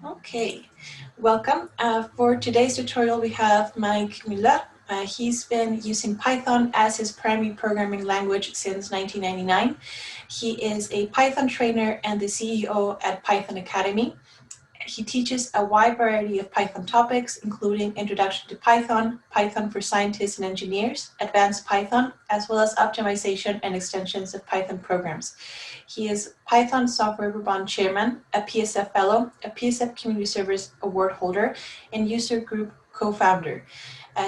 Okay, welcome. For today's tutorial, we have Mike Müller. He's been using Python as his primary programming language since 1999. He is a Python trainer and the CEO at Python Academy. He teaches a wide variety of Python topics, including Introduction to Python, Python for Scientists and Engineers, Advanced Python, as well as optimization and extensions of Python programs. He is Python Software Bond Chairman, a PSF Fellow, a PSF Community Service Award holder, and User Group co-founder.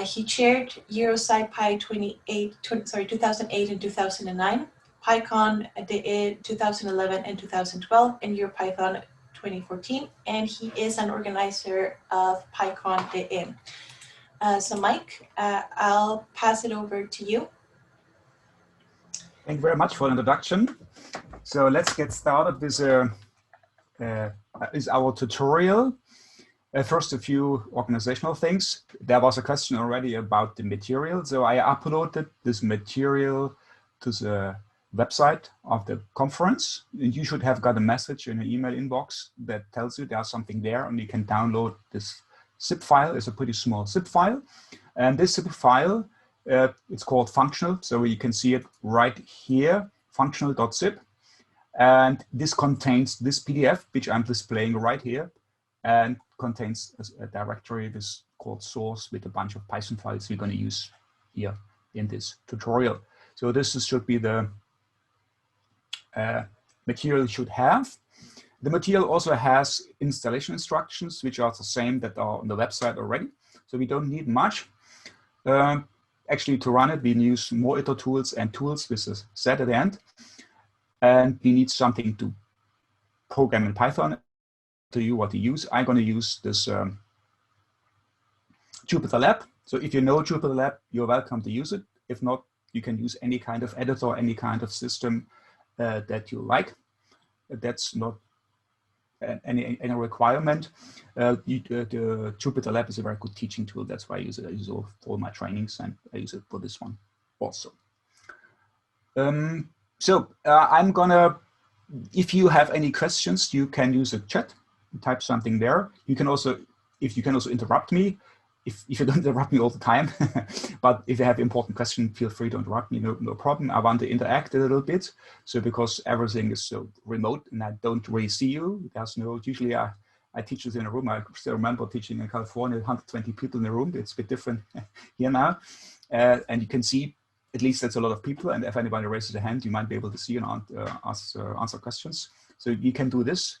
He chaired EuroSciPy 2008 and 2009, PyCon 2011 and 2012, and EuroPython 2014, and he is an organizer of PyCon. So Mike, I'll pass it over to you. Thank you very much for the introduction. So let's get started with our tutorial. First, a few organizational things. There was a question already about the material. So I uploaded this material to the website of the conference. You should have got a message in your email inbox that tells you there's something there and you can download this zip file. It's a pretty small zip file. And this zip file, it's called functional. So you can see it right here, functional.zip. And this contains this PDF, which I'm displaying right here, and contains a directory that's called source with a bunch of Python files we're going to use here in this tutorial. So this should be the material you should have. The material also has installation instructions, which are the same that are on the website already. So we don't need much. Actually, to run it, we use more iter tools and tools with a Z at the end. And we need something to program in Python. To you what to use. I'm going to use this JupyterLab. So if you know JupyterLab, you're welcome to use it. If not, you can use any kind of editor, any kind of system that you like. That's not any requirement. The JupyterLab is a very good teaching tool. That's why I use it. I use it for all my trainings, and I use it for this one also. I'm gonna, if you have any questions, you can use the chat. Type something there. You can also interrupt me if you don't interrupt me all the time. But if you have important questions, feel free to interrupt me. No problem. I want to interact a little bit. So because everything is so remote and I don't really see you, there's no, usually I teach this in a room. I still remember teaching in California, 120 people in the room. It's a bit different here now. And you can see at least that's a lot of people. And if anybody raises a hand, you might be able to see and answer questions. So you can do this.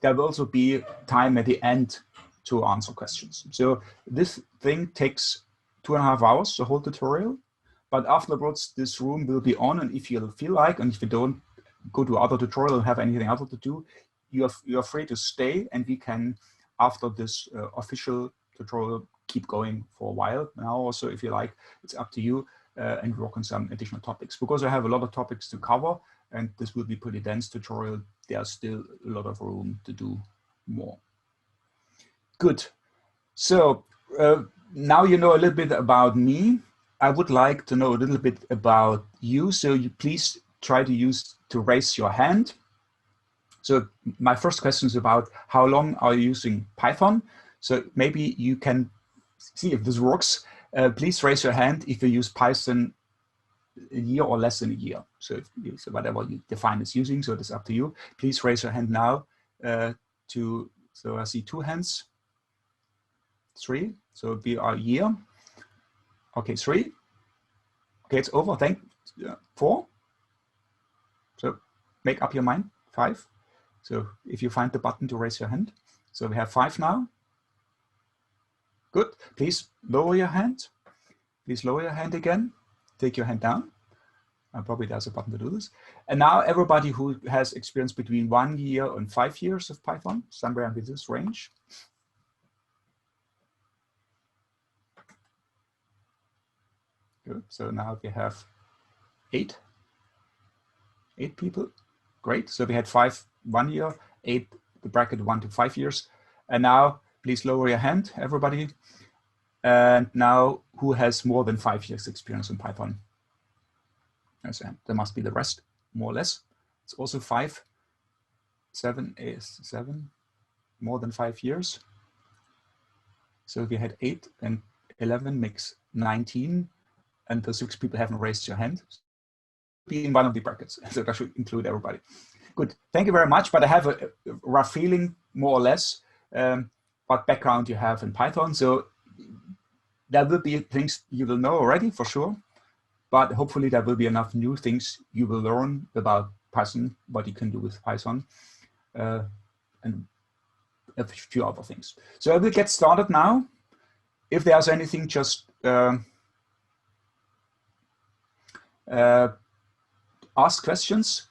There will also be time at the end to answer questions. So this thing takes 2.5 hours, the whole tutorial. But afterwards, this room will be on. And if you feel like, and if you don't go to other tutorial and have anything else to do, you are free to stay. And we can, after this official tutorial, keep going for a while. Now also, if you like, it's up to you. And work on some additional topics. Because I have a lot of topics to cover, and this will be a pretty dense tutorial, there's still a lot of room to do more. Good. So now you know a little bit about me. I would like to know a little bit about you. So you please try to raise your hand. So my first question is about how long are you using Python? So maybe you can see if this works. Please raise your hand if you use Python a year or less than a year. So whatever you define as using, so it's up to you. Please raise your hand now so I see 2 hands, 3, so we are a year. Okay, 3. Okay, it's over, 4. So make up your mind, 5. So if you find the button to raise your hand. So we have 5 now. Good, please lower your hand. Please lower your hand again. Take your hand down. Probably there's a button to do this. And now everybody who has experience between 1 year and 5 years of Python, somewhere in this range. Good, so now we have 8 people. Great, so we had 5, 1 year, 8, the bracket 1 to 5 years. And now please lower your hand, everybody. And now who has more than 5 years experience in Python? There must be the rest, more or less. It's also 5, 7, 8, 7, more than 5 years. So we had 8 and 11 makes 19, and the 6 people haven't raised your hand. Be in one of the brackets, so that should include everybody. Good, thank you very much. But I have a rough feeling, more or less, what background you have in Python. So there will be things you will know already for sure, but hopefully there will be enough new things you will learn about Python, what you can do with Python, and a few other things. So I will get started now. If there's anything, just ask questions.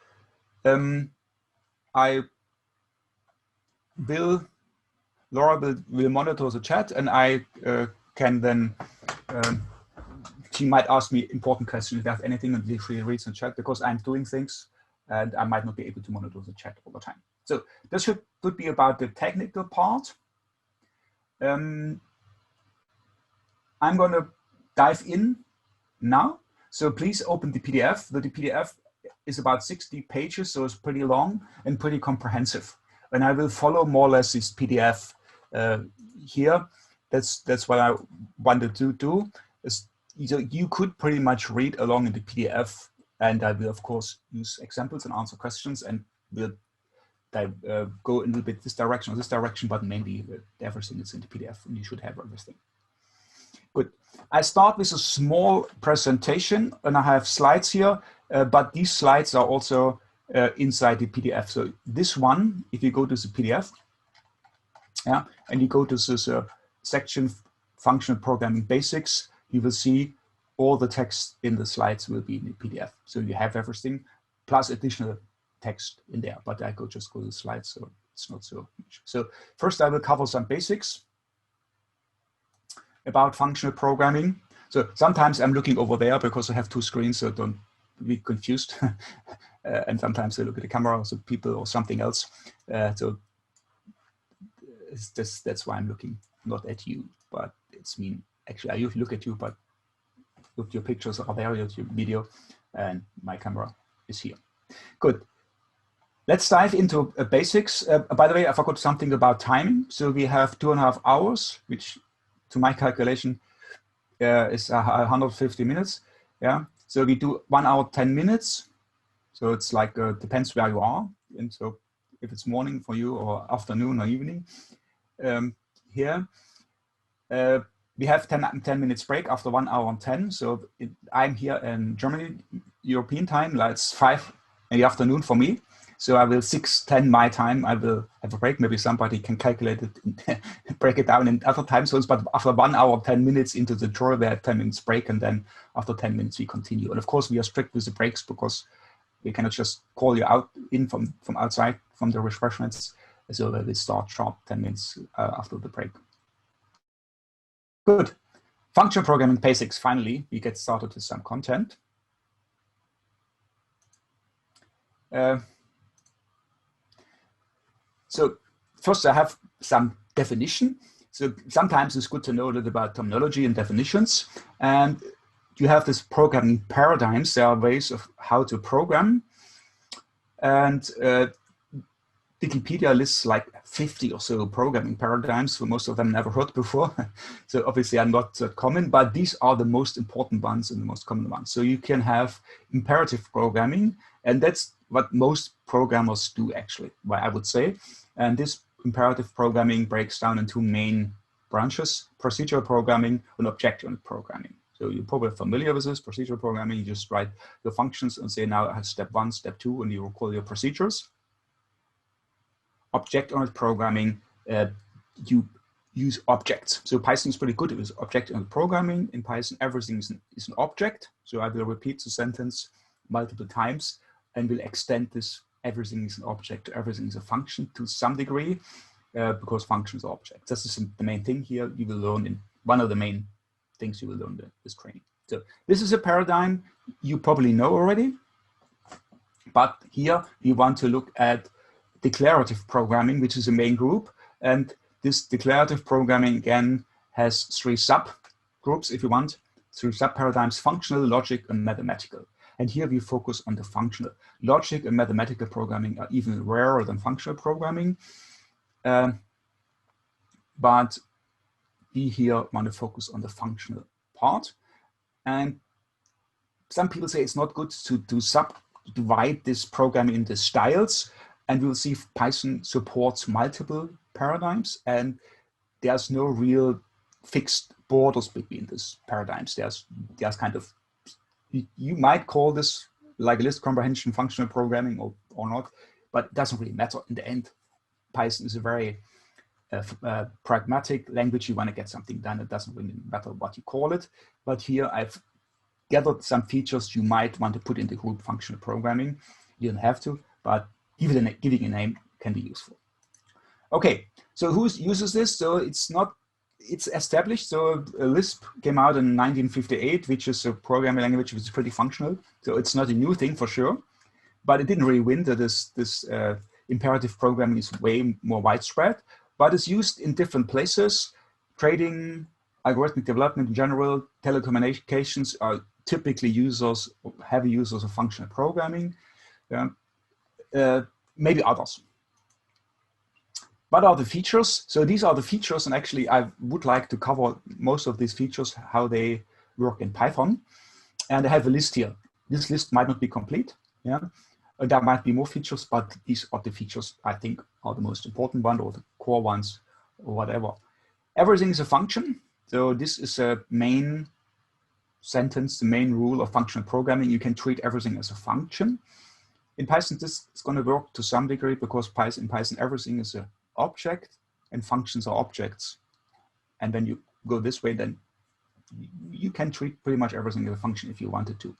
Laura will monitor the chat, and I can then, she might ask me important questions if there's anything, and she reads the chat, because I'm doing things and I might not be able to monitor the chat all the time. So this could be about the technical part. I'm going to dive in now. So please open the PDF. The PDF is about 60 pages, so it's pretty long and pretty comprehensive. And I will follow more or less this PDF here. That's what I wanted to do. You could pretty much read along in the PDF, and I will of course use examples and answer questions, and will go a little bit this direction or this direction, but mainly everything is in the PDF, and you should have everything. Good. I start with a small presentation, and I have slides here, but these slides are also inside the PDF. So this one, if you go to the PDF, yeah, and you go to this section, Functional Programming Basics, you will see all the text in the slides will be in the PDF. So you have everything, plus additional text in there, but I just go to the slides, so it's not so much. So first I will cover some basics about functional programming. So sometimes I'm looking over there because I have 2 screens, so don't be confused. And sometimes I look at the camera, or some people or something else. So that's why I'm looking not at you, but it's me. Actually, I usually look at you, but look, your pictures are there, your video, and my camera is here. Good. Let's dive into basics. By the way, I forgot something about timing. So we have 2.5 hours, which to my calculation is 150 minutes. Yeah. So we do 1 hour, 10 minutes. So it's like, depends where you are. And so if it's morning for you or afternoon or evening, here, we have 10 minutes break after 1 hour and 10. So I'm here in Germany, European time, like it's 5 in the afternoon for me. So I will 6:10 my time, I will have a break. Maybe somebody can calculate it, and break it down in other time zones, but after 1 hour, 10 minutes into the tutorial, we have 10 minutes break, and then after 10 minutes, we continue. And of course, we are strict with the breaks because we cannot just call you in from outside, from the refreshments. So we start sharp 10 minutes after the break. Good. Functional programming basics, finally, we get started with some content. So first I have some definition. So sometimes it's good to know a little about terminology and definitions. And you have this programming paradigms. There are ways of how to program. And Wikipedia lists like 50 or so programming paradigms, for most of them never heard before. So obviously are not that common, but these are the most important ones and the most common ones. So you can have imperative programming, and that's what most programmers do actually, I would say. And this imperative programming breaks down into 2 main branches: procedural programming and object-oriented programming. So you're probably familiar with this. Procedural programming, you just write your functions and say, now I have step 1, step 2, and you call your procedures. Object-oriented programming, you use objects. So Python is pretty good with object-oriented programming. In Python, everything is an object. So I will repeat the sentence multiple times and will extend this: everything is an object, everything is a function to some degree, because functions are objects. This is the main thing here you will learn in one of the main things you will learn in this training. So this is a paradigm you probably know already, but here we want to look at declarative programming, which is a main group. And this declarative programming again has 3 subgroups, if you want, 3 sub-paradigms: functional, logic, and mathematical. And here we focus on the functional. Logic and mathematical programming are even rarer than functional programming. but we here want to focus on the functional part. And some people say it's not good to subdivide this program into styles, and we'll see if Python supports multiple paradigms, and there's no real fixed borders between these paradigms. There's kind of, you might call this like a list comprehension functional programming or not, but it doesn't really matter. In the end, Python is a very pragmatic language. You want to get something done. It doesn't really matter what you call it. But here I've gathered some features you might want to put in the group functional programming. You don't have to, but giving a name can be useful. Okay, so who uses this? So it's established. So Lisp came out in 1958, which is a programming language which is pretty functional. So it's not a new thing for sure, but it didn't really win that this imperative programming is way more widespread, but it's used in different places. Trading, algorithmic development in general, telecommunications are typically heavy users of functional programming, maybe others. What are the features? So these are the features, and actually I would like to cover most of these features, how they work in Python. And I have a list here. This list might not be complete. Yeah, there might be more features, but these are the features I think are the most important one, or the core ones, or whatever. Everything is a function. So this is a main sentence, the main rule of functional programming. You can treat everything as a function. In Python, this is going to work to some degree, because in Python, everything is an object and functions are objects. And when you go this way, then you can treat pretty much everything as a function if you wanted to.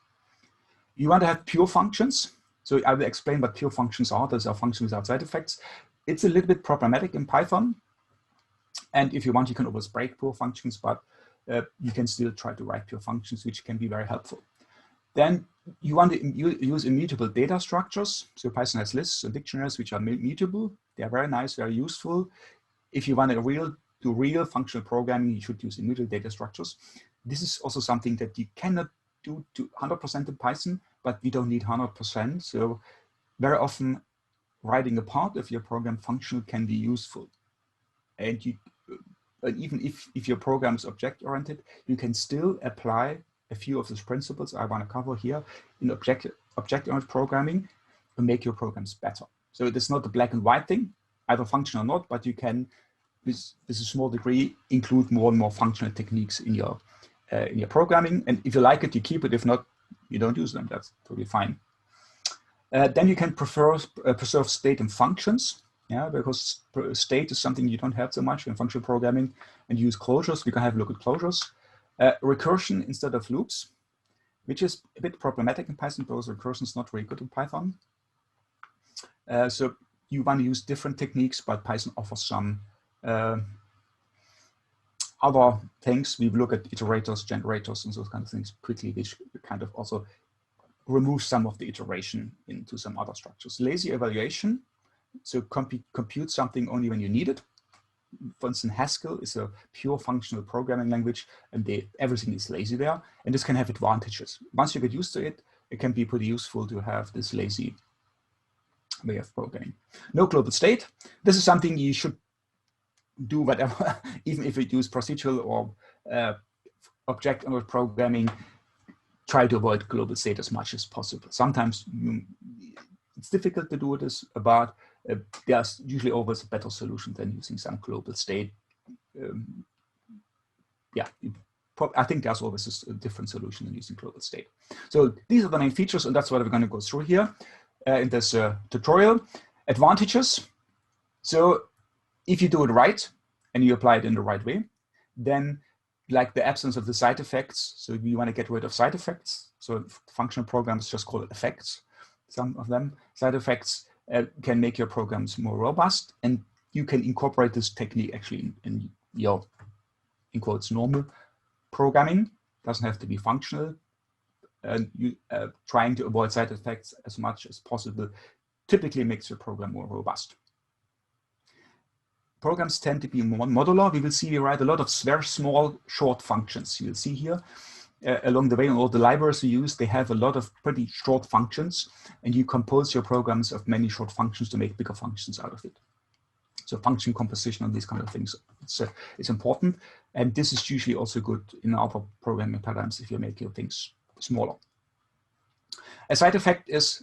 You want to have pure functions. So I will explain what pure functions are. Those are functions without side effects. It's a little bit problematic in Python. And if you want, you can always break pure functions, but you can still try to write pure functions, which can be very helpful. Then you want to use immutable data structures. So Python has lists and dictionaries, which are mutable. They are very nice, very useful. If you want to do real functional programming, you should use immutable data structures. This is also something that you cannot do to 100% in Python, but we don't need 100%. So very often writing a part of your program functional can be useful. And even if your program is object-oriented, you can still apply a few of those principles I want to cover here in object-oriented programming to make your programs better. So it is not a black and white thing, either functional or not, but you can, with a small degree, include more and more functional techniques in your programming. And if you like it, you keep it. If not, you don't use them. That's totally fine. Then you can preserve state and functions. Yeah, because state is something you don't have so much in functional programming, and use closures. We can have a look at closures. Recursion instead of loops, which is a bit problematic in Python because recursion is not very good in Python. So you want to use different techniques, but Python offers some other things. We look at iterators, generators, and those kind of things quickly, which kind of also remove some of the iteration into some other structures. Lazy evaluation. So compute something only when you need it. For instance, Haskell is a pure functional programming language, and everything is lazy there. And this can have advantages. Once you get used to it, it can be pretty useful to have this lazy way of programming. No global state. This is something you should do whatever, even if you use procedural or object-oriented programming. Try to avoid global state as much as possible. Sometimes it's difficult to do this, but there's usually always a better solution than using some global state. Yeah, I think there's always a different solution than using global state. So these are the main features, and that's what we're going to go through here in this tutorial. Advantages. So if you do it right and you apply it in the right way, then like the absence of the side effects. So you want to get rid of side effects. So functional programs just call it effects. Some of them side effects can make your programs more robust, and you can incorporate this technique actually in your, in quotes, normal programming. Doesn't have to be functional. And you trying to avoid side effects as much as possible typically makes your program more robust. Programs tend to be more modular. We will see we write a lot of very small, short functions. You'll see here along the way, in all the libraries we use, they have a lot of pretty short functions, and you compose your programs of many short functions to make bigger functions out of it. So function composition and these kind of things, it's important. And this is usually also good in other programming paradigms if you make your things smaller. A side effect is,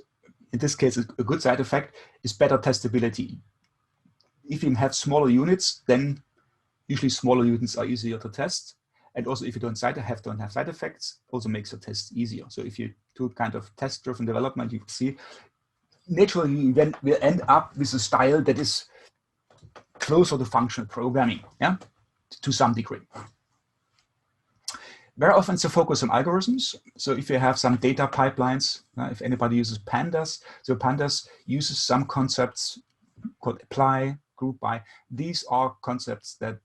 in this case, a good side effect is better testability. If you have smaller units, then usually smaller units are easier to test. And also if you don't have side effects, also makes your test easier. So if you do kind of test-driven development, you can see naturally you will end up with a style that is closer to functional programming, yeah, to some degree. Very often it's a focus on algorithms. So if you have some data pipelines, if anybody uses pandas, so pandas uses some concepts called apply, group by. These are concepts that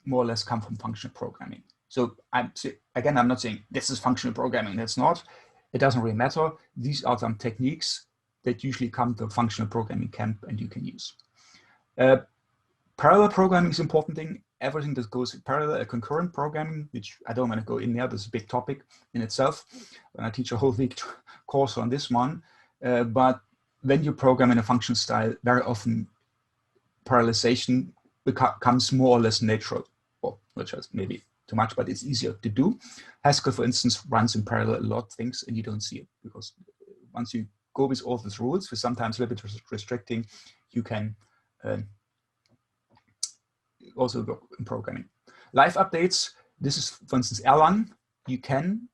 more or less come from functional programming. So I'm not saying this is functional programming. That's not. It doesn't really matter. These are some techniques that usually come to functional programming camp and you can use. Parallel programming is an important thing. Everything that goes in parallel, concurrent programming, which I don't want to go in there. This is a big topic in itself. And I teach a whole week course on this one. But when you program in a function style, very often parallelization becomes more or less natural, or which is maybe too much, but it's easier to do. Haskell, for instance, runs in parallel a lot of things, and you don't see it because once you go with all these rules, which sometimes a little bit restricting, you can also work in programming. Live updates. This is, for instance, Erlang. You can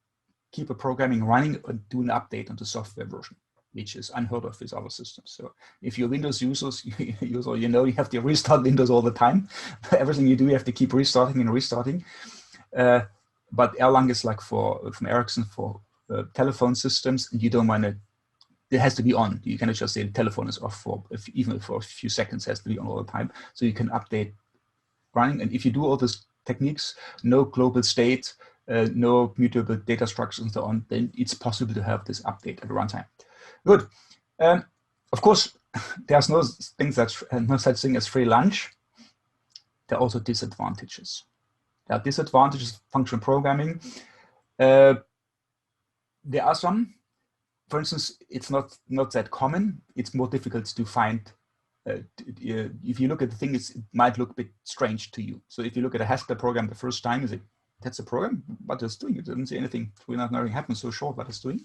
keep a programming running and do an update on the software version, which is unheard of with other systems. So if you're Windows users, you know you have to restart Windows all the time. Everything you do, you have to keep restarting and restarting. But Erlang is like from Ericsson for telephone systems, and you don't want to. It has to be on. You cannot just say the telephone is off even for a few seconds. It has to be on all the time. So you can update running. And if you do all these techniques, no global state, no mutable data structures and so on, then it's possible to have this update at runtime. Good. Of course, there's no such thing as free lunch. There are also disadvantages. There are disadvantages of functional programming. There are some. For instance, it's not that common. It's more difficult to find. If you look at the thing, it might look a bit strange to you. So if you look at a Haskell program the first time, you say, that's a program, what it's doing. It doesn't say anything. Nothing happens so short what it's doing.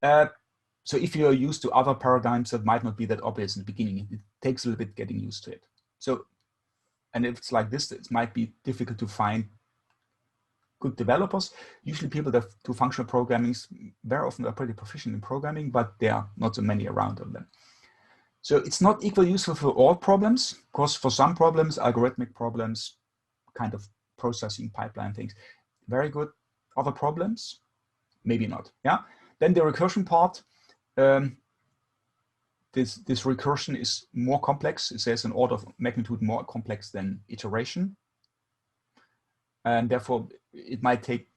So if you're used to other paradigms, that might not be that obvious in the beginning. It takes a little bit getting used to it. So, and if it's like this, it might be difficult to find good developers. Usually people that do functional programming very often are pretty proficient in programming, but there are not so many around of them. So it's not equally useful for all problems. Of course, for some problems, algorithmic problems, kind of processing pipeline things, very good. Other problems, maybe not. Yeah. Then the recursion part. This recursion is more complex. It says an order of magnitude more complex than iteration. And therefore, it might take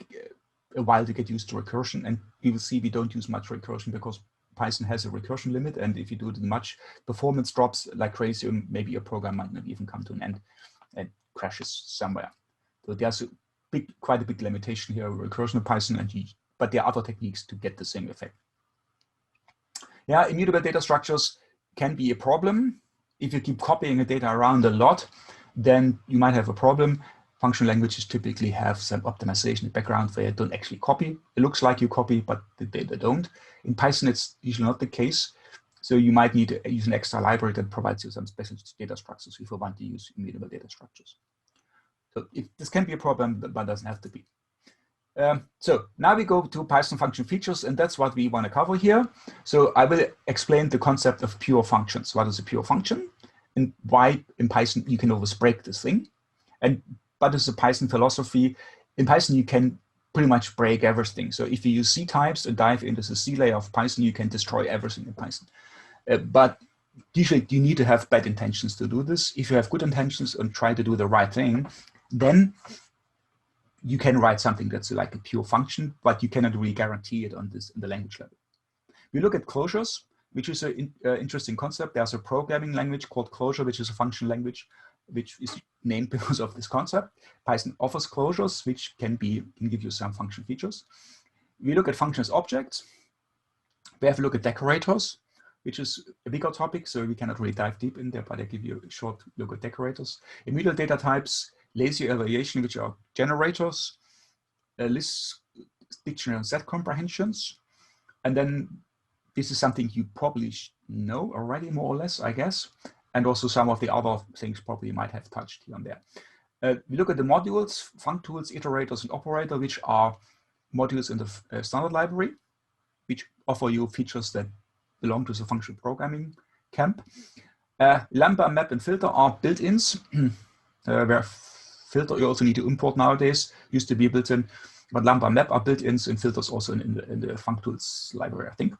a while to get used to recursion. And you will see we don't use much recursion because Python has a recursion limit. And if you do it much, performance drops like crazy. Maybe your program might not even come to an end and crashes somewhere. So there's quite a big limitation here, recursion of Python, but there are other techniques to get the same effect. Yeah, immutable data structures can be a problem. If you keep copying the data around a lot, then you might have a problem. Functional languages typically have some optimization in the background where you don't actually copy. It looks like you copy, but the data don't. In Python, it's usually not the case. So you might need to use an extra library that provides you some special data structures if you want to use immutable data structures. So this can be a problem, but doesn't have to be. So now we go to Python function features, and that's what we want to cover here. So I will explain the concept of pure functions. What is a pure function, and why in Python you can always break this thing, and what is the Python philosophy? In Python you can pretty much break everything. So if you use C types and dive into the C layer of Python, you can destroy everything in Python. But usually you need to have bad intentions to do this. If you have good intentions and try to do the right thing, then you can write something that's like a pure function, but you cannot really guarantee it on the language level. We look at closures, which is an interesting concept. There's a programming language called Closure, which is a function language, which is named because of this concept. Python offers closures, which can give you some function features. We look at functions objects. We have a look at decorators. which is a bigger topic, so we cannot really dive deep in there, but I give you a short look at decorators. Immutable data types, lazy evaluation, which are generators, lists, dictionary and set comprehensions. And then this is something you probably know already, more or less, I guess. And also some of the other things probably might have touched here and there. We look at the modules, functools, iterators, and operator, which are modules in the standard library, which offer you features that belong to the functional programming camp. Lambda, map, and filter are built-ins, where filter you also need to import nowadays, used to be built-in, but Lambda and map are built-ins, and filters also in the functools library, I think.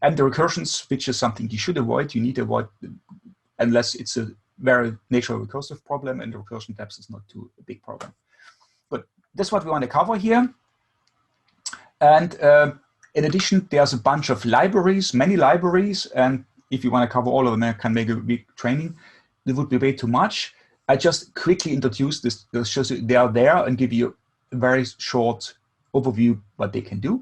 And the recursions, which is something you should avoid, you need to avoid unless it's a very natural recursive problem, and the recursion depth is not too a big problem. But that's what we want to cover here. And in addition, there's a bunch of libraries, many libraries, and if you want to cover all of them, I can make a big training. It would be way too much. I just quickly introduce this, shows you they are there, and give you a very short overview what they can do.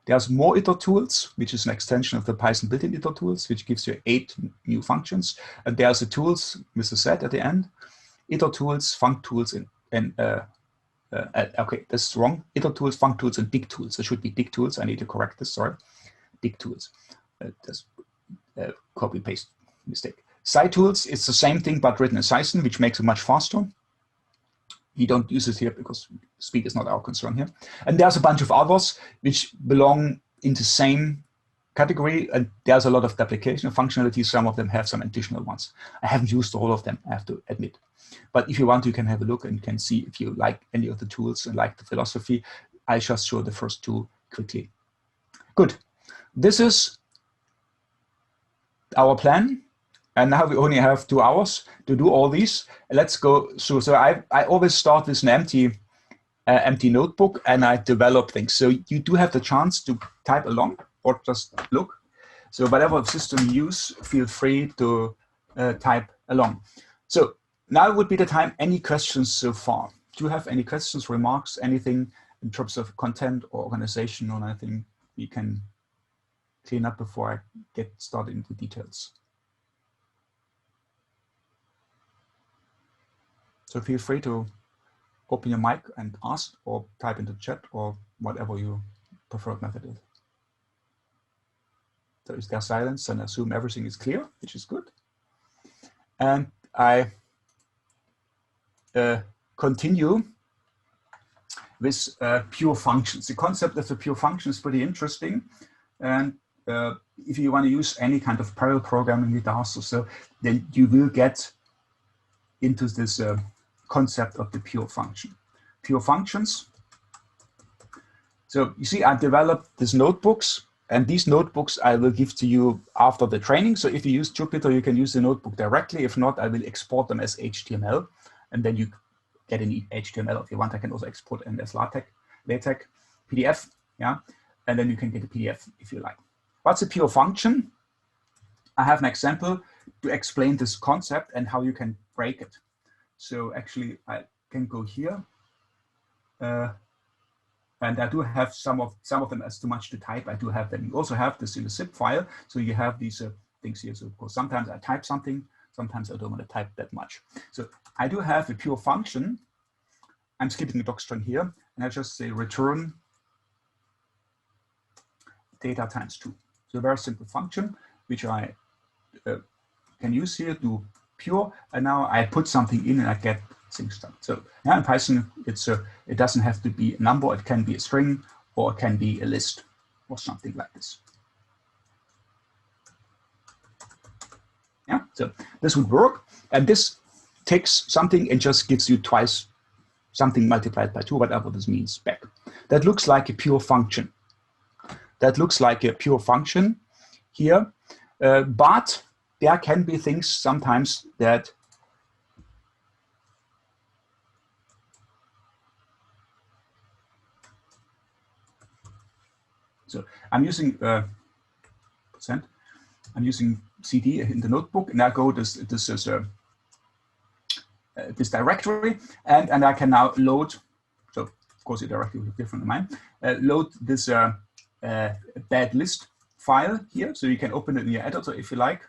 There's more Iterators, which is an extension of the Python built-in Iterators, which gives you 8 new functions. And there's the tools with a set at the end. Iterators, functools, and okay, that's wrong. Iterators, functools, and Dictools. There should be Dictools. I need to correct this, sorry. Dictools. That's copy-paste mistake. SciTools, it's the same thing, but written in Python, which makes it much faster. We don't use it here because speed is not our concern here. And there's a bunch of others which belong in the same category, and there's a lot of duplication of functionality. Some of them have some additional ones. I haven't used all of them, I have to admit. But if you want, you can have a look and can see if you like any of the tools and like the philosophy. I just show the first two quickly. Good. This is our plan. And now we only have 2 hours to do all these. Let's go through. So I always start with an empty notebook, and I develop things. So you do have the chance to type along or just look. So whatever system you use, feel free to type along. So now would be the time. Any questions so far? Do you have any questions, remarks, anything in terms of content or organization or anything we can clean up before I get started into details? So feel free to open your mic and ask, or type into chat, or whatever your preferred method is. So is there silence? And I assume everything is clear, which is good. And I continue with pure functions. The concept of the pure function is pretty interesting. And if you want to use any kind of parallel programming with R, so then you will get into this concept of the pure function. Pure functions. So you see, I developed these notebooks, and these notebooks I will give to you after the training. So if you use Jupyter, you can use the notebook directly. If not, I will export them as HTML, and then you get an HTML. If you want, I can also export them as LaTeX, PDF, yeah, and then you can get a PDF if you like. What's a pure function? I have an example to explain this concept and how you can break it. So actually, I can go here, and I do have some of them as too much to type. I do have them. You also have this in a zip file, so you have these things here. So of course, sometimes I type something, sometimes I don't want to type that much. So I do have a pure function. I'm skipping the docstring here, and I just say return data times 2. So a very simple function, which I can use here to pure, and now I put something in and I get things done. So now in Python, it doesn't have to be a number, it can be a string, or it can be a list, or something like this. Yeah, so this would work, and this takes something and just gives you twice something multiplied by 2, whatever this means, back. That looks like a pure function. That looks like a pure function here, but there can be things sometimes that so I'm using percent. I'm using CD in the notebook, and I go this directory, and I can now load. So of course, the directory is different than mine. Load this bad list file here, so you can open it in your editor if you like.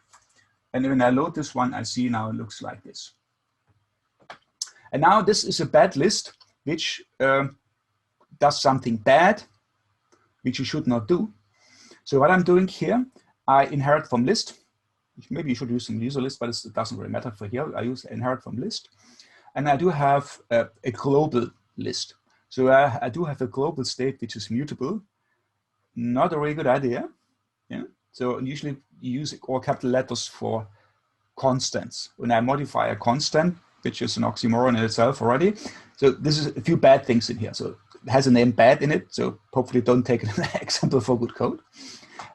And when I load this one, I see now it looks like this. And now this is a bad list, which does something bad, which you should not do. So what I'm doing here, I inherit from list. Maybe you should use some user list, but it doesn't really matter for here. I use inherit from list. And I do have a global list. So I do have a global state, which is mutable. Not a very good idea. Yeah. So usually you use all capital letters for constants. When I modify a constant, which is an oxymoron in itself already. So this is a few bad things in here. So it has a name bad in it. So hopefully don't take an example for good code.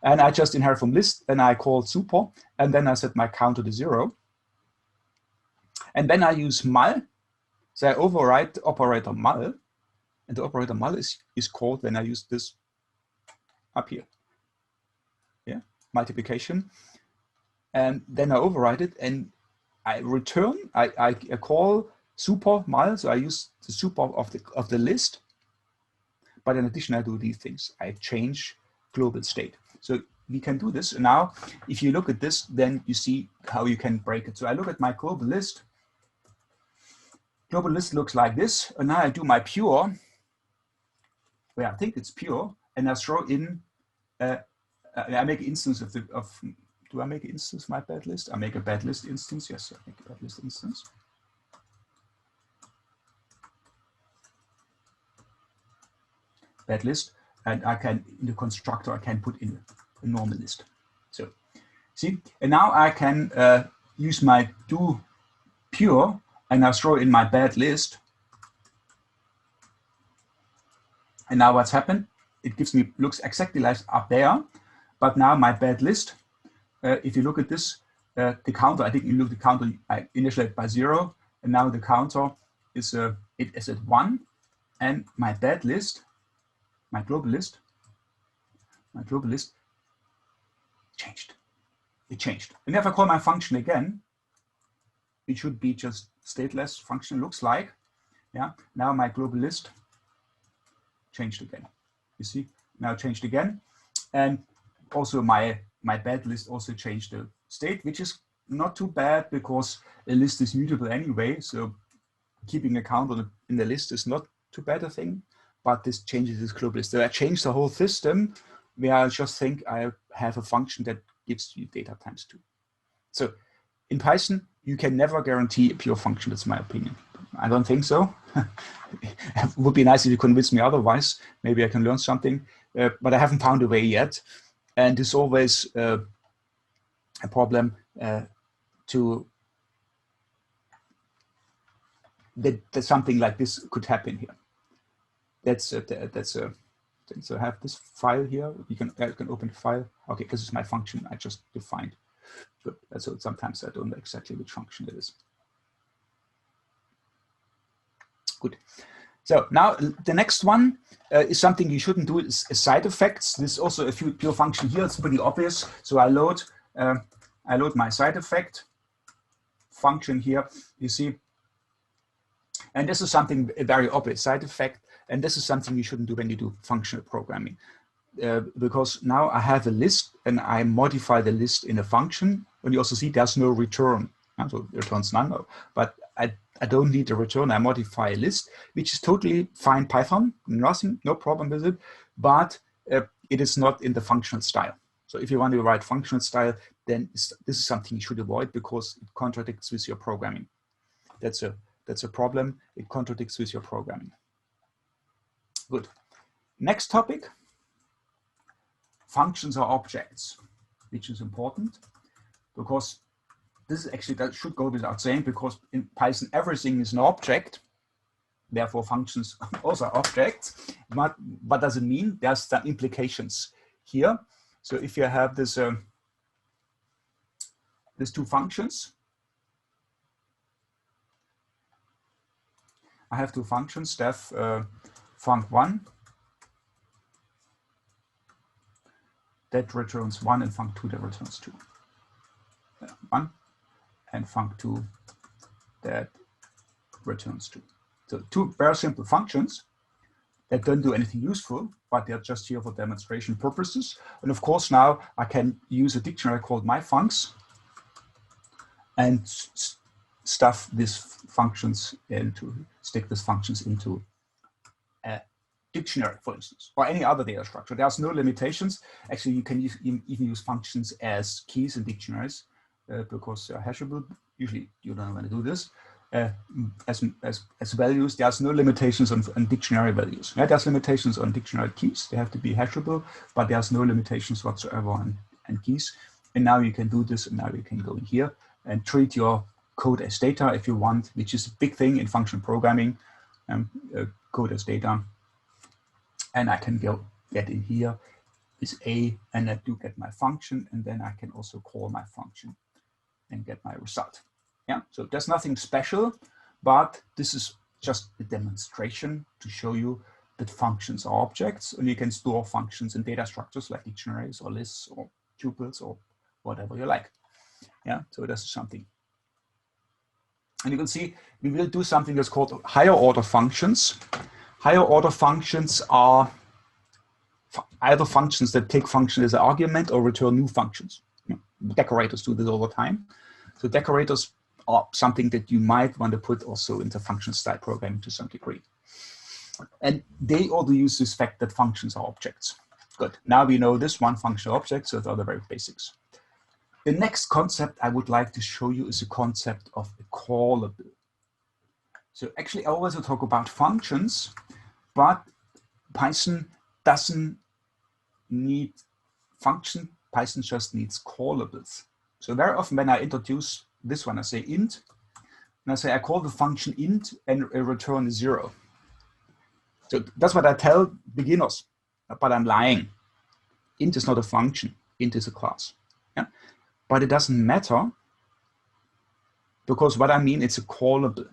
And I just inherit from list, and I call super, and then I set my counter to 0. And then I use mul. So I override the operator mul. And the operator mul is called when I use this up here. Yeah, multiplication. And then I override it, and I return. I call super mul. So I use the super of the list. But in addition, I do these things. I change global state. So we can do this. And now, if you look at this, then you see how you can break it. So I look at my global list. Global list looks like this. And now I do my pure, where I think it's pure, and I throw in, I make an instance of do I make an instance of my bad list? I make a bad list instance. Yes, I make a bad list instance. Bad list. And I can, in the constructor, I can put in a normal list. So see, and now I can use my do pure, and I throw in my bad list. And now what's happened? It gives me, looks exactly like up there, but now my bad list, if you look at this, the counter, I think you look at the counter, I initiate by 0, and now the counter is it is at 1, and my bad list, my global list changed. It changed. And if I call my function again, it should be just stateless function looks like. Yeah. Now my global list changed again. You see, now changed again. And also my bad list also changed the state, which is not too bad because a list is mutable anyway. So keeping a count in the list is not too bad a thing, but this changes this global list. So I changed the whole system where I just think I have a function that gives you data times 2. So in Python, you can never guarantee a pure function. That's my opinion. I don't think so. It would be nice if you convince me otherwise. Maybe I can learn something, but I haven't found a way yet. And it's always a problem that something like this could happen here. That's a thing. So I have this file here. You can open the file. Okay, this is my function I just defined. So sometimes I don't know exactly which function it is. Good. So now the next one is something you shouldn't do is side effects. This is also a pure function here. It's pretty obvious. So I load my side effect function here. You see, and this is something very obvious side effect. And this is something you shouldn't do when you do functional programming. Because now I have a list and I modify the list in a function. And you also see there's no return. So it returns none. But I don't need a return. I modify a list, which is totally fine Python. Nothing, no problem with it. But it is not in the functional style. So if you want to write functional style, then this is something you should avoid because it contradicts with your programming. That's a problem. It contradicts with your programming. Good. Next topic. Functions are objects, which is important because this is actually, that should go without saying, because in Python everything is an object, therefore functions also are objects. But what does it mean? There's some implications here. So if you have this these two functions, I have two functions, def func1 that returns 1 and func2 that returns 2. 1 and func2 that returns 2. So two very simple functions. that don't do anything useful, but they're just here for demonstration purposes. And of course, now I can use a dictionary called myfuncs and stuff these functions into, stick these functions into a dictionary, for instance, or any other data structure. There's no limitations. Actually, you can even use functions as keys in dictionaries because they're hashable. Usually, you don't want to do this. As values, there's no limitations on dictionary values. Yeah, there's limitations on dictionary keys. They have to be hashable, but there's no limitations whatsoever on keys. And now you can do this, and now you can go in here and treat your code as data if you want, which is a big thing in function programming, code as data. And I can get in here is A, and I do get my function, and then I can also call my function and get my result. Yeah, so there's nothing special, but this is just a demonstration to show you that functions are objects, and you can store functions in data structures like dictionaries or lists or tuples or whatever you like. Yeah, so this is something. And you will see we will do something that's called higher order functions. Higher order functions are either functions that take function as an argument or return new functions. Decorators do this all the time. So decorators are something that you might want to put also into function style programming to some degree. And they also use this fact that functions are objects. Good. Now we know this one function object, so those are the very basics. The next concept I would like to show you is the concept of a callable. So actually, I always talk about functions, but Python doesn't need function. Python just needs callables. So very often when I introduce this one, I say int, and I say I call the function int and return 0. So that's what I tell beginners, but I'm lying. Int is not a function. Int is a class. Yeah? But it doesn't matter because what I mean, it's a callable.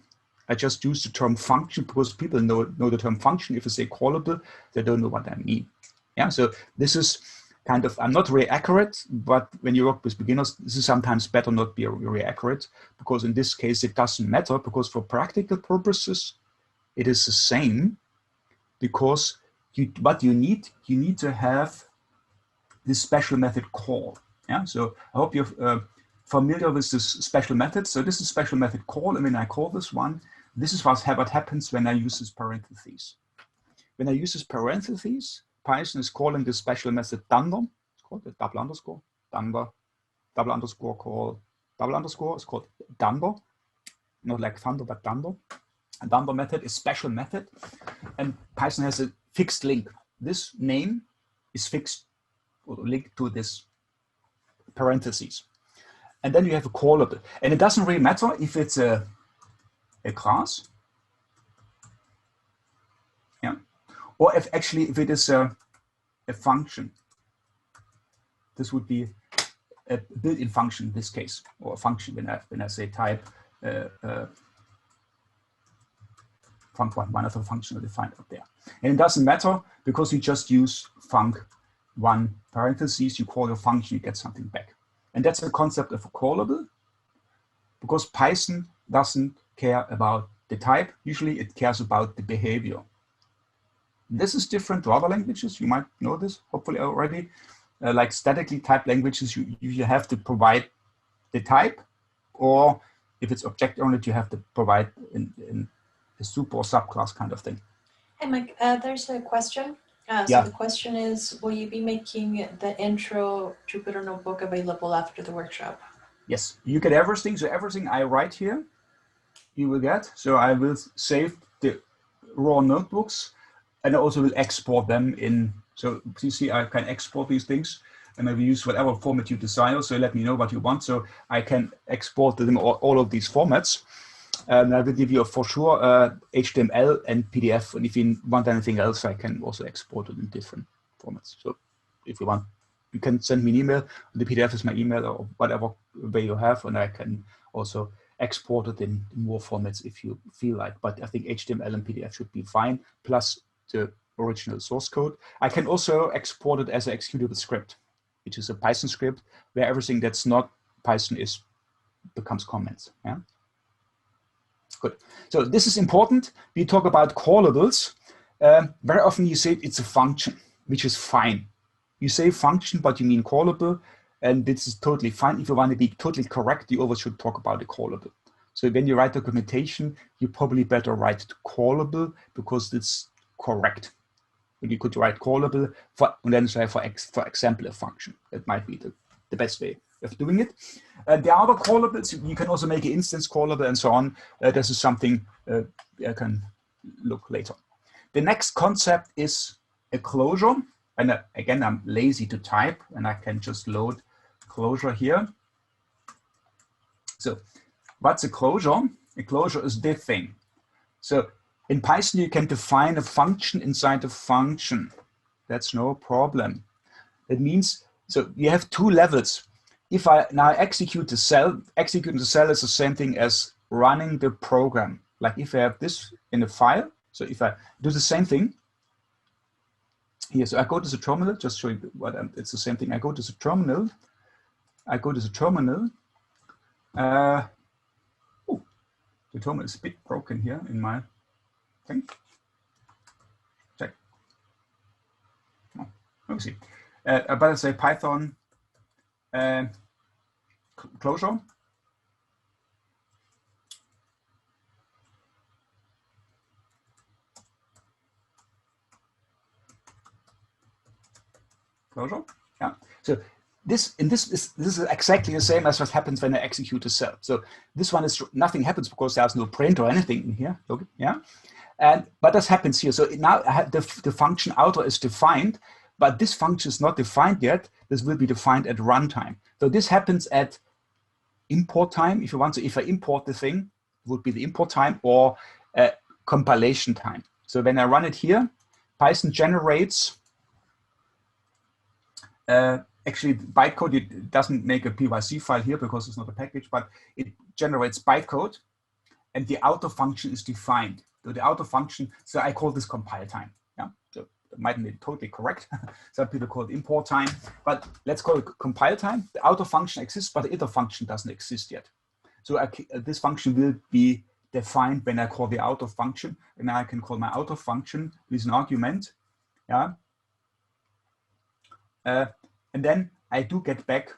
I just use the term function because people know the term function. If I say callable, they don't know what I mean. Yeah, so this is kind of, I'm not very accurate, but when you work with beginners, this is sometimes better not be very accurate because in this case, it doesn't matter because for practical purposes, it is the same because what you need to have this special method call. Yeah, so I hope you're familiar with this special method. So this is special method call, and when I call this one, this is what happens when I use this parentheses. When I use this parentheses, Python is calling this special method dunder. It's called the double underscore, dunder, double underscore call, double underscore. It's called dunder, not like thunder, but dunder. A dunder method is special method, and Python has a fixed link. This name is fixed or linked to this parentheses. And then you have a callable. And it doesn't really matter if it's a class, yeah, or if it is a function. This would be a built-in function in this case, or a function when I say type func1, one of the functions defined up there. And it doesn't matter because you just use func1 parentheses, you call your function, you get something back. And that's the concept of a callable, because Python doesn't care about the type. Usually it cares about the behavior. This is different to other languages. You might know this, hopefully already. Like statically typed languages, you have to provide the type, or if it's object-oriented, you have to provide in a super or subclass kind of thing. Hey, Mike, there's a question. Yeah. So the question is, will you be making the intro Jupyter notebook available after the workshop? Yes, you get everything. So everything I write here, you will get. So I will save the raw notebooks, and I also will export them in. So you see, I can export these things, and I will use whatever format you desire. So let me know what you want. So I can export them all of these formats. And I will give you for sure HTML and PDF. And if you want anything else, I can also export it in different formats. So if you want, you can send me an email. The PDF is my email or whatever way you have. And I can also export it in more formats if you feel like. But I think HTML and PDF should be fine, plus the original source code. I can also export it as an executable script, which is a Python script where everything that's not Python becomes comments. Yeah. Good. So this is important. We talk about callables. very often you say it's a function, which is fine. You say function, but you mean callable, and this is totally fine. If you want to be totally correct, you always should talk about a callable. So when you write documentation, you probably better write callable because it's correct. And you could write callable and then say for example a function. That might be the best way of doing it. The other callables, you can also make an instance callable and so on. This is something I can look later. The next concept is a closure. And again, I'm lazy to type, and I can just load closure here. So what's a closure? A closure is this thing. So in Python, you can define a function inside a function. That's no problem. That means, so you have two levels. If I now execute the cell, executing the cell is the same thing as running the program. Like if I have this in a file, so if I do the same thing, here, so I go to the terminal, just show you what it's the same thing. I go to the terminal. The terminal is a bit broken here in my thing. Check. Oh, let me see. But I say Python closure. Closure. Yeah. So this is exactly the same as what happens when I execute a cell. So this one is nothing happens because there's no print or anything in here. Okay. Yeah. But this happens here. So now I have the function outer is defined, but this function is not defined yet. This will be defined at runtime. So this happens at import time. If you want to, if I import the thing, it would be the import time or compilation time. So when I run it here, Python generates. Actually, bytecode, it doesn't make a PYC file here because it's not a package, but it generates bytecode, and the outer function is defined. So the outer function, so I call this compile time. Yeah, so it mightn't be totally correct. Some people call it import time, but let's call it compile time. The outer function exists, but the inner function doesn't exist yet. So this function will be defined when I call the outer function, and now I can call my outer function with an argument. Yeah. And then I do get back,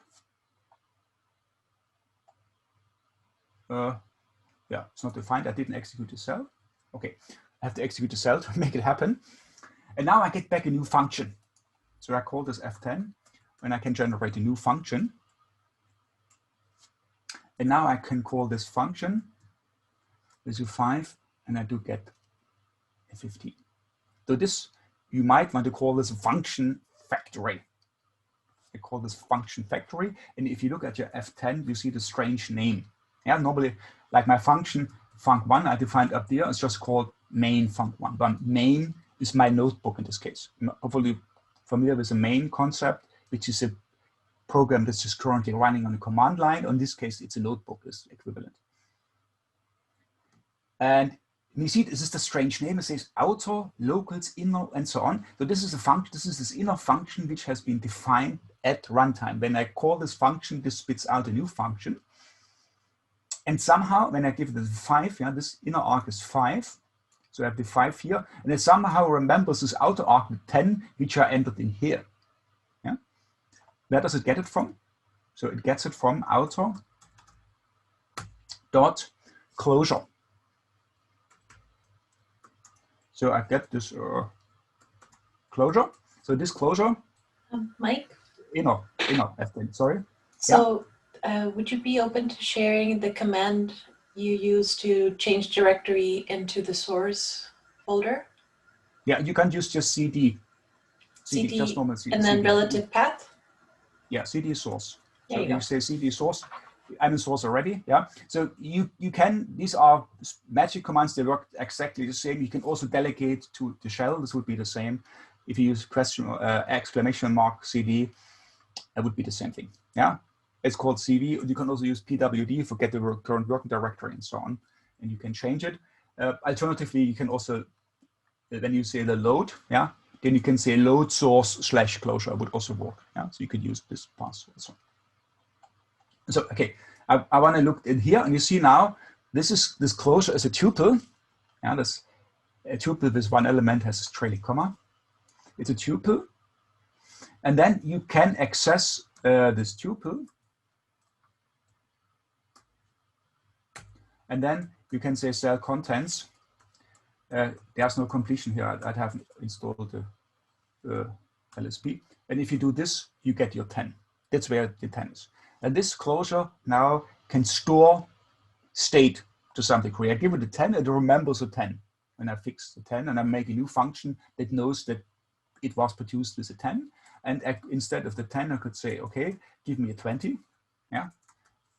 yeah, it's not defined. I didn't execute the cell. Okay, I have to execute the cell to make it happen. And now I get back a new function. So I call this F10, and I can generate a new function. And now I can call this function with u5, and I do get a 15. So this, you might want to call this function factory. I call this function factory. And if you look at your F10, you see the strange name. Yeah, normally, like my function func1 I defined up there, it's just called main func1. But main is my notebook in this case. I'm hopefully familiar with the main concept, which is a program that's just currently running on a command line. In this case, it's a notebook, is equivalent. And you see, this is the strange name. It says outer, locals, inner, and so on. So this is a function. This is this inner function which has been defined at runtime. When I call this function, this spits out a new function. And somehow, when I give it a 5, yeah, this inner arc is 5. So I have the 5 here, and it somehow remembers this outer arc, the 10, which are entered in here. Yeah. Where does it get it from? So it gets it from outer dot closure. So I get this closure. So this closure. Mike? Inner, F10, sorry. So would you be open to sharing the command you use to change directory into the source folder? Yeah, you can use just CD. CD, just normal CD. And then CD. relative path? Yeah, CD source. There so you go. say CD source. I'm in source already, yeah. So you can, these are magic commands, they work exactly the same. You can also delegate to the shell. This would be the same. If you use question exclamation mark CD, it would be the same thing, yeah. It's called CV. You can also use PWD, forget the current working directory and so on, and you can change it. Alternatively, you can also, when you say the load, yeah, then you can say load source / closure would also work, yeah. So you could use this path also. So, okay, I want to look in here, and you see now, this closure is a tuple. Yeah, this a tuple with one element has a trailing comma. It's a tuple. And then you can access this tuple. And then you can say cell contents. There's no completion here. I haven't installed the LSP. And if you do this, you get your 10. That's where the 10 is. And this closure now can store state to some degree. I give it a 10, it remembers a 10. And I fix the 10, and I make a new function that knows that it was produced with a 10. And instead of the 10, I could say, okay, give me a 20. Yeah.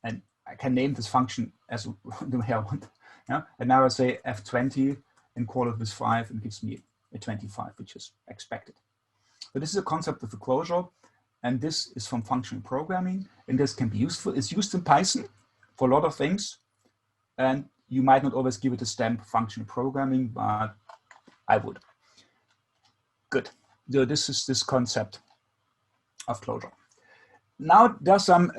And I can name this function as the way I want. Yeah. And now I say F20 and call it with 5 and gives me a 25, which is expected. So this is a concept of a closure. And this is from functional programming. And this can be useful. It's used in Python for a lot of things. And you might not always give it a stamp functional programming, but I would. Good. So this is this concept of closure. Now there's some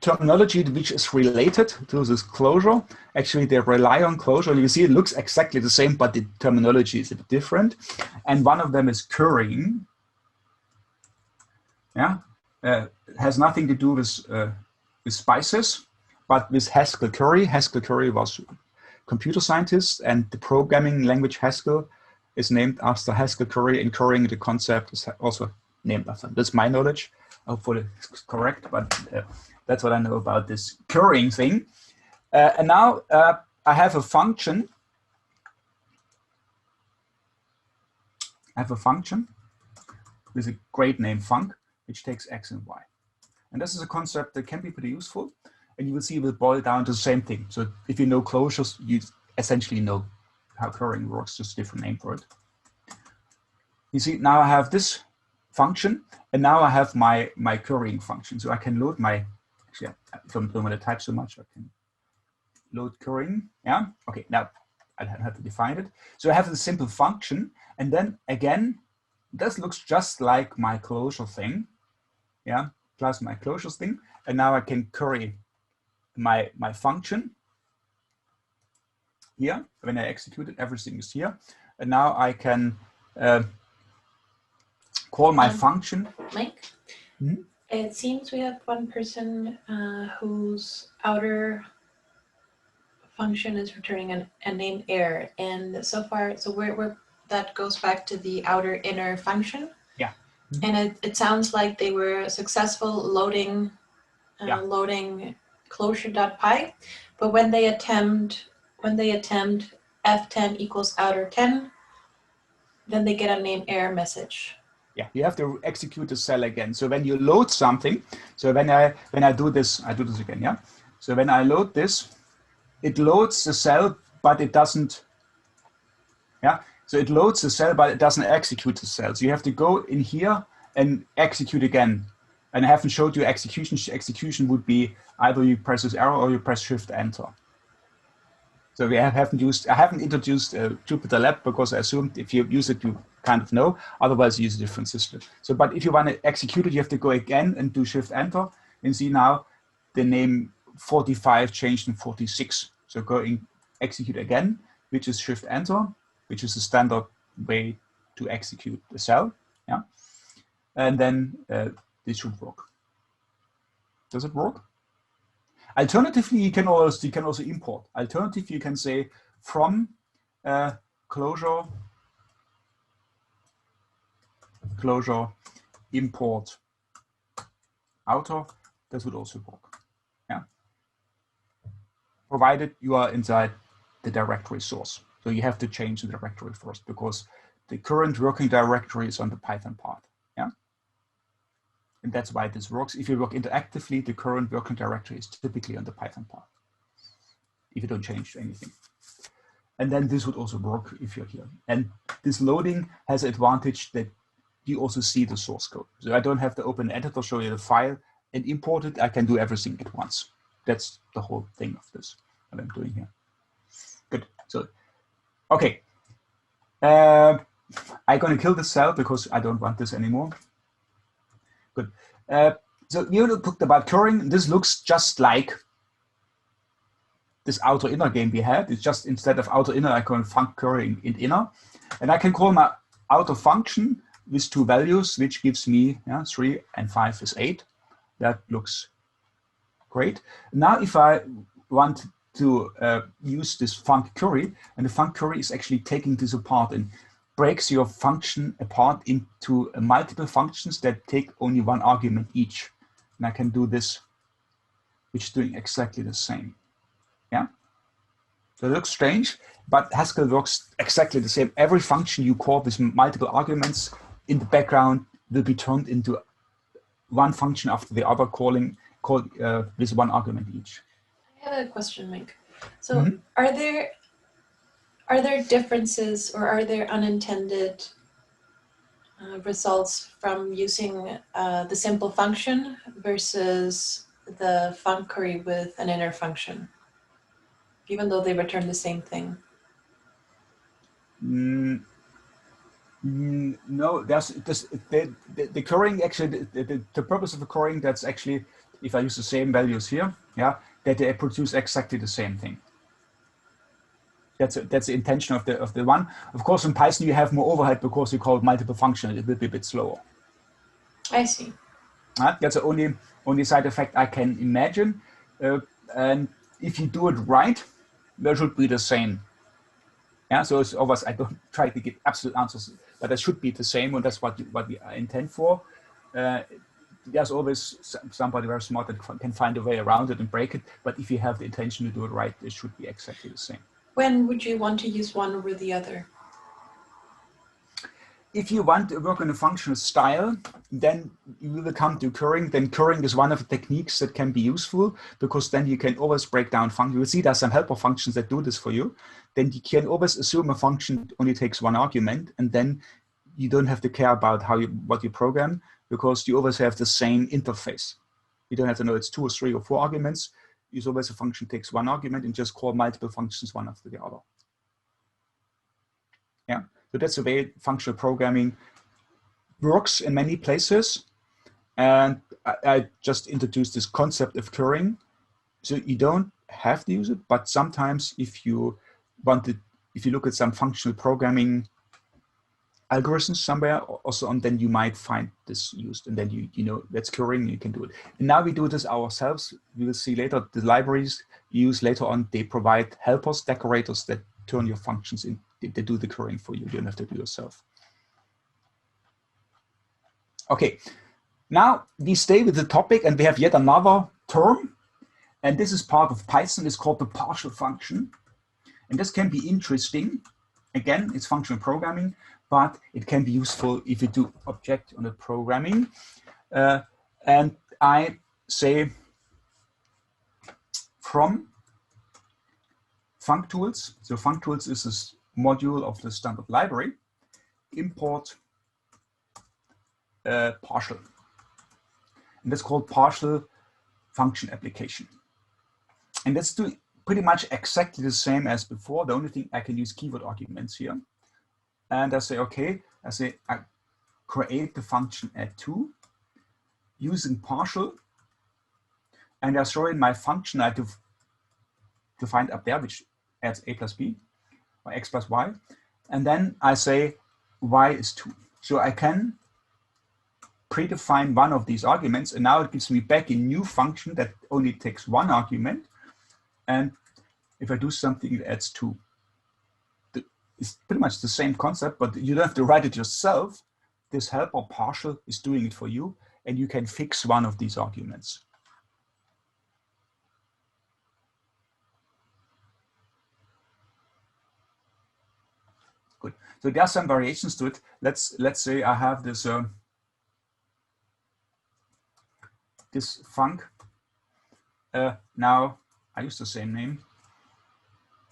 terminology which is related to this closure. Actually, they rely on closure. You see, it looks exactly the same, but the terminology is a bit different. And one of them is currying. Yeah, has nothing to do with spices, but with Haskell Curry. Haskell Curry was a computer scientist, and the programming language Haskell is named after Haskell Curry, and currying, the concept, is also named after him. That's my knowledge. Hopefully it's correct, but that's what I know about this currying thing. And now I have a function. I have a function with a great name func, which takes x and y. And this is a concept that can be pretty useful. And you will see it will boil down to the same thing. So if you know closures, you essentially know how currying works, just a different name for it. You see, now I have this function, and now I have my currying function. So I can load my, actually, I don't want to type so much, I can load currying. Yeah, okay, now I have to define it. So I have the simple function, and then again, this looks just like my closure thing. Yeah, plus my closures thing. And now I can curry my function here. When I execute it, everything is here. And now I can call my function. Mike, it seems we have one person whose outer function is returning a name error. And so far, so where that goes back to the outer inner function. Yeah. And it sounds like they were successful loading loading closure.py, but when they attempt f10 equals outer 10, then they get a name error message. Yeah, you have to execute the cell again. So when you load something, so when I do this again, yeah. So when I load this, it loads the cell, but it doesn't. Yeah. So it loads the cell, but it doesn't execute the cell. So you have to go in here and execute again. And I haven't showed you execution. Execution would be either you press this arrow or you press Shift Enter. So I haven't introduced JupyterLab because I assumed if you use it, you kind of know. Otherwise, you use a different system. So, but if you want to execute it, you have to go again and do Shift Enter, and see now the name 45 changed in 46. So go and execute again, which is Shift Enter, which is the standard way to execute the cell. Yeah, and then this should work. Does it work? Alternatively, you can also import. Alternatively, you can say from closure import outer. This would also work. Yeah. Provided you are inside the directory source. So you have to change the directory first because the current working directory is on the Python part. Yeah. And that's why this works. If you work interactively, the current working directory is typically on the Python part, if you don't change anything. And then this would also work if you're here. And this loading has the advantage that you also see the source code. So I don't have to open an editor, show you the file, and import it. I can do everything at once. That's the whole thing of this, what I'm doing here. Good. So, okay. I'm going to kill this cell because I don't want this anymore. Good. So you talked about currying. This looks just like this outer inner game we had. It's just instead of outer inner, I call func curry in inner. And I can call my outer function with 2 values, which gives me 3 and 5 is 8. That looks great. Now, if I want to use this func curry, and the func curry is actually taking this apart and breaks your function apart into multiple functions that take only 1 argument each. And I can do this, which is doing exactly the same. Yeah. So it looks strange, but Haskell works exactly the same. Every function you call with multiple arguments in the background will be turned into one function after the other, called with 1 argument each. I have a question, Mike. So are there differences or are there unintended results from using the simple function versus the func curry with an inner function, even though they return the same thing? No, there's the currying actually, the purpose of the currying, that's actually, if I use the same values here, that they produce exactly the same thing. That's the intention of the one. Of course, in Python you have more overhead because you call it multiple function. It will be a bit slower. I see. That's the only side effect I can imagine. And if you do it right, they should be the same. Yeah, so it's always, I don't try to give absolute answers, but it should be the same, and that's what we intend for. There's always somebody very smart that can find a way around it and break it, but if you have the intention to do it right, it should be exactly the same. When would you want to use one over the other? If you want to work on a functional style, then you will come to currying. Then currying is one of the techniques that can be useful, because then you can always break down functions. You will see there's some helper functions that do this for you. Then you can always assume a function only takes 1 argument, and then you don't have to care about what you program, because you always have the same interface. You don't have to know it's 2 or 3 or 4 arguments. Use always a function takes 1 argument and just call multiple functions one after the other. Yeah. So that's the way functional programming works in many places. And I just introduced this concept of currying. So you don't have to use it, but sometimes if you look at some functional programming algorithms somewhere also, and then you might find this used, and then you know that's currying, you can do it. And now we do this ourselves. We will see later the libraries use later on, they provide helpers, decorators that turn your functions in. They do the currying for you. You don't have to do yourself. Okay, now we stay with the topic, and we have yet another term, and this is part of Python. It's called the partial function, and this can be interesting. Again, it's functional programming, but it can be useful if you do object-oriented programming. And I say from functools. So functools is this module of the standard library. Import partial. And that's called partial function application. And that's doing pretty much exactly the same as before. The only thing, I can use keyword arguments here. And I say, okay, I create the function add2 using partial. And I throw in my function I have to define up there, which adds a plus b, or x plus y. And then I say y is 2. So I can predefine one of these arguments, and now it gives me back a new function that only takes 1 argument. And if I do something, it adds 2. It's pretty much the same concept, but you don't have to write it yourself. This helper partial is doing it for you, and you can fix one of these arguments. Good. So there are some variations to it. Let's say I have this this func. Now I use the same name.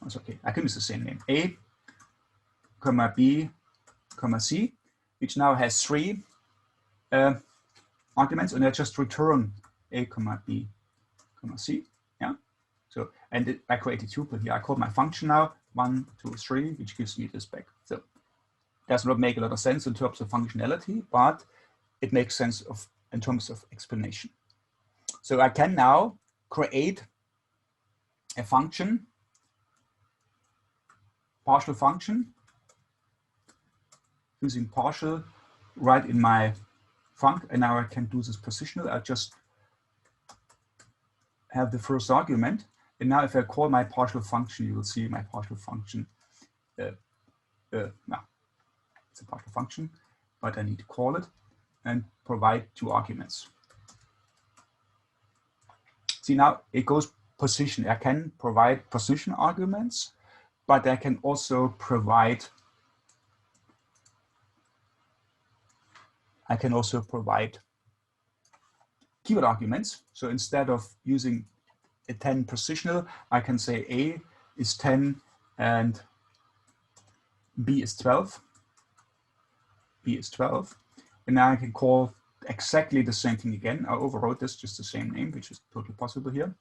That's okay. I can use the same name. A, comma B, comma C, which now has 3 arguments, and I just return A, comma B, comma C. Yeah. So, and I create a tuple here. I call my function now 1, 2, 3, which gives me this back. So, does not make a lot of sense in terms of functionality, but it makes sense in terms of explanation. So I can now create a function, partial function, using partial right in my func, and now I can do this positional. I just have the first argument, and now if I call my partial function, you will see my partial function. Now it's a partial function, but I need to call it and provide 2 arguments. See, now it goes position. I can provide position arguments, but I can also provide keyword arguments. So instead of using a 10 positional, I can say A is 10 and B is 12. B is 12. And now I can call exactly the same thing again. I overwrote this, just the same name, which is totally possible here.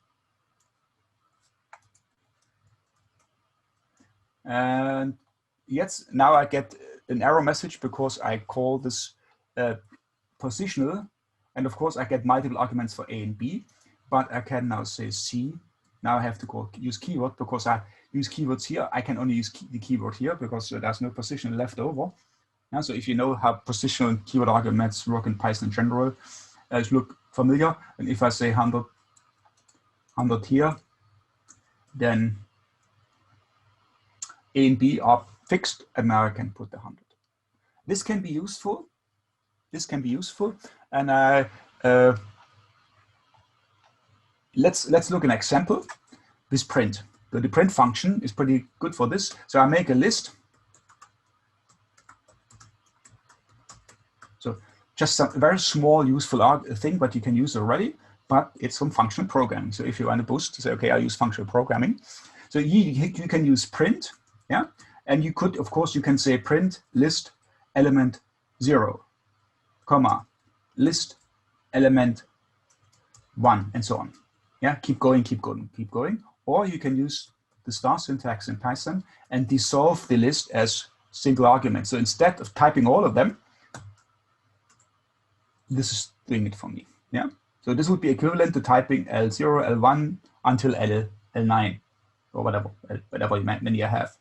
And yes, now I get an error message because I call this positional. And of course, I get multiple arguments for A and B, but I can now say C. Now I have to use keyword because I use keywords here. I can only use the keyword here because there's no position left over. Yeah, so if you know how positional and keyword arguments work in Python in general, it look familiar. And if I say 100 here, then A and B are fixed, and now I can put the 100. This can be useful. This can be useful, and let's look at an example with print. So the print function is pretty good for this. So I make a list. So just some very small useful thing, but you can use already. But it's some functional programming. So if you want to boost, say, okay, I use functional programming. So you can use print, yeah, and you could, of course, you can say print list element 0. Comma, list element 1, and so on. Yeah, keep going, keep going, keep going. Or you can use the star syntax in Python and dissolve the list as single arguments. So instead of typing all of them, this is doing it for me. Yeah. So this would be equivalent to typing L0, L1 until L9, or whatever many you have.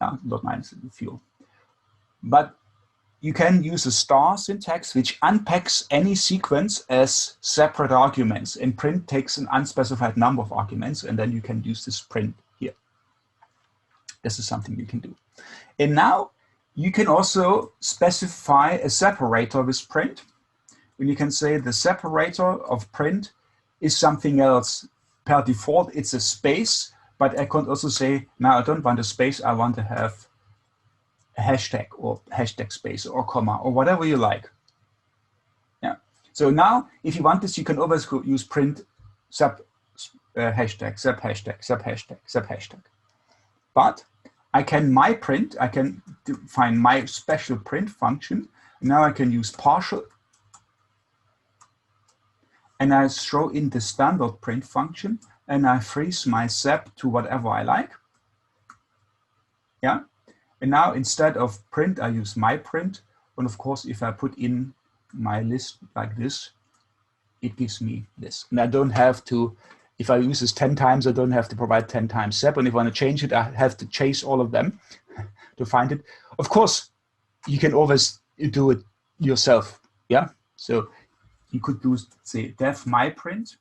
Not minus a few. But you can use a star syntax which unpacks any sequence as separate arguments, and print takes an unspecified number of arguments, and then you can use this print here. This is something you can do. And now you can also specify a separator with print. And you can say the separator of print is something else. Per default, it's a space, but I could also say, now I don't want a space, I want to have a hashtag or hashtag space or comma or whatever you like. Yeah. So now, if you want this, you can always use print sub hashtag, sub hashtag, sub hashtag, sub hashtag. But I can I can define my special print function. Now I can use partial, and I throw in the standard print function, and I freeze my sep to whatever I like. Yeah. And now instead of print, I use my print. And of course, if I put in my list like this, it gives me this. And I don't have to, if I use this 10 times, I don't have to provide 10 times sep. And if I want to change it, I have to chase all of them to find it. Of course, you can always do it yourself. Yeah. So you could do, say, def my print,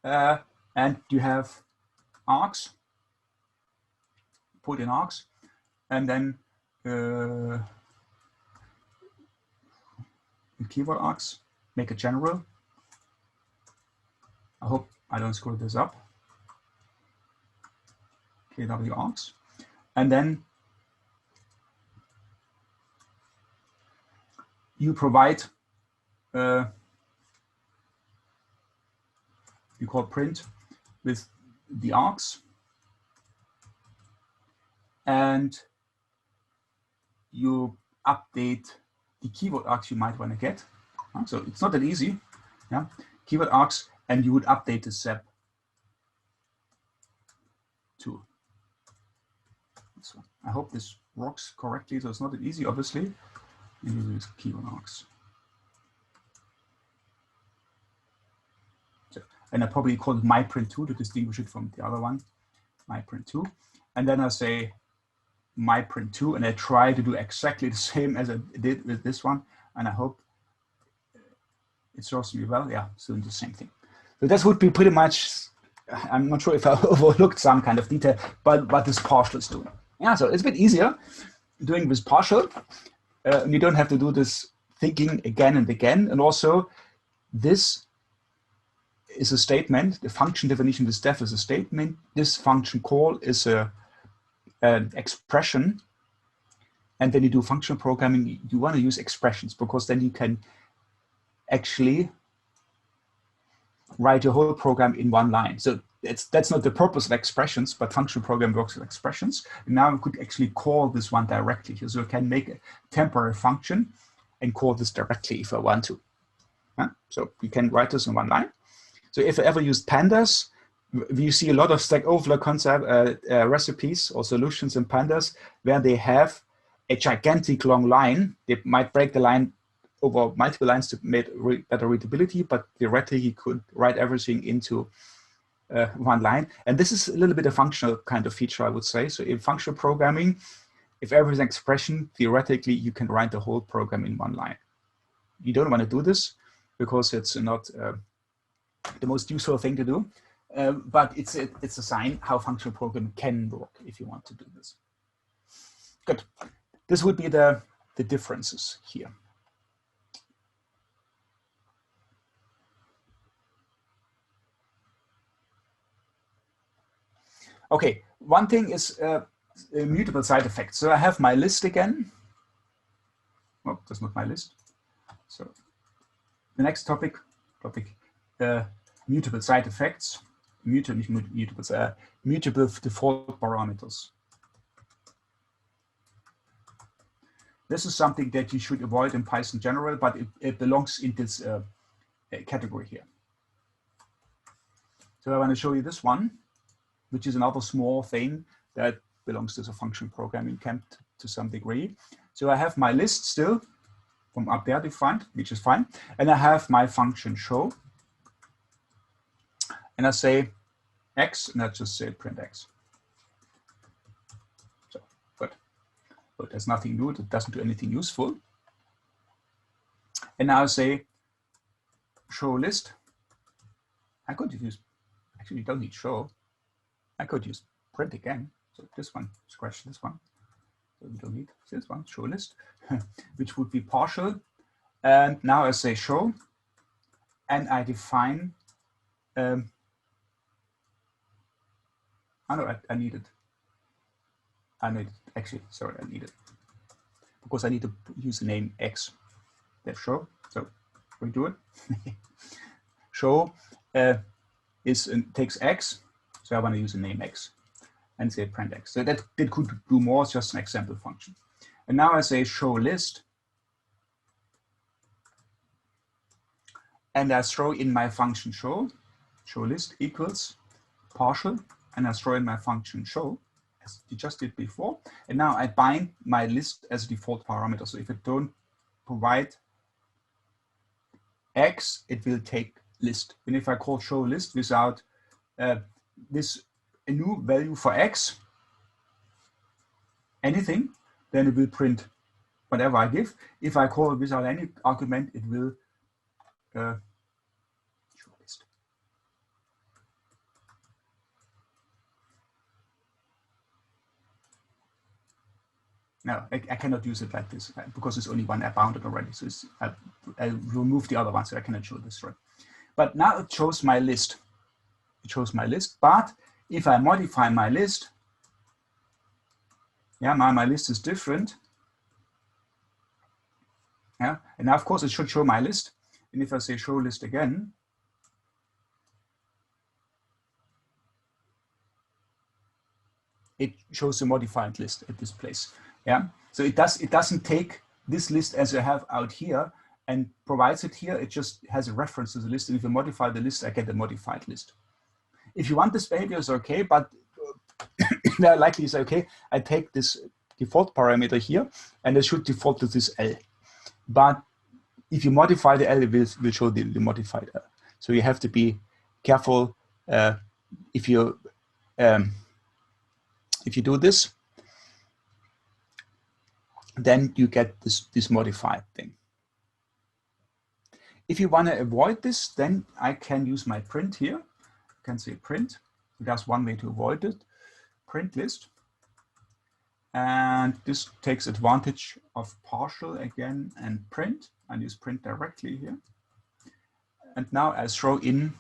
and you have args, put in args, and then keyword args, make a general. I hope I don't screw this up. KW args, and then you provide, you call print with the args, and you update the keyword args you might want to get. So it's not that easy. Yeah, keyword args, and you would update the sep too. So I hope this works correctly. So it's not that easy, obviously. And you use keyword args. and I probably call it myprint2 to distinguish it from the other one, myprint2. And then I say myprint2, and I try to do exactly the same as I did with this one, and I hope it serves me well. Yeah, it's doing the same thing. So that would be pretty much, I'm not sure if I overlooked some kind of detail, but what this partial is doing. Yeah, so it's a bit easier doing this partial. And you don't have to do this thinking again and again. And also, this is a statement. The function definition, this def is a statement. This function call is an expression. And when you do functional programming, you want to use expressions, because then you can actually write your whole program in one line. So that's not the purpose of expressions, but functional program works with expressions. And now we could actually call this one directly here. So I can make a temporary function and call this directly if I want to. So we can write this in one line. So if I ever use pandas, we see a lot of Stack Overflow concept recipes or solutions in pandas where they have a gigantic long line. They might break the line over multiple lines to make better readability, but theoretically you could write everything into one line. And this is a little bit a functional kind of feature, I would say. So in functional programming, if everything's an expression, theoretically you can write the whole program in one line. You don't want to do this because it's not the most useful thing to do, but it's a sign how functional programming can work if you want to do this. Good. This would be the differences here. Okay, one thing is immutable side effects. So I have my list again. Oh, that's not my list. So the next topic, mutable side effects. Mutable default parameters. This is something that you should avoid in Python in general, but it belongs in this category here. So I want to show you this one, which is another small thing that belongs to the function programming camp to some degree. So I have my list still from up there defined, which is fine. And I have my function show. And I say x, and I just say print x. So, but there's nothing new. It doesn't do anything useful. And now I say show list. I could use, actually, you don't need show. I could use print again. So this one, scratch this one. So we don't need this one, show list, which would be partial. And now I say show, and I define, oh no, I need it. Actually, sorry, I need it. Because I need to use the name X. That's show, so redo it. Show takes X, so I want to use the name X and say print X. So that could do more, it's just an example function. And now I say show list, and I throw in my function show list equals partial, and I throw in my function show, as we just did before. And now I bind my list as a default parameter. So if I don't provide X, it will take list. And if I call show list without this a new value for X, anything, then it will print whatever I give. If I call it without any argument, it will show list. No, I cannot use it like this because it's only one I bounded already. So I remove the other one, so I cannot show this right. But now it shows my list. It shows my list, but if I modify my list, yeah, my list is different. Yeah, and now of course it should show my list. And if I say show list again, it shows the modified list at this place. Yeah, so it doesn't take this list as I have out here and provides it here. It just has a reference to the list. And if you modify the list, I get a modified list. If you want this behavior, it's okay, but very likely it's okay. I take this default parameter here, and it should default to this L. But if you modify the L, it will show the modified L. So you have to be careful if you do this, then you get this modified thing. If you want to avoid this, then I can use my print here. I can say print. There's one way to avoid it. Print list. And this takes advantage of partial again and print. I use print directly here. And now I throw in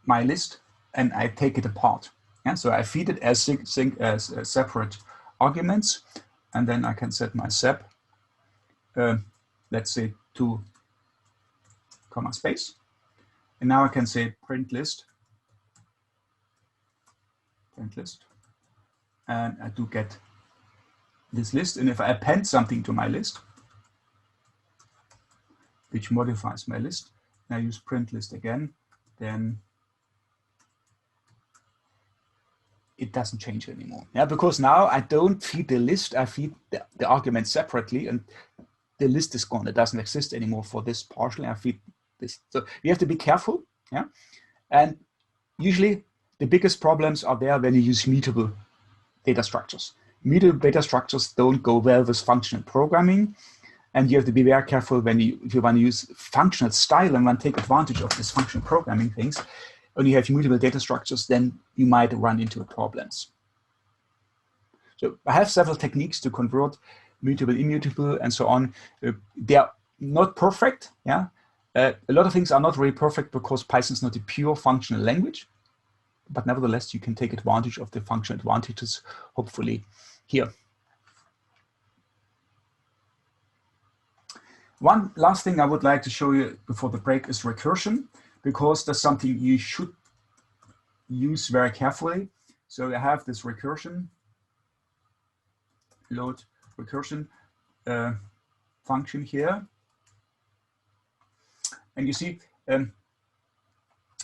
my list and I take it apart. Yeah, so I feed it as separate arguments, and then I can set my sep, let's say 2 comma space. And now I can say print list, and I do get this list. And if I append something to my list, which modifies my list, and I use print list again, then it doesn't change anymore. Yeah, because now I don't feed the list, I feed the argument separately, and the list is gone. It doesn't exist anymore for this partially. I feed this. So you have to be careful. Yeah, and usually the biggest problems are there when you use mutable data structures. Mutable data structures don't go well with functional programming, and you have to be very careful when if you want to use functional style and want to take advantage of this functional programming things. When you have mutable data structures, then you might run into problems. So I have several techniques to convert mutable, immutable, and so on. They are not perfect. Yeah, a lot of things are not really perfect because Python is not a pure functional language. But nevertheless, you can take advantage of the functional advantages, hopefully, here. One last thing I would like to show you before the break is recursion, because that's something you should use very carefully. So I have this recursion, load recursion function here. And you see,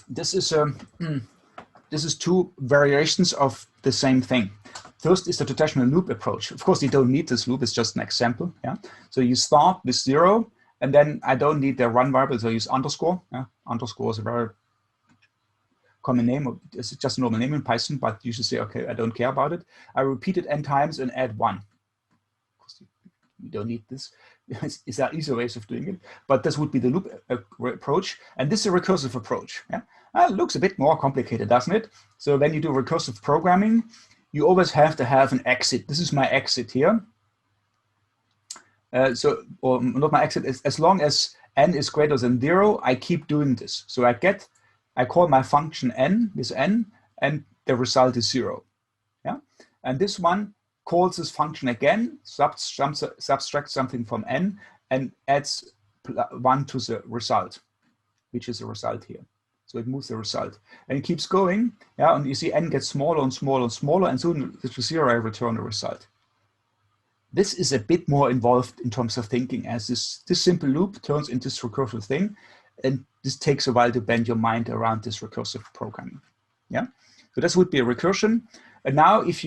this is two variations of the same thing. First is the traditional loop approach. Of course, you don't need this loop, it's just an example. Yeah. So you start with 0, and then I don't need the run variable, so I use underscore. Yeah. Underscore is a very common name. It's just a normal name in Python, but you should say, okay, I don't care about it. I repeat it n times and add 1. Of course, you don't need this. Is there easier ways of doing it? But this would be the loop approach, and this is a recursive approach. Yeah. It looks a bit more complicated, doesn't it? So when you do recursive programming, you always have to have an exit. This is my exit here. Or not my exit, as long as n is greater than 0, I keep doing this. So I call my function n with n, and the result is 0. Yeah, and this one calls this function again, subtracts something from n, and adds 1 to the result, which is the result here. So it moves the result, and it keeps going. Yeah, and you see n gets smaller and smaller and smaller, and soon to 0 I return the result. This is a bit more involved in terms of thinking, as this simple loop turns into this recursive thing, and this takes a while to bend your mind around this recursive programming. Yeah, so this would be a recursion. And now, if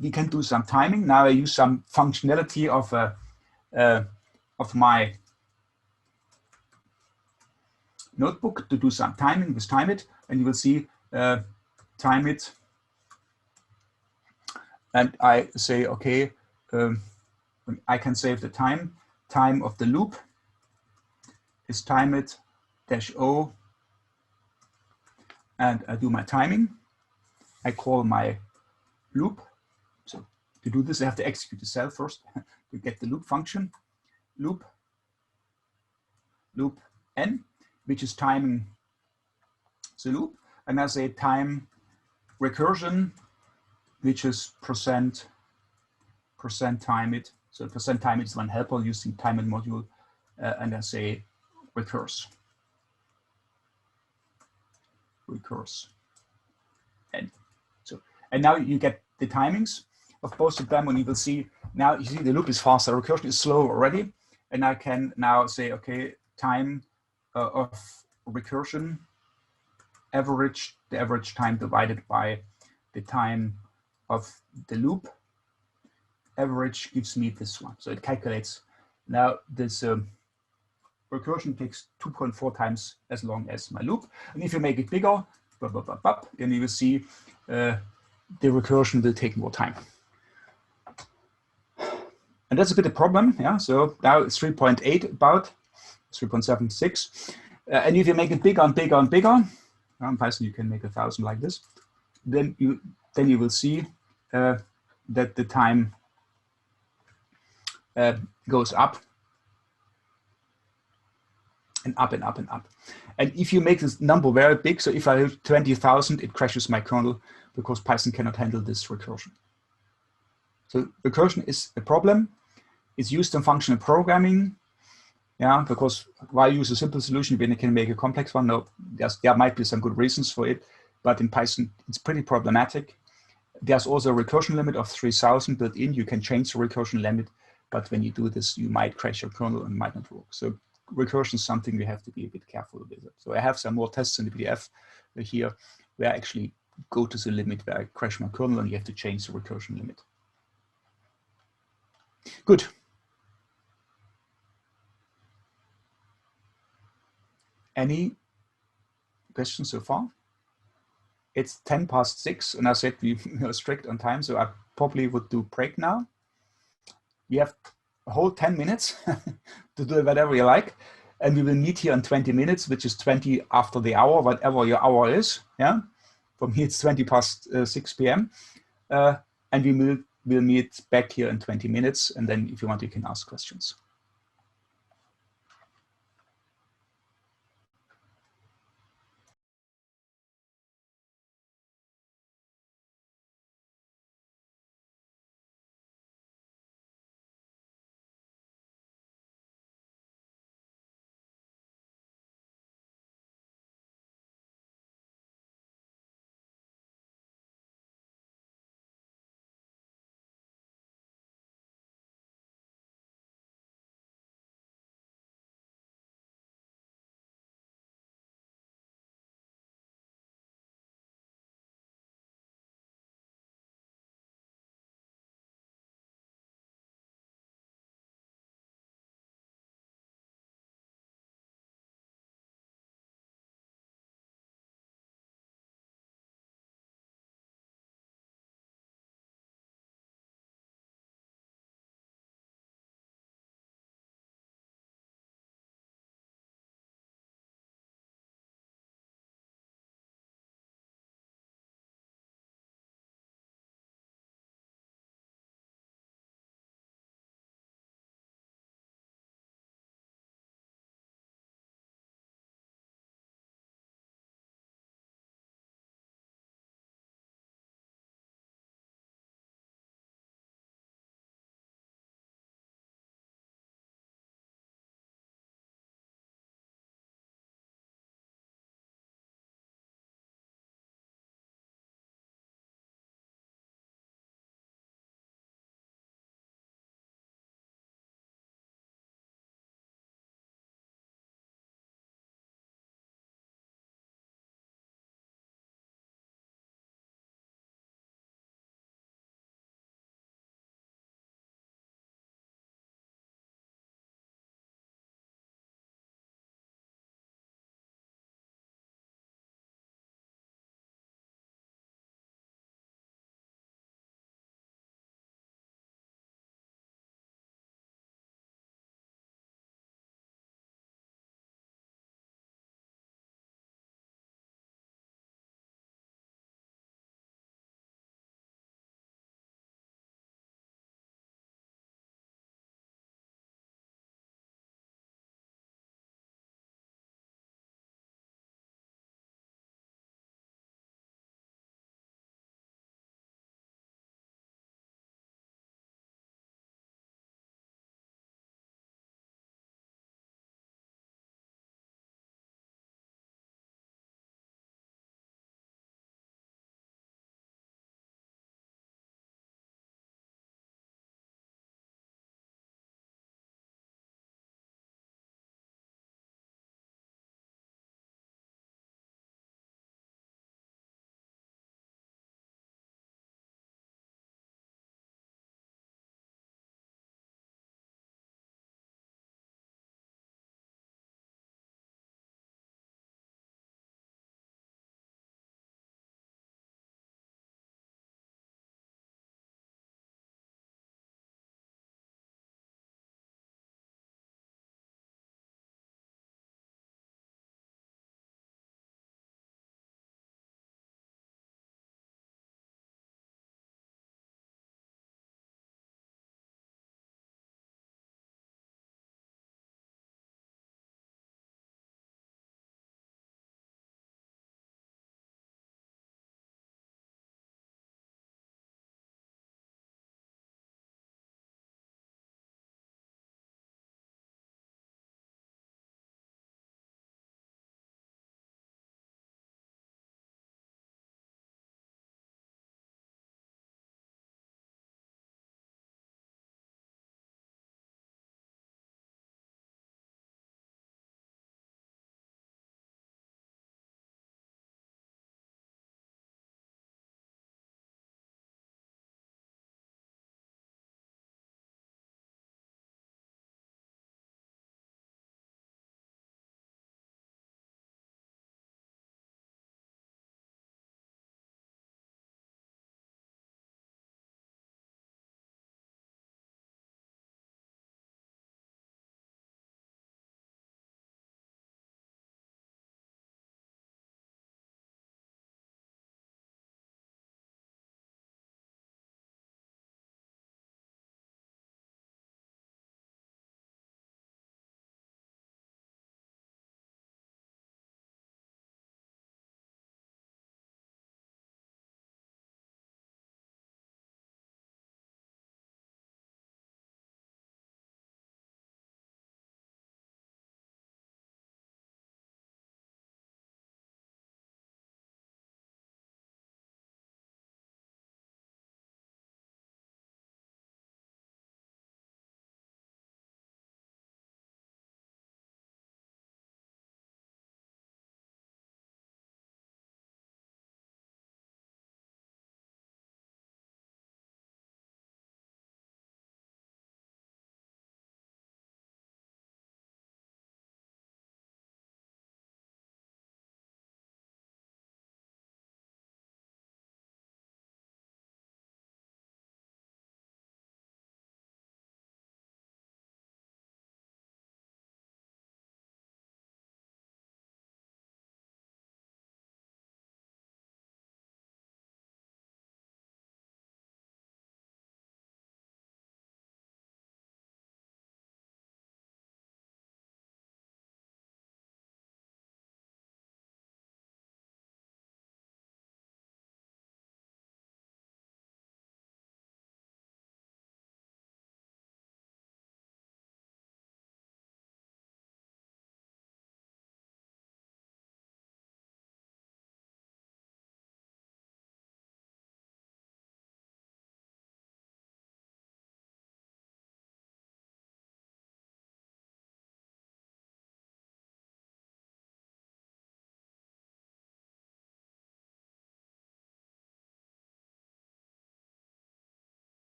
we can do some timing. Now I use some functionality of my notebook to do some timing with time it, and you will see time it, and I say, okay, I can save the time of the loop is time it -o, and I do my timing. I call my loop. So to do this, I have to execute the cell first to get the loop function, loop n, which is timing the loop, and I say time recursion, which is percent time it. So percent time it is one helper using time and module, and I say recurse n. So, and now you get the timings of both of them, and you will see now, you see the loop is faster, recursion is slow already, and I can now say, okay, time of recursion, the average time divided by the time of the loop, average gives me this one. So it calculates now this recursion takes 2.4 times as long as my loop. And if you make it bigger, then you will see the recursion will take more time. And that's a bit of a problem. Yeah. So now it's 3.8 about 3.76. And if you make it bigger and bigger and bigger, in Python you can make 1,000 like this, then you will see that the time goes up and up and up and up. And if you make this number very big, so if I have 20,000, it crashes my kernel because Python cannot handle this recursion. So recursion is a problem. It's used in functional programming. Yeah, because why use a simple solution when you can make a complex one? No, there might be some good reasons for it, but in Python, it's pretty problematic. There's also a recursion limit of 3,000 built in. You can change the recursion limit, but when you do this, you might crash your kernel and might not work. So recursion is something we have to be a bit careful with it. So I have some more tests in the PDF here where I actually go to the limit where I crash my kernel and you have to change the recursion limit. Good. Any questions so far? It's 6:10, and I said we are strict on time, so I probably would do break now. We have a whole 10 minutes to do whatever you like, and we will meet here in 20 minutes, which is 20 after the hour, whatever your hour is. Yeah, for me it's 6 p.m. And we will meet back here in 20 minutes, and then if you want, you can ask questions.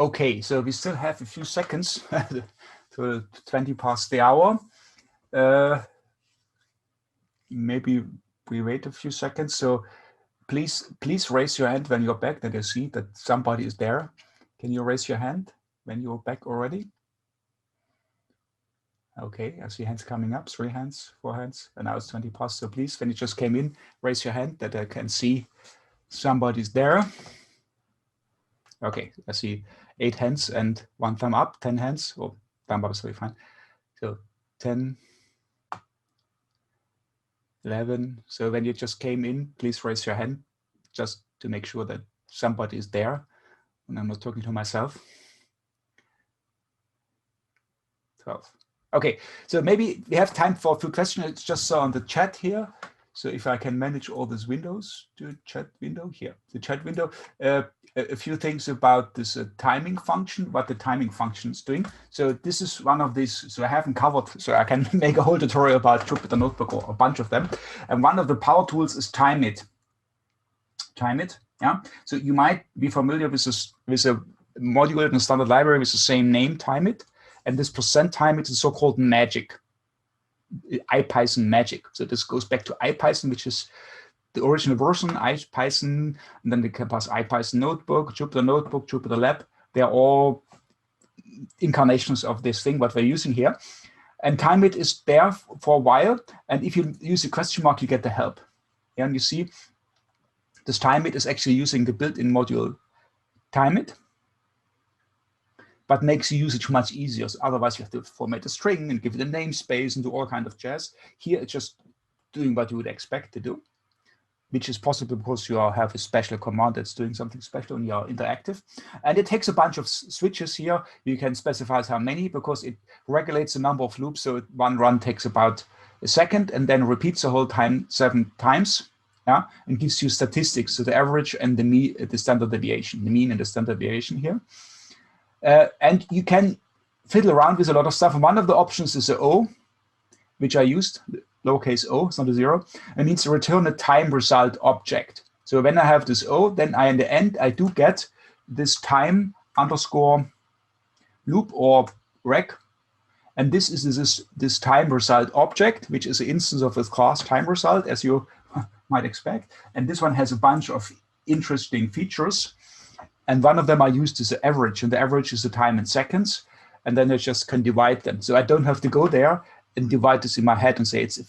Okay, so we still have a few seconds to 20 past the hour. Maybe we wait a few seconds. So please raise your hand when you're back, that I see that somebody is there. Can you raise your hand when you're back already? Okay, I see hands coming up, 3 hands, 4 hands, and now it's 20 past. So please, when you just came in, raise your hand that I can see somebody's there. Okay, I see 8 hands and 1 thumb up, 10 hands. Oh, thumb up is very fine. So 10, 11. So when you just came in, please raise your hand just to make sure that somebody is there and I'm not talking to myself. 12. Okay, so maybe we have time for a few questions. It's just so on the chat here. So if I can manage all these windows, the chat window here, the chat window, a few things about this timing function, what the timing function is doing. So this is one of these, so I haven't covered, so I can make a whole tutorial about Jupyter Notebook or a bunch of them. And one of the power tools is time it. Time it, yeah. So you might be familiar with a module in a standard library with the same name, time it. And this %time it is so-called magic, IPython magic. So this goes back to IPython, which is the original version, IPython, and then they can pass IPython Notebook, Jupyter Notebook, JupyterLab. They're all incarnations of this thing, what we're using here. And time it is there for a while. And if you use a question mark, you get the help. And you see, this time it is actually using the built-in module time it, but makes usage much easier. So otherwise, you have to format a string and give it a namespace and do all kind of jazz. Here, it's just doing what you would expect to do, which is possible because you have a special command that's doing something special and you're interactive. And it takes a bunch of switches here. You can specify how many because it regulates the number of loops. So one run takes about a second and then repeats the whole time 7 times. Yeah, and gives you statistics, so the average and the standard deviation, the mean and the standard deviation here. And you can fiddle around with a lot of stuff. And one of the options is the O, which I used, lowercase o, it's not a 0. It means to return a time result object. So when I have this O, then in the end, I do get this time underscore loop or rec. And this is this time result object, which is an instance of this class time result, as you might expect. And this one has a bunch of interesting features. And one of them I used is the average, and the average is the time in seconds. And then I just can divide them. So I don't have to go there and divide this in my head and say it's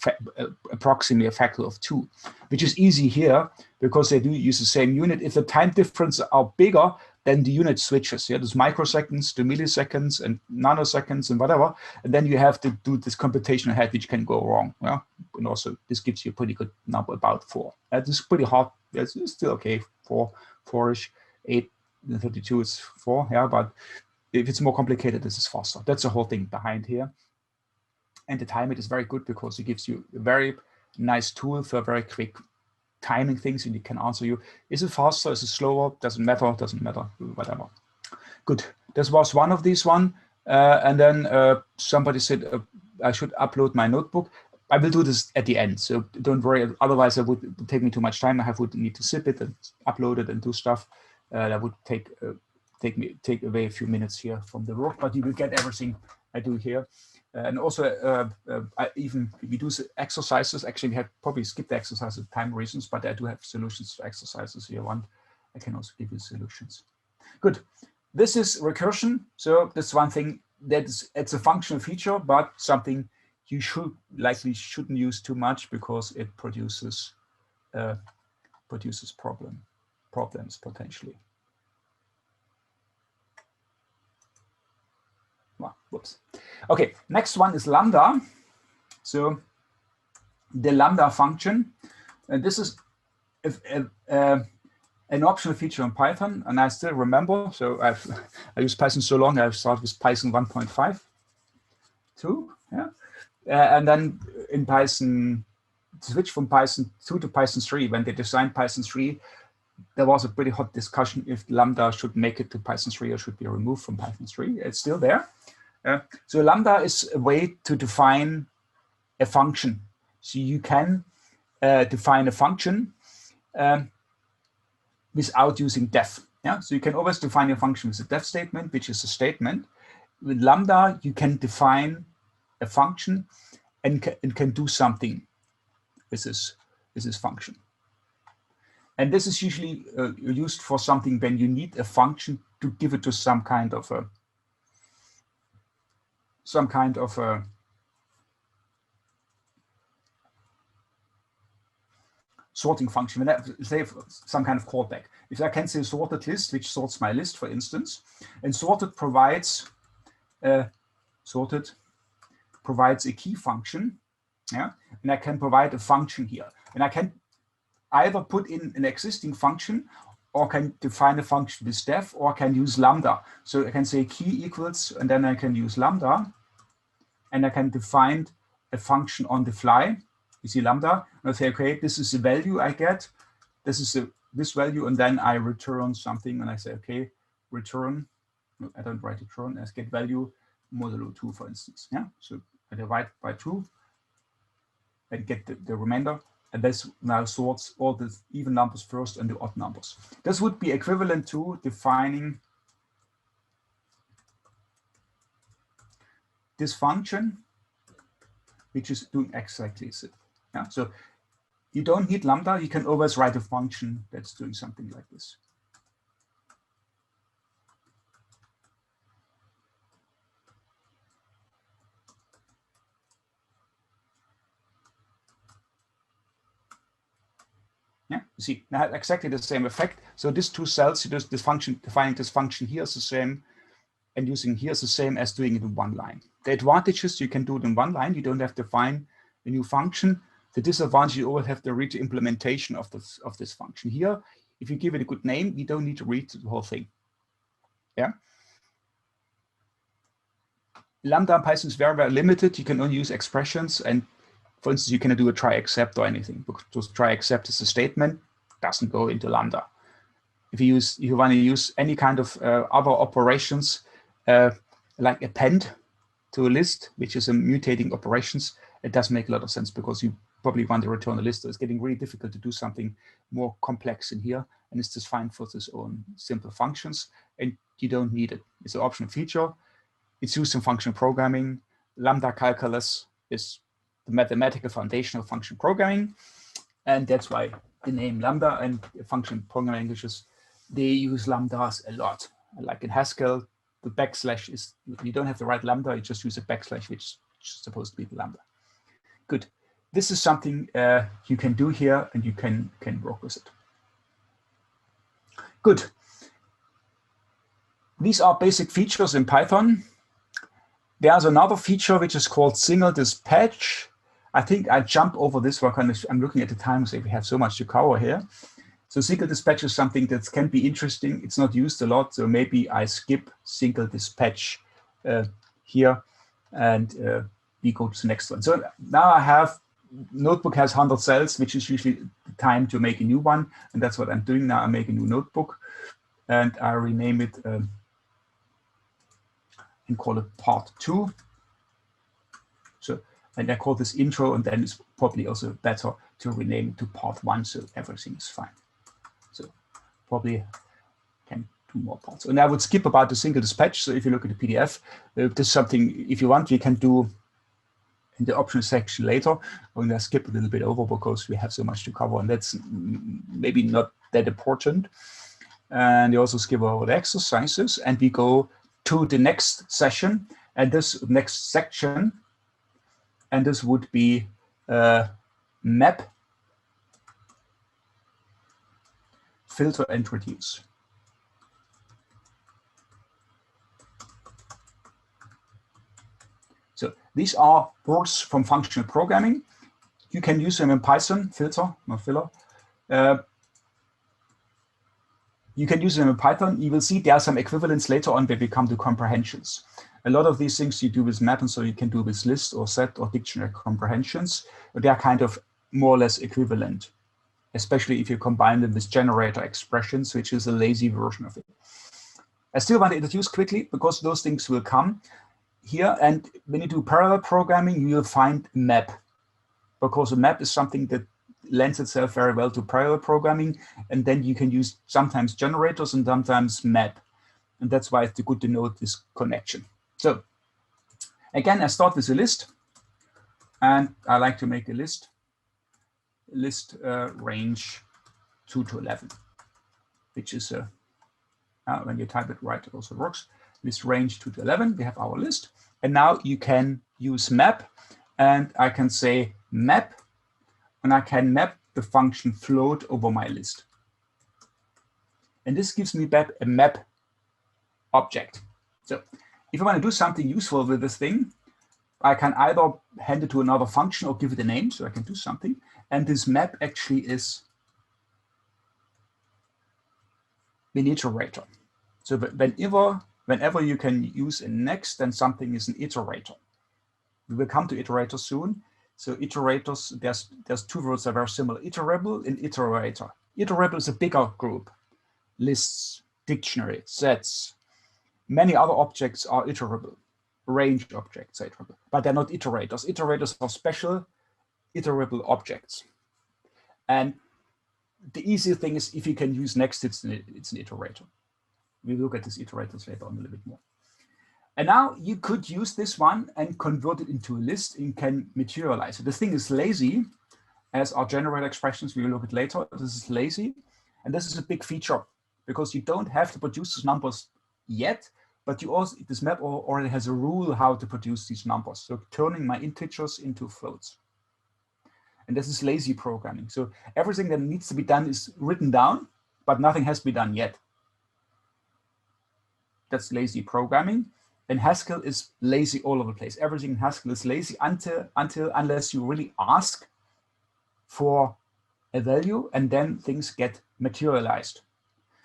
approximately a factor of 2, which is easy here because they do use the same unit. If the time differences are bigger, then the unit switches. Yeah, there's microseconds to milliseconds and nanoseconds and whatever. And then you have to do this computation ahead, which can go wrong. Yeah? And also, this gives you a pretty good number, about 4. This is pretty hard. It's still okay, 4-ish. 8 and 32 is 4. Yeah, but if it's more complicated, this is faster. That's the whole thing behind here. And the time it is very good because it gives you a very nice tool for very quick timing things, and it can answer you, is it faster, is it slower, doesn't matter, whatever. Good, this was one of these one. And then somebody said I should upload my notebook. I will do this at the end, so don't worry, otherwise it would take me too much time. I would need to zip it and upload it and do stuff. That would take away a few minutes here from the work, but you will get everything I do here. And also, we do exercises. Actually, we have probably skipped the exercises for time reasons, but I do have solutions to exercises here. I can also give you solutions. Good. This is recursion. So that's one thing it's a functional feature, but something you shouldn't use too much because it produces problems potentially. Whoops. Okay, next one is Lambda. So the Lambda function, and this is an optional feature in Python, and I still remember. So I use Python so long. I've started with Python 1.5.2, yeah, and then in Python, switch from Python 2 to Python 3. When they designed Python 3, there was a pretty hot discussion if Lambda should make it to Python 3 or should be removed from Python 3. It's still there. So Lambda is a way to define a function. So you can define a function without using def. Yeah, so you can always define your function with a def statement, which is a statement. With Lambda, you can define a function and can do something with this function. And this is usually used for something when you need a function to give it to some kind of a sorting function. When I say some kind of callback, if I can say sorted list, which sorts my list, for instance, and sorted provides a key function, yeah, and I can provide a function here, and I can either put in an existing function or can define a function with def or can use Lambda. So I can say key equals, and then I can use Lambda, and I can define a function on the fly. You see Lambda, and I say, okay, this is the value I get. This is this value, and then I return something, and I say, okay, return. No, I don't write return as get value modulo 2, for instance. Yeah, so I divide by 2 and get the remainder, and this now sorts all the even numbers first and the odd numbers. This would be equivalent to defining this function, which is doing exactly this. Yeah, so you don't need Lambda. You can always write a function that's doing something like this. Yeah, you see, now has exactly the same effect. So these two cells, this function, defining this function here is the same, and using here is the same as doing it in one line. The advantage is you can do it in one line. You don't have to define a new function. The disadvantage, you always have to read the implementation of this function. Here, if you give it a good name, you don't need to read the whole thing. Yeah. Lambda in Python is very, very limited. You can only use expressions, and for instance, you cannot do a try except or anything, because try except is a statement, doesn't go into Lambda. If you want to use any kind of other operations, like append to a list, which is a mutating operations, it does make a lot of sense, because you probably want to return a list. So it's getting really difficult to do something more complex in here, and it's just fine for its own simple functions, and you don't need it. It's an optional feature. It's used in functional programming. Lambda calculus is the mathematical foundation of function programming, and that's why the name Lambda. And function programming languages, they use lambdas a lot. Like in Haskell, the backslash is, you don't have to write Lambda, you just use a backslash, which is supposed to be the Lambda. Good. This is something you can do here, and you can work with it. Good. These are basic features in Python. There's another feature which is called single dispatch. I think I jump over this one. I'm looking at the time, so we have so much to cover here. So single dispatch is something that can be interesting. It's not used a lot, so maybe I skip single dispatch here, and we go to the next one. So now I have, notebook has 100 cells, which is usually the time to make a new one, and that's what I'm doing now. I make a new notebook, and I rename it and call it part 2. So, and I call this intro, and then it's probably also better to rename it to part 1, so everything is fine. So probably can do more parts. And I would skip about the single dispatch. So if you look at the PDF, this is something, if you want, you can do in the optional section later. I'm going to skip a little bit over because we have so much to cover, and that's maybe not that important. And you also skip over the exercises, and we go to the next session, and this next section, and this would be map, filter, and reduce. So these are words from functional programming. You can use them in Python, filter, not filler. You can use them in Python. You will see there are some equivalents later on when we come to comprehensions. A lot of these things you do with map, and so you can do with list or set or dictionary comprehensions. But they are kind of more or less equivalent, especially if you combine them with generator expressions, which is a lazy version of it. I still want to introduce quickly, because those things will come here. And when you do parallel programming, you will find map, because a map is something that lends itself very well to parallel programming. And then you can use sometimes generators and sometimes map. And that's why it's good to know this connection. So again, I start with a list. And I like to make a list range 2 to 11, which is when you type it right, it also works. List range 2 to 11, we have our list. And now you can use map, and I can say map, and I can map the function float over my list. And this gives me back a map object. So if I want to do something useful with this thing, I can either hand it to another function or give it a name, so I can do something. And this map actually is an iterator. So whenever you can use a next, then something is an iterator. We will come to iterators soon. So iterators, there's two words that are very similar: iterable and iterator. Iterable is a bigger group. Lists, dictionaries, sets, many other objects are iterable. Range objects are iterable, but they're not iterators. Iterators are special iterable objects. And the easy thing is if you can use next, it's an iterator. We'll look at these iterators later on a little bit more. And now you could use this one and convert it into a list and can materialize it. This thing is lazy, as our generator expressions we will look at later. This is lazy. And this is a big feature because you don't have to produce these numbers yet, but you also, this map already has a rule how to produce these numbers. So turning my integers into floats. And this is lazy programming. So everything that needs to be done is written down, but nothing has to be done yet. That's lazy programming. And Haskell is lazy all over the place. Everything in Haskell is lazy unless you really ask for a value, and then things get materialized.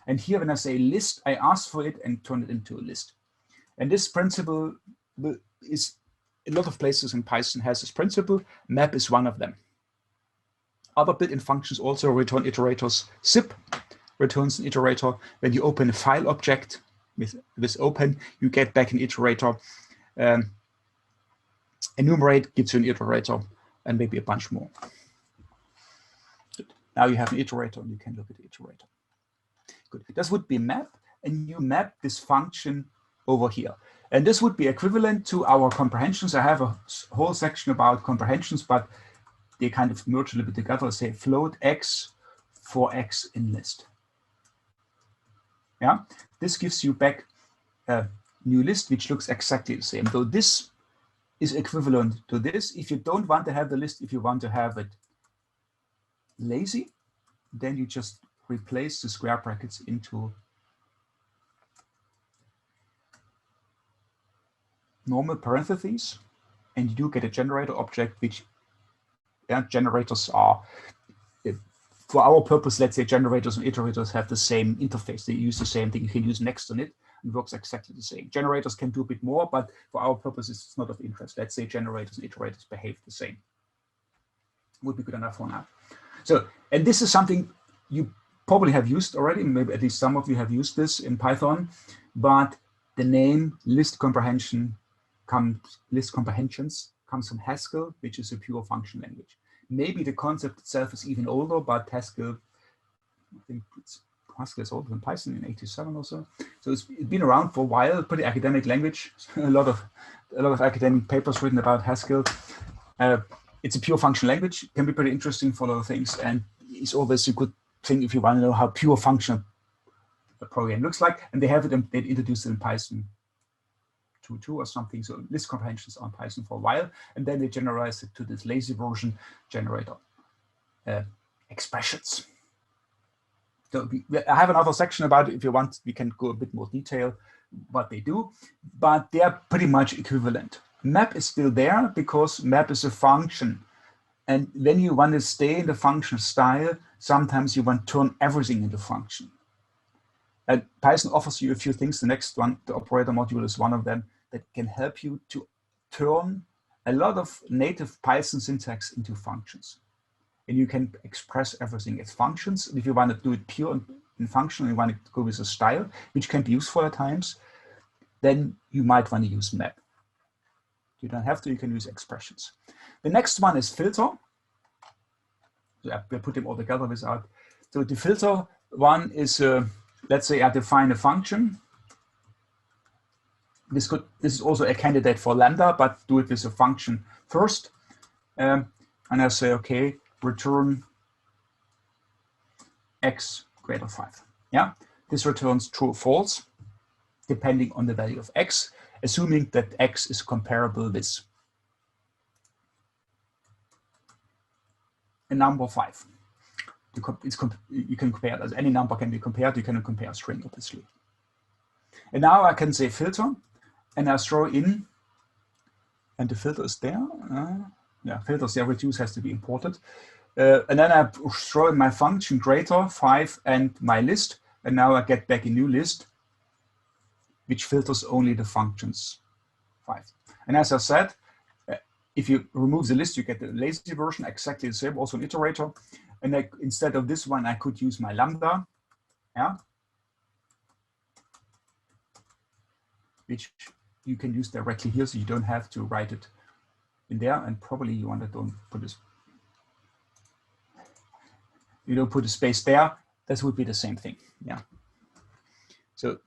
And here, when I say list, I ask for it and turn it into a list. And this principle is, a lot of places in Python has this principle. Map is one of them. Other built-in functions also return iterators. Zip returns an iterator. When you open a file object with open, you get back an iterator. Enumerate gives you an iterator, and maybe a bunch more. Good. Now you have an iterator, and you can look at the iterator. Good. This would be map, and you map this function over here. And this would be equivalent to our comprehensions. I have a whole section about comprehensions, but they kind of merge a little bit together. Say float x for x in list. Yeah, this gives you back a new list which looks exactly the same. So this is equivalent to this. If you don't want to have the list, if you want to have it lazy, then you just replace the square brackets into normal parentheses, and you do get a generator object, which generators are, for our purpose, let's say generators and iterators have the same interface. They use the same thing. You can use next on it, and it works exactly the same. Generators can do a bit more, but for our purposes, it's not of interest. Let's say generators and iterators behave the same. Would be good enough for now. So, and this is something you probably have used already. Maybe at least some of you have used this in Python, but the name list comprehensions comes from Haskell, which is a pure function language. Maybe the concept itself is even older, but Haskell, I think Haskell is older than Python in '87 or so. So it's been around for a while, pretty academic language. a lot of academic papers written about Haskell. It's a pure function language, can be pretty interesting for a lot of things, and it's always a good thing if you want to know how pure function a program looks like. And they have it, they introduced it in Python 2.2 or something. So list comprehensions on Python for a while, and then they generalized it to this lazy version generator expressions. So I have another section about it. If you want, we can go a bit more detail what they do, but they are pretty much equivalent. Map is still there because map is a function. And when you want to stay in the function style, sometimes you want to turn everything into function. And Python offers you a few things. The next one, the operator module, is one of them that can help you to turn a lot of native Python syntax into functions. And you can express everything as functions. And if you want to do it pure in function, and you want to go with a style, which can be useful at times, then you might want to use map. You don't have to, you can use expressions. The next one is filter. So I put them all together without. So the filter one is, let's say I define a function. This is also a candidate for Lambda, but do it with a function first. And I say, okay, return x greater 5. Yeah, this returns true or false, depending on the value of x, assuming that x is comparable with a number 5. You can compare it as any number can be compared. You can compare a string, obviously. And now I can say filter, and I throw in, and the filter is there. Yeah, filters there, reduce has to be imported. And then I throw in my function greater 5 and my list, and now I get back a new list, which filters only the functions 5. And as I said, if you remove the list, you get the lazy version, exactly the same, also an iterator. And instead of this one, I could use my Lambda, yeah, which you can use directly here, so you don't have to write it in there. And probably you want to don't put this, you don't put a space there. This would be the same thing, yeah. So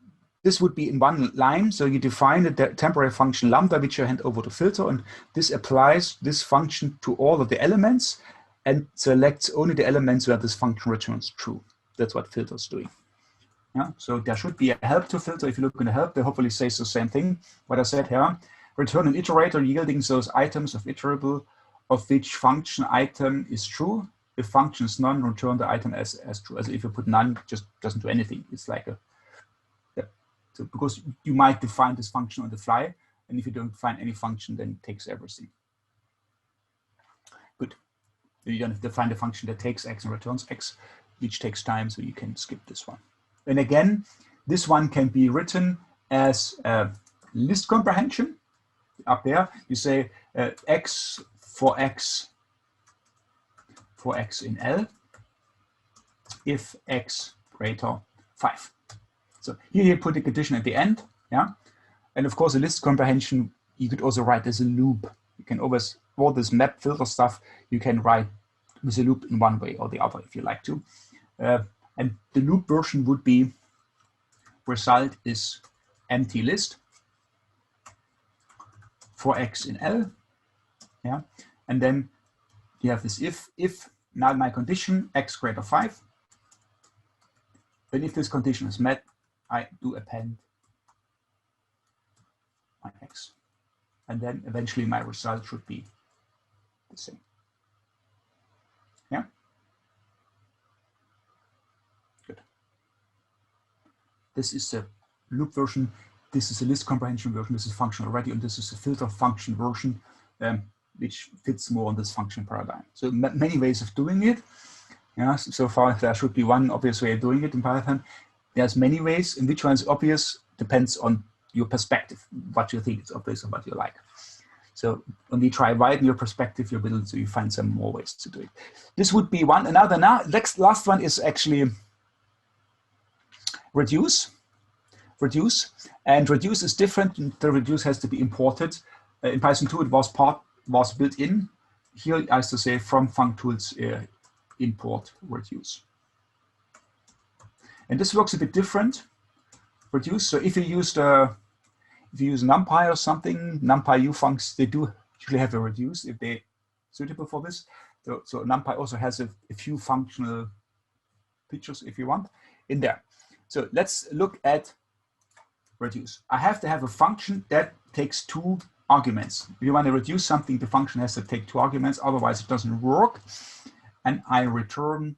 this would be in one line. So you define the temporary function Lambda, which you hand over to filter, and this applies this function to all of the elements and selects only the elements where this function returns true. That's what filter is doing. Yeah, so there should be a help to filter. If you look in the help, they hopefully says the same thing. What I said here, return an iterator yielding those items of iterable of which function item is true. If function is none, return the item as true. As if you put none, just doesn't do anything. It's like a, yeah. So because you might define this function on the fly, and if you don't find any function, then it takes everything. Good. You don't have to define the function that takes x and returns x, which takes time, so you can skip this one. And again, this one can be written as a list comprehension. Up there, you say x for x in L if x greater 5. So here you put a condition at the end, yeah. And of course, a list comprehension you could also write as a loop. You can always, all this map filter stuff, you can write with a loop in one way or the other if you like to. And the loop version would be result is empty list for x in L, yeah. And then you have this if now my condition x greater 5. Then if this condition is met, I do append my x, and then eventually my result should be the same. Yeah. Good. This is the loop version. This is a list comprehension version. This is functional already, and this is a filter function version, which fits more on this function paradigm. So many ways of doing it. Yeah, so far there should be one obvious way of doing it in Python. There's many ways, and which one is obvious depends on your perspective, what you think is obvious and what you like. So when you try widen your perspective, you're able to find some more ways to do it. This would be one. Another now, last one is actually reduce. And reduce is different. The reduce has to be imported. In Python 2, it was built in. Here I have to say from functools import reduce. And this works a bit different. Reduce. So if you use NumPy or something, NumPy ufuncs, they do usually have a reduce if they're suitable for this. So NumPy also has a few functional features if you want in there. So let's look at reduce. I have to have a function that takes 2 arguments. If you want to reduce something, the function has to take 2 arguments, otherwise it doesn't work. And I return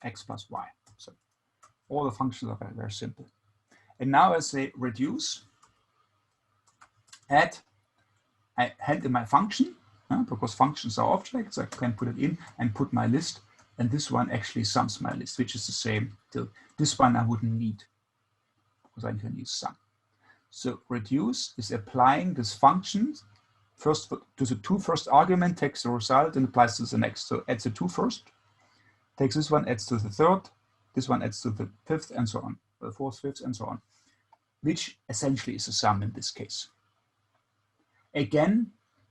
x plus y. So all the functions are very, very simple. And now I say reduce, add, I hand in my function, because functions are objects, I can put it in and put my list, and this one actually sums my list, which is the same till this one I wouldn't need, because I can use sum. So reduce is applying this function first to the 2 first argument, takes the result and applies to the next. So adds the 2 first, takes this one, adds to the 3rd, this one adds to the 5th, and so on, the 4th, 5th, and so on, which essentially is a sum in this case. Again,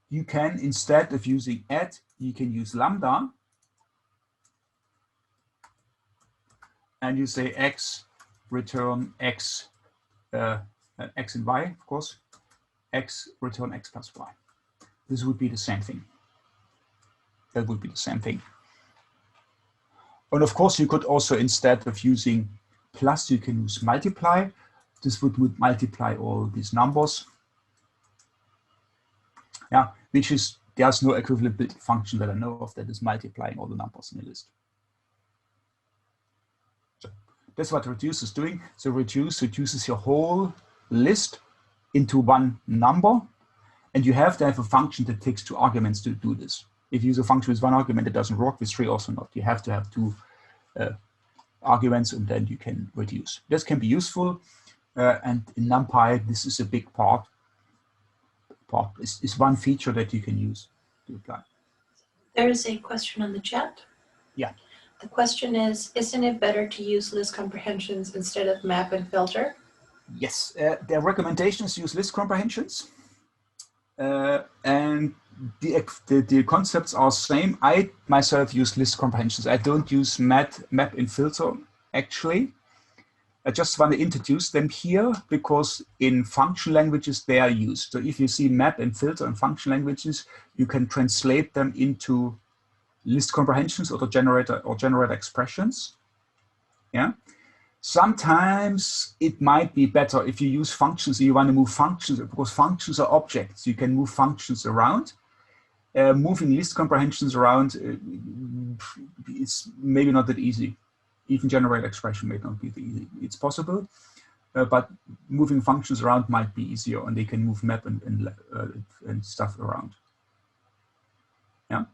you can, instead of using add, you can use Lambda, and you say x, return x, x and y, of course, x, return x plus y. This would be the same thing. That would be the same thing. And of course, you could also, instead of using plus, you can use multiply. This would multiply all these numbers. Yeah, which is, there's no equivalent built function that I know of that is multiplying all the numbers in a list. So that's what reduce is doing. So reduce reduces your whole list into one number, and you have to have a function that takes 2 arguments to do this. If you use a function with 1 argument, it doesn't work. With 3 also not. You have to have 2 arguments, and then you can reduce. This can be useful, and in NumPy, this is a big part. Is one feature that you can use to apply. There is a question on the chat. Yeah. The question is, isn't it better to use list comprehensions instead of map and filter? Yes, their recommendations use list comprehensions, and the concepts are same. I myself use list comprehensions. I don't use map and filter, actually. I just want to introduce them here because in function languages they are used. So if you see map and filter in function languages, you can translate them into list comprehensions or generate expressions. Yeah. Sometimes it might be better if you use functions. You want to move functions because functions are objects. You can move functions around. Moving list comprehensions around is maybe not that easy. Even generate expression may not be easy. It's possible, but moving functions around might be easier, and they can move map and stuff around. Yeah,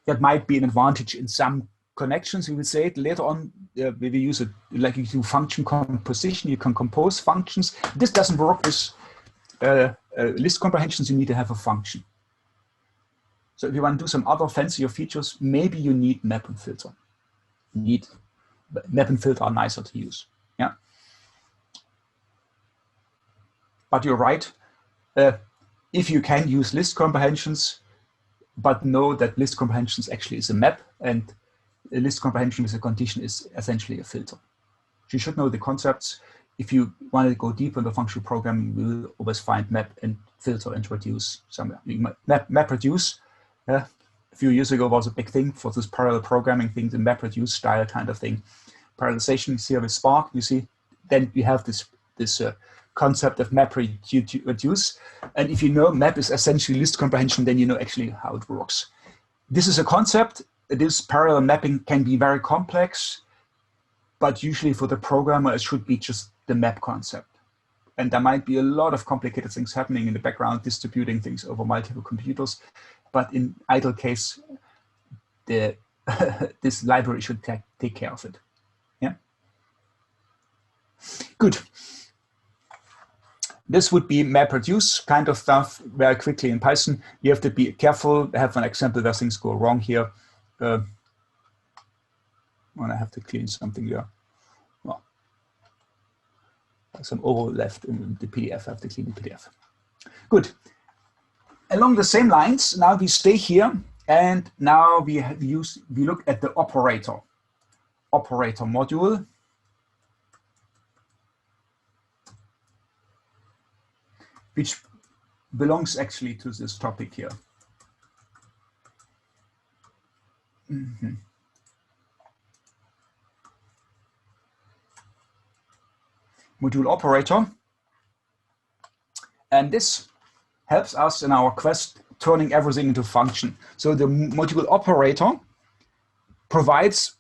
that might be an advantage in some connections. We will say it later on. We will use it like you do function composition. You can compose functions. This doesn't work with list comprehensions. You need to have a function. So if you want to do some other fancier features, maybe you need map and filter. Map and filter are nicer to use. Yeah, but you're right. If you can use list comprehensions, but know that list comprehensions actually is a map, and a list comprehension with a condition is essentially a filter. You should know the concepts. If you want to go deeper into functional programming, you will always find map and filter and reduce somewhere. Mapreduce. A few years ago was a big thing for this parallel programming thing, the Mapreduce style kind of thing. Parallelization is here with Spark, you see. Then you have this concept of Mapreduce. And if you know map is essentially list comprehension, then you know actually how it works. This is a concept. This parallel mapping can be very complex, but usually for the programmer, it should be just the map concept. And there might be a lot of complicated things happening in the background, distributing things over multiple computers. But in idle case, this library should take care of it. Yeah. Good. This would be Mapreduce kind of stuff very quickly in Python. You have to be careful. I have an example where things go wrong here. When I have to clean something here. Well, some overlap left in the PDF. I have to clean the PDF. Good. Along the same lines, now we stay here, and now we look at the operator module. Which belongs actually to this topic here. Module operator. And this helps us in our quest turning everything into function. So the module operator provides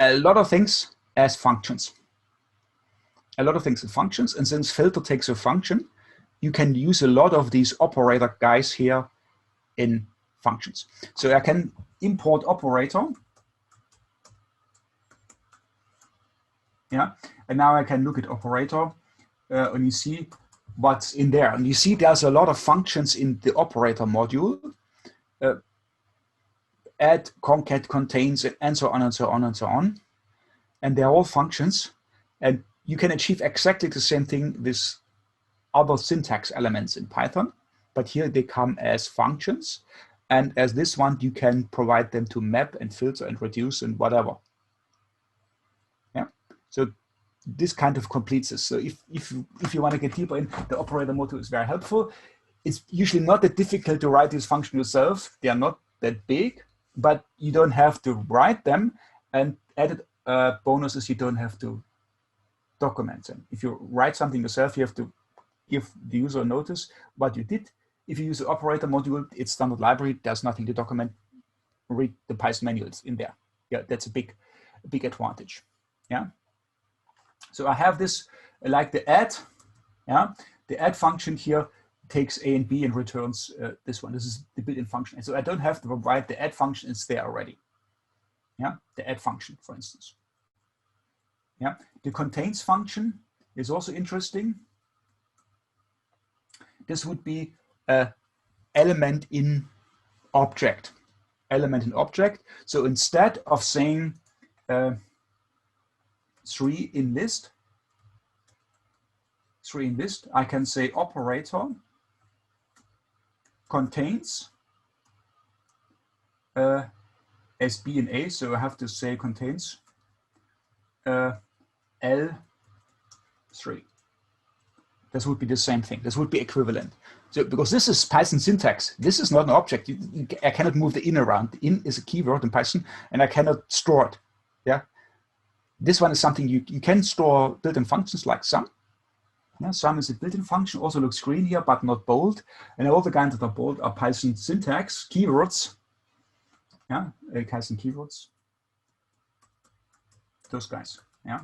a lot of things as functions. A lot of things as functions. And since filter takes a function, you can use a lot of these operator guys here in functions. So I can import operator. Yeah, and now I can look at operator and you see what's in there. And you see there's a lot of functions in the operator module. Add, concat, contains, and so on and so on and so on. And they're all functions. And you can achieve exactly the same thing with other syntax elements in Python, but here they come as functions. And as this one, you can provide them to map and filter and reduce and whatever. So this kind of completes this. So if you want to get deeper in, the operator module is very helpful. It's usually not that difficult to write this function yourself. They are not that big, but you don't have to write them. And added bonus is you don't have to document them. If you write something yourself, you have to give the user notice what you did. If you use the operator module, it's standard library. There's nothing to document. Read the Python manuals in there. Yeah, that's a big advantage. Yeah. So I have this like the add. Yeah, the add function here takes A and B and returns this one. This is the built-in function. And so I don't have to provide the add function. It's there already. Yeah, the add function, for instance. Yeah, the contains function is also interesting. This would be an element in object. Element in object. So instead of saying 3 in list, I can say operator contains as B and A. So I have to say contains L3. This would be the same thing. This would be equivalent. So because this is Python syntax, this is not an object. I cannot move the in around. The in is a keyword in Python, and I cannot store it. Yeah. This one is something you can store built-in functions like sum. Yeah, sum is a built-in function. Also looks green here, but not bold. And all the kinds that are bold are Python syntax keywords. Yeah, Python keywords. Those guys. Yeah.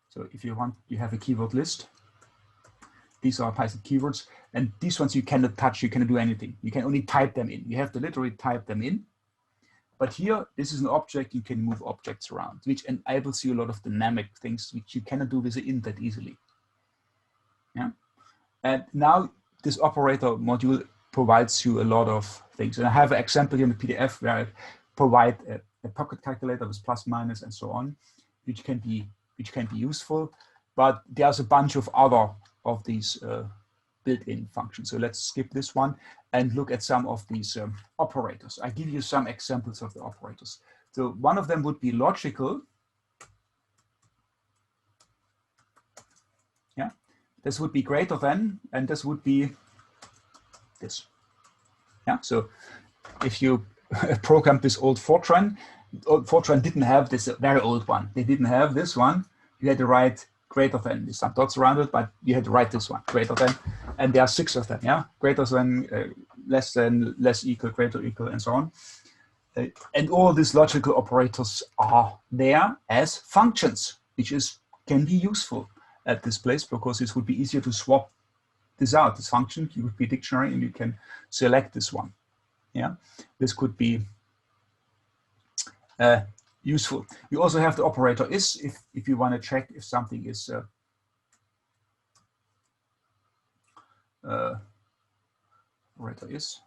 So if you want, you have a keyword list. These are Python keywords, and these ones you cannot touch. You cannot do anything. You can only type them in. You have to literally type them in. But here, this is an object. You can move objects around, which enables you a lot of dynamic things which you cannot do with the int that easily. Yeah. And now this operator module provides you a lot of things. And I have an example here in the PDF where I provide a pocket calculator with plus, minus, and so on, which can be useful. But there's a bunch of other of these built-in functions. So let's skip this one and look at some of these operators. I give you some examples of the operators. So one of them would be logical. Yeah, this would be greater than, and this would be this. Yeah, so if you program this old Fortran didn't have this very old one. They didn't have this one. You had to write greater than, with some dots around it, but you had to write this one, greater than, and there are 6 of them, yeah? Greater than, less equal, greater equal, and so on. And all these logical operators are there as functions, which can be useful at this place because it would be easier to swap this out. This function, you would be a dictionary and you can select this one, yeah? This could be useful. You also have the operator is if you want to check if something is operator is.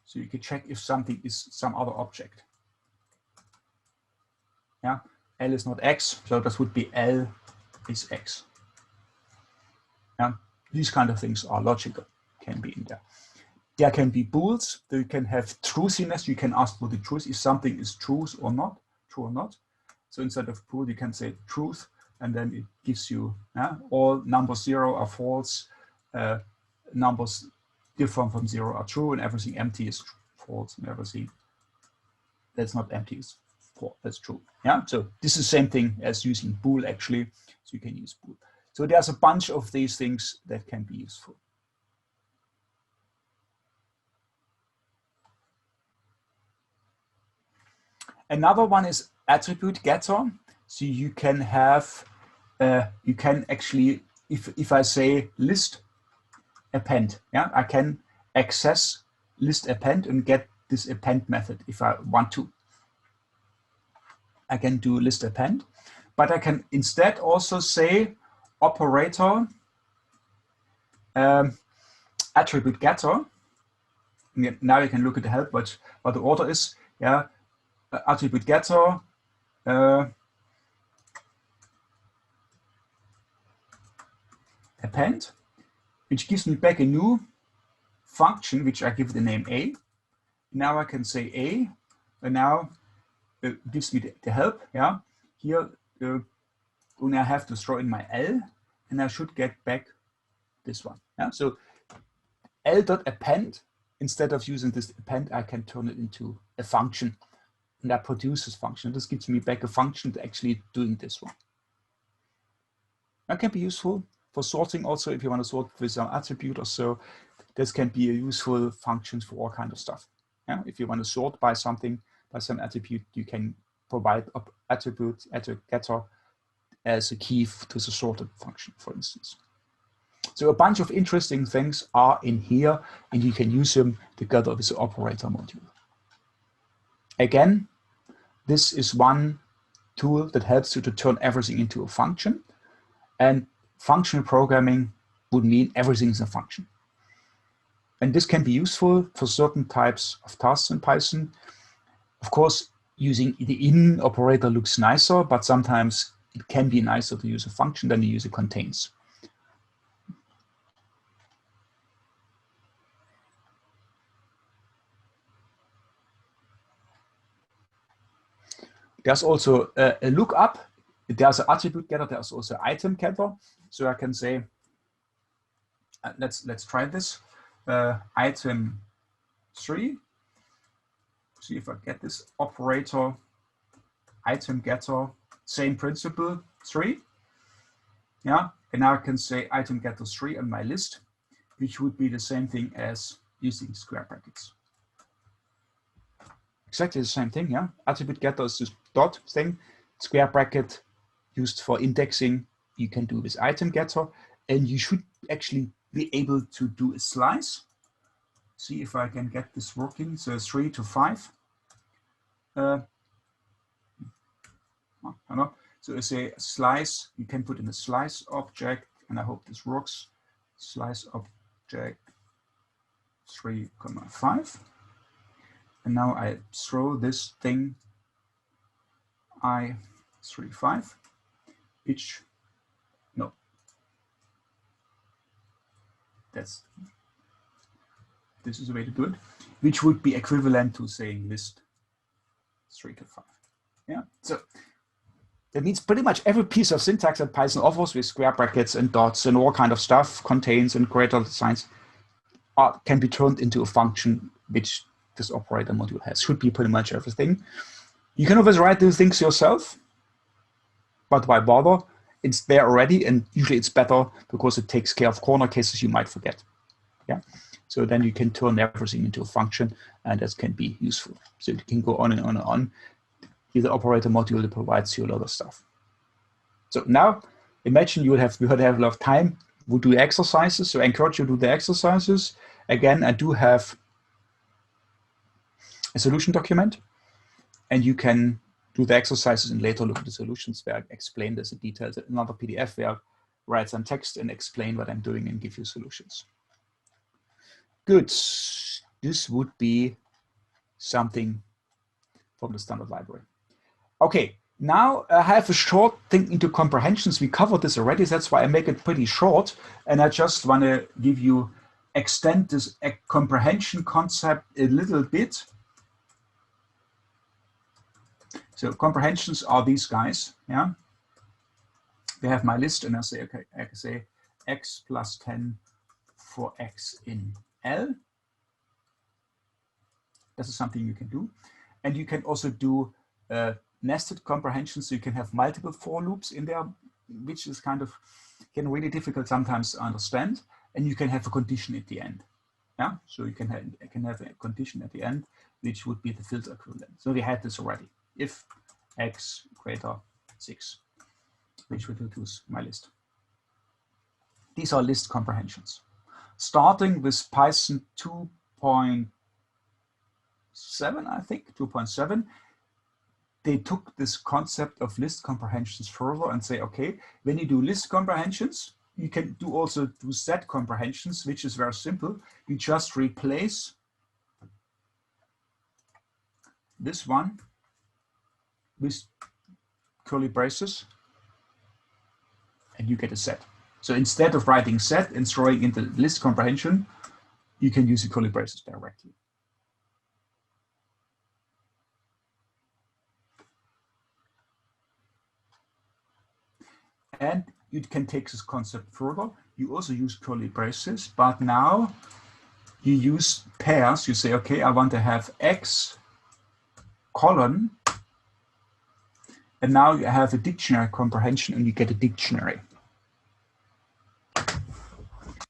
So you can check if something is some other object. Yeah, L is not X, so this would be L is X. Yeah, these kind of things are logical, can be in there. There can be bools. You can have truthiness. You can ask for the truth if something is true or not. So instead of bool, you can say truth, and then it gives you all numbers 0 are false, numbers different from 0 are true, and everything empty is false, and everything that's not empty is false. That's true. Yeah. So this is the same thing as using bool actually. So you can use bool. So there's a bunch of these things that can be useful. Another one is attribute getter. So you can have, you can actually, if I say list append, yeah, I can access list append and get this append method if I want to. I can do list append, but I can instead also say operator attribute getter. Now you can look at the help, what the order is. Yeah. Attribute getter append, which gives me back a new function, which I give the name A. Now I can say A, and now gives me the help. Yeah, here when I have to throw in my L, and I should get back this one. Yeah, so L.append, instead of using this append, I can turn it into a function, and that produces function. This gives me back a function actually doing this one. That can be useful for sorting also, if you want to sort with some attribute or so. This can be a useful function for all kind of stuff. Yeah? If you want to sort by something, by some attribute, you can provide attribute at a getter as a key to the sorted function, for instance. So a bunch of interesting things are in here, and you can use them together with the operator module. Again, this is one tool that helps you to turn everything into a function. And functional programming would mean everything is a function. And this can be useful for certain types of tasks in Python. Of course, using the in operator looks nicer, but sometimes it can be nicer to use a function than to use a contains. There's also a lookup. There's an attribute getter. There's also item getter. So I can say, let's try this. Item 3. See if I get this operator, item getter, same principle, 3. Yeah, and now I can say item getter 3 on my list, which would be the same thing as using square brackets. Exactly the same thing, yeah. Attribute getter is this dot thing. Square bracket used for indexing, you can do with item getter, and you should actually be able to do a slice. See if I can get this working. So 3 to 5. I don't know. So it's a slice. You can put in a slice object, and I hope this works. Slice object 3, 5. And now I throw this thing I3, 5, which, no, this is the way to do it, which would be equivalent to saying list 3 to 5. Yeah, so that means pretty much every piece of syntax that Python offers with square brackets and dots and all kind of stuff, contains and greater signs, can be turned into a function which this operator module has. Should be pretty much everything. You can always write these things yourself, but why bother? It's there already, and usually it's better because it takes care of corner cases you might forget. Yeah. So then you can turn everything into a function, and that can be useful. So you can go on and on and on. Here the operator module that provides you a lot of stuff. So now imagine you would have a lot of time. We'll do exercises. So I encourage you to do the exercises. Again, I do have a solution document, and you can do the exercises and later look at the solutions where I explain this in detail. Another PDF where I write some text and explain what I'm doing and give you solutions. Good. This would be something from the standard library. Okay, now I have a short thing into comprehensions. We covered this already, so that's why I make it pretty short. And I just want to give you, extend this comprehension concept a little bit. So comprehensions are these guys, yeah. They have my list, and I say, okay, I can say x plus 10 for x in L. This is something you can do. And you can also do nested comprehensions. So you can have multiple for loops in there, which is kind of really difficult sometimes to understand. And you can have a condition at the end. Yeah, so you can have a condition at the end, which would be the filter equivalent. So we had this already. If x greater 6, which would reduce my list. These are list comprehensions. Starting with Python 2.7, I think, 2.7, they took this concept of list comprehensions further and say, okay, when you do list comprehensions, you can also do set comprehensions, which is very simple. You just replace this one with curly braces, and you get a set. So instead of writing set and throwing into list comprehension, you can use the curly braces directly. And you can take this concept further. You also use curly braces, but now you use pairs. You say, okay, I want to have X colon, and now you have a dictionary comprehension and you get a dictionary.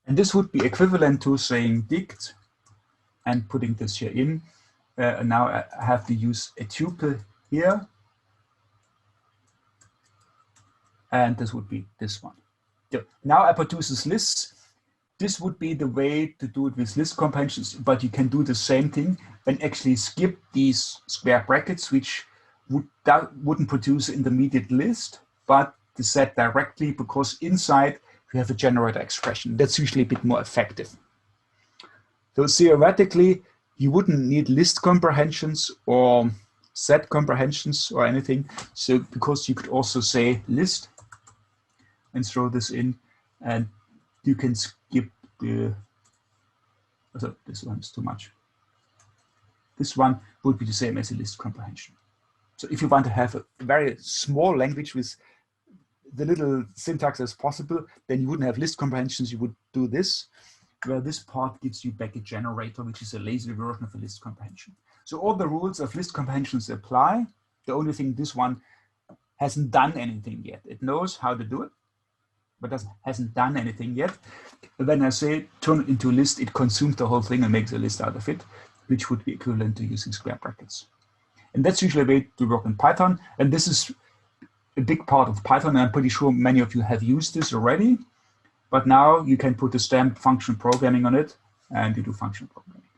And this would be equivalent to saying dict and putting this here in. And now I have to use a tuple here. And this would be this one. So now I produce this list. This would be the way to do it with list comprehensions, but you can do the same thing and actually skip these square brackets, which wouldn't produce an intermediate list, but the set directly, because inside we have a generator expression. That's usually a bit more effective. So theoretically, you wouldn't need list comprehensions or set comprehensions or anything. So because you could also say list and throw this in, and you can skip the, so this one is too much. This one would be the same as a list comprehension. So if you want to have a very small language with the little syntax as possible, then you wouldn't have list comprehensions, you would do this, where this part gives you back a generator, which is a lazy version of a list comprehension. So all the rules of list comprehensions apply. The only thing, this one hasn't done anything yet. It knows how to do it, but hasn't done anything yet. When I say turn it into a list, it consumes the whole thing and makes a list out of it, which would be equivalent to using square brackets. And that's usually a way to work in Python. And this is a big part of Python. And I'm pretty sure many of you have used this already. But now you can put the stamp function programming on it, and you do function programming.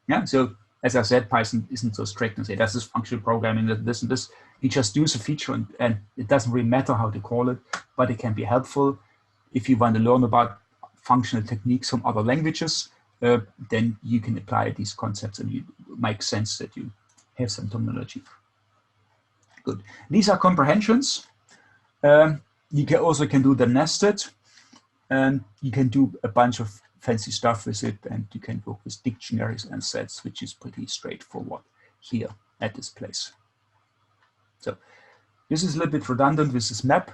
Yeah. So as I said, Python isn't so strict and say that's this function programming, that this and this. You just use a feature, and it doesn't really matter how to call it, but it can be helpful if you want to learn about functional techniques from other languages. Then you can apply these concepts, and it makes sense that you have some terminology. Good. These are comprehensions. You can also do the nested, and you can do a bunch of fancy stuff with it, and you can work with dictionaries and sets, which is pretty straightforward here at this place. So this is a little bit redundant with this map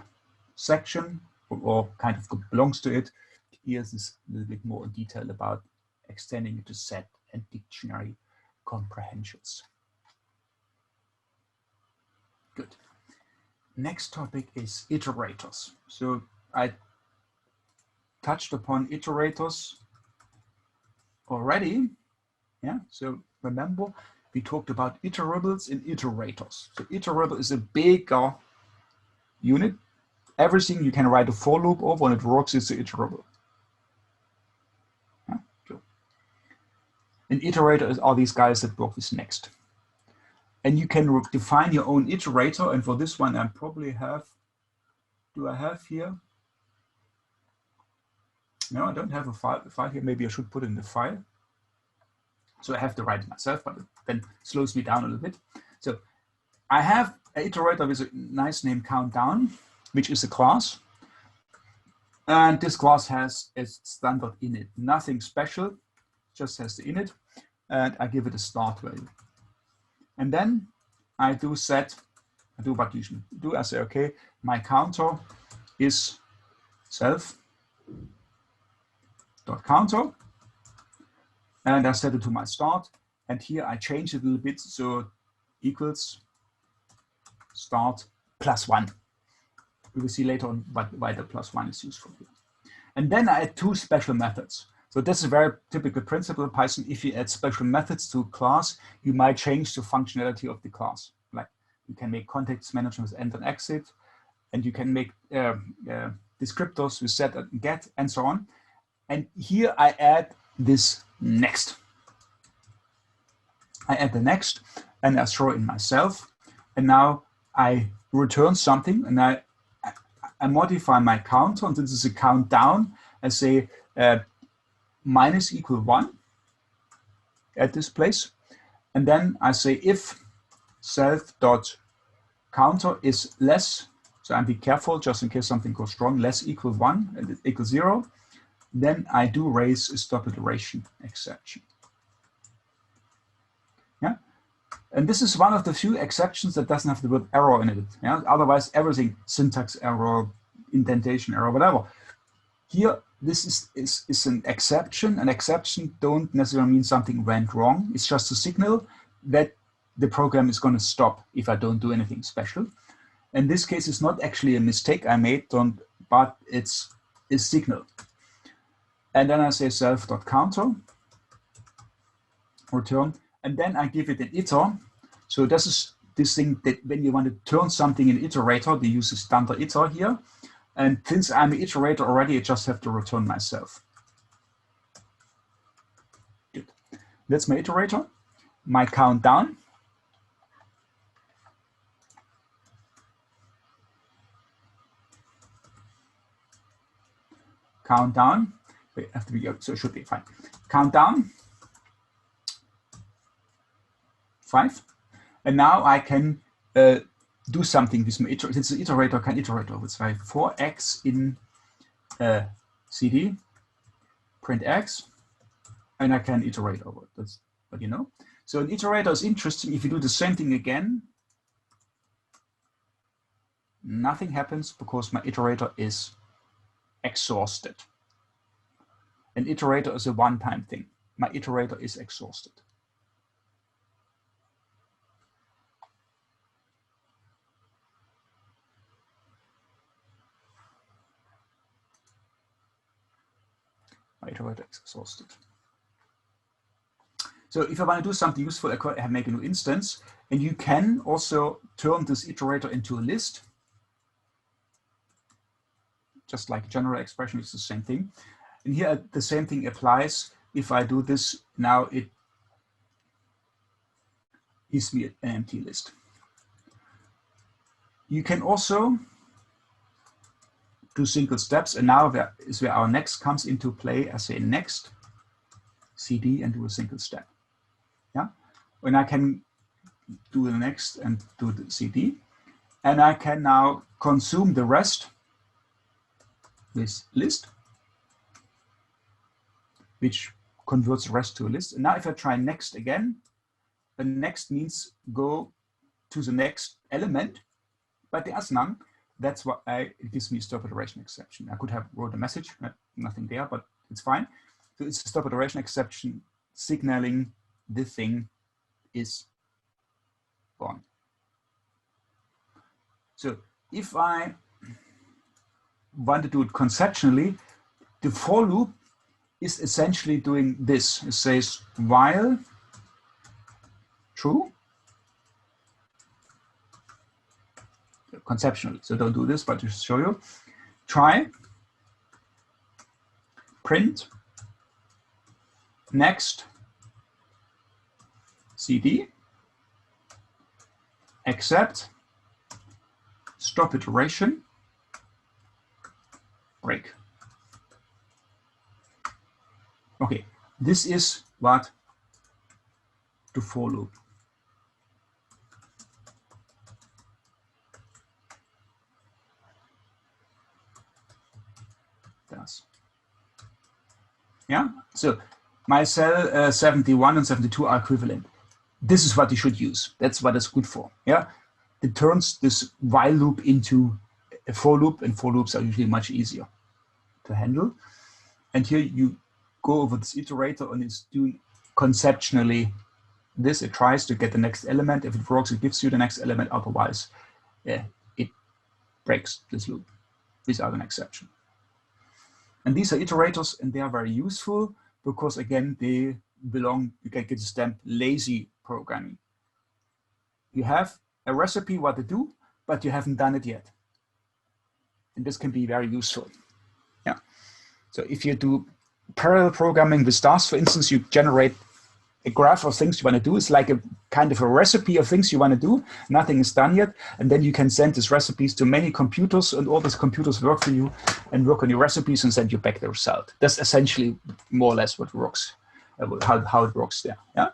section, or kind of belongs to it. Here's this a little bit more detail about extending it to set and dictionary comprehensions. Good. Next topic is iterators. So I touched upon iterators already. Yeah. So remember, we talked about iterables and iterators. So iterable is a bigger unit. Everything you can write a for loop over, and it works, it's an iterable. Yeah. So an iterator are these guys that work with next. And you can define your own iterator. And for this one, I probably have, do I have here? No, I don't have a file here. Maybe I should put it in the file. So I have to write it myself, but it then slows me down a little bit. So I have an iterator with a nice name countdown, which is a class. And this class has a standard init, nothing special, just has the init. And I give it a start value. And then I do set, I do what you should do. I say, okay, my counter is self.counter. And I set it to my start. And here I change it a little bit. So equals start +1. We will see later on why the +1 is useful here. And then I add two special methods. So this is a very typical principle in Python. If you add special methods to a class, you might change the functionality of the class. Like you can make context management with end and exit, and you can make descriptors with set and get, and so on. And here I add this next. I add the next, and I throw in myself. And now I return something, and I modify my counter, and this is a countdown. I say minus equal 1 at this place. And then I say if self.counter is less, so I'm be careful just in case something goes wrong, less equal 1 and it equals 0, then I do raise a stop iteration exception. Yeah. And this is one of the few exceptions that doesn't have the word error in it. Yeah? Otherwise, everything, syntax error, indentation error, whatever. Here, this is an exception. An exception don't necessarily mean something went wrong. It's just a signal that the program is going to stop if I don't do anything special. In this case, it's not actually a mistake I made, but it's a signal. And then I say self.counter, return, and then I give it an iter. So this is this thing that when you want to turn something in iterator, they use a standard iter here. And since I'm an iterator already, I just have to return myself. Good. That's my iterator. My countdown. Countdown. Wait, have to be, so it should be fine. Countdown. 5. And now I can do something with my iterator. Since the iterator can iterate over 4x in CD, print x, and I can iterate over it. That's what you know. So an iterator is interesting. If you do the same thing again, nothing happens because my iterator is exhausted. An iterator is a one-time thing. My iterator is exhausted. My iterator is exhausted. So if I want to do something useful, I make a new instance, and you can also turn this iterator into a list. Just like general expression, it's the same thing. And here the same thing applies. If I do this now, it gives me an empty list. You can also do single steps, and now there is where our next comes into play. I say next CD and do a single step. Yeah, and I can do the next and do the CD, and I can now consume the rest with list, which converts the rest to a list. And now if I try next again, the next means go to the next element, but there's none. That's what it gives me a stop iteration exception. I could have wrote a message, nothing there, but it's fine. So it's a stop iteration exception signaling the thing is gone. So if I want to do it conceptually, the for loop is essentially doing this. It says while true, conceptually, so don't do this, but just show you. Try, print, next, CD, except, stop iteration, break. Okay, this is what the for loop does. Yeah, so my cell 71 and 72 are equivalent. This is what you should use. That's what it's good for. Yeah, it turns this while loop into a for loop, and for loops are usually much easier to handle. And here you go over this iterator, and it's doing conceptually this. It tries to get the next element. If it works, it gives you the next element. Otherwise, it breaks this loop without an exception. And these are iterators, and they are very useful because, again, they belong, you can get the stamp lazy programming. You have a recipe what to do, but you haven't done it yet. And this can be very useful. Yeah. So if you do parallel programming with stars, for instance, you generate a graph of things you want to do. It's like a kind of a recipe of things you want to do. Nothing is done yet. And then you can send these recipes to many computers, and all these computers work for you and work on your recipes and send you back the result. That's essentially more or less what works, how it works there. Yeah.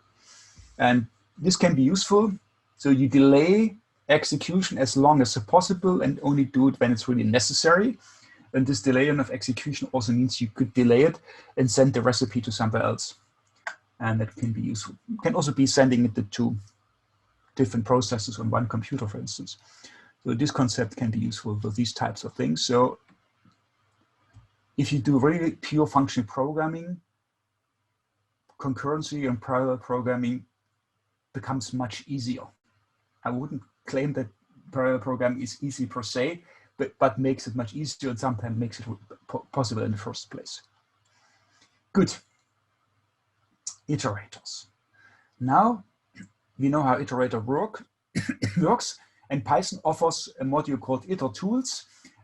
And this can be useful. So you delay execution as long as possible and only do it when it's really necessary. And this delay of execution also means you could delay it and send the recipe to somewhere else. And that can be useful. You can also be sending it to two different processes on one computer, for instance. So this concept can be useful for these types of things. So if you do really pure functional programming, concurrency and parallel programming becomes much easier. I wouldn't claim that parallel programming is easy per se, but makes it much easier and sometimes makes it possible in the first place. Good. Iterators. Now we know how Iterator works, and Python offers a module called Itertools,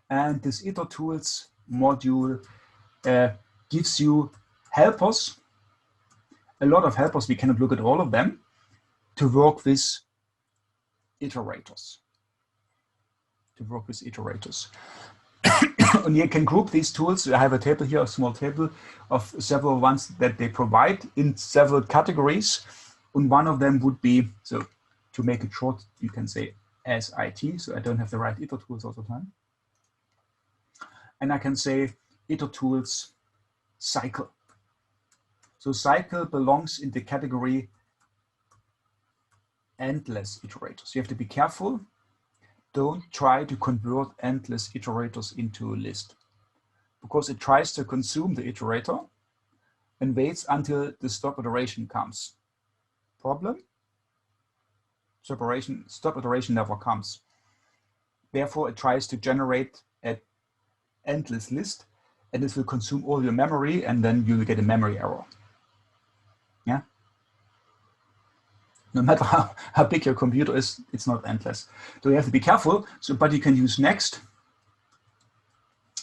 and this Itertools module gives you helpers, a lot of helpers. We cannot look at all of them, to work with iterators. And you can group these tools. I have a table here, a small table of several ones that they provide in several categories. And one of them would be, so to make it short, you can say as IT, so I don't have to write Itertools all the time. And I can say Itertools cycle. So cycle belongs in the category endless iterators. You have to be careful. Don't try to convert endless iterators into a list, because it tries to consume the iterator and waits until the stop iteration comes. Problem? Stop iteration never comes. Therefore, it tries to generate an endless list, and this will consume all your memory, and then you will get a memory error. Yeah. No matter how big your computer is, it's not endless. So you have to be careful. So, but you can use next.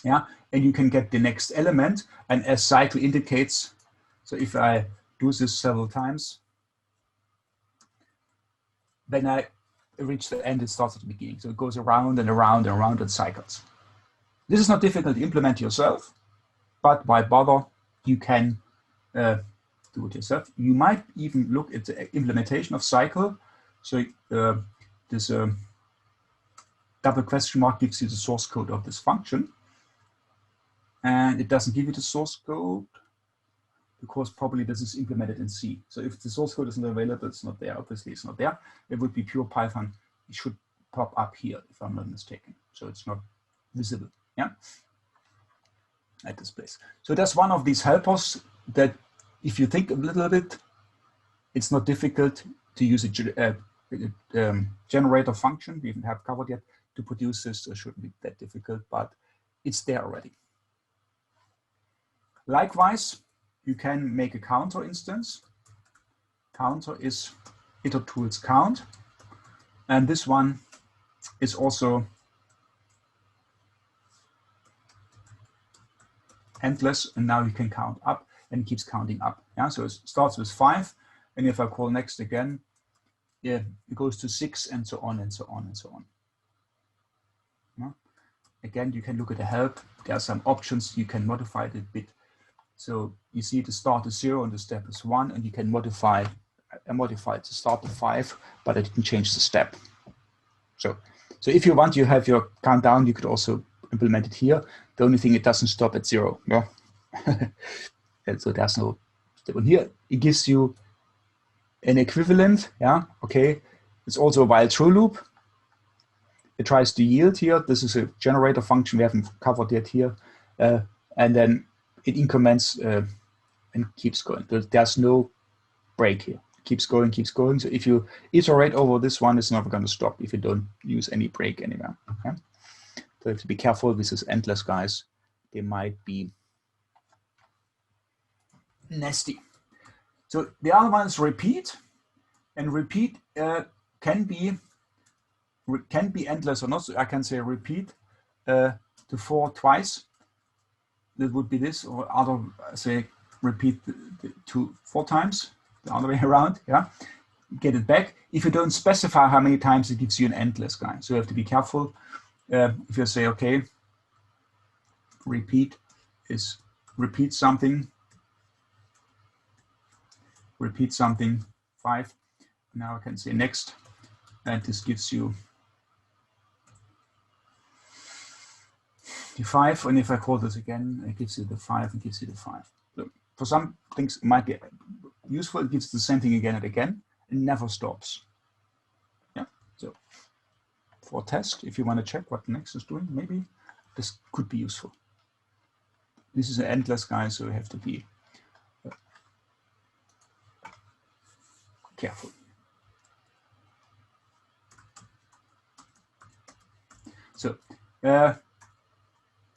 Yeah, and you can get the next element. And as cycle indicates, so if I do this several times, then I reach the end, it starts at the beginning. So it goes around and around and around and cycles. This is not difficult to implement yourself, but why bother? You can do it yourself. You might even look at the implementation of cycle. So this double question mark gives you the source code of this function. And it doesn't give you the source code because probably this is implemented in C. So if the source code isn't available, it's not there. Obviously, it's not there. It would be pure Python. It should pop up here, if I'm not mistaken. So it's not visible, yeah, at this place. So that's one of these helpers that, if you think a little bit, it's not difficult to use a generator function. We haven't covered yet to produce this. So it shouldn't be that difficult, but it's there already. Likewise, you can make a counter instance. Counter is Itertools count, and this one is also endless, and now you can count up and it keeps counting up. Yeah, so it starts with 5, and if I call next again, yeah, it goes to 6, and so on and so on and so on. Yeah. Again, you can look at the help. There are some options. You can modify it a bit. So you see the start is 0 and the step is 1, and you can modify it to start to 5, but I didn't change the step. So if you want, you have your countdown. You could also implement it here. The only thing, it doesn't stop at 0. Yeah. And so there's no step. And here it gives you an equivalent. Yeah. Okay. It's also a while true loop. It tries to yield here. This is a generator function. We haven't covered yet here. And then it increments and keeps going. There's no break here. It keeps going, keeps going. So if you iterate over this one, it's never going to stop if you don't use any break anywhere. Okay? So you have to be careful with these endless guys. They might be nasty. So the other one is repeat, and repeat can be endless or not. So I can say repeat to 4 twice. That would be this, or other, say, repeat to 4 times, the other way around, yeah. Get it back. If you don't specify how many times, it gives you an endless guy. So you have to be careful. If you say, okay, repeat is repeat something 5. Now I can say next, and this gives you the 5, and if I call this again, it gives you the 5 and gives you the 5. So for some things, it might be useful. It gives the same thing again and again. It never stops. Yeah. So for test, if you want to check what next is doing, maybe this could be useful. This is an endless guy, so you have to be careful. So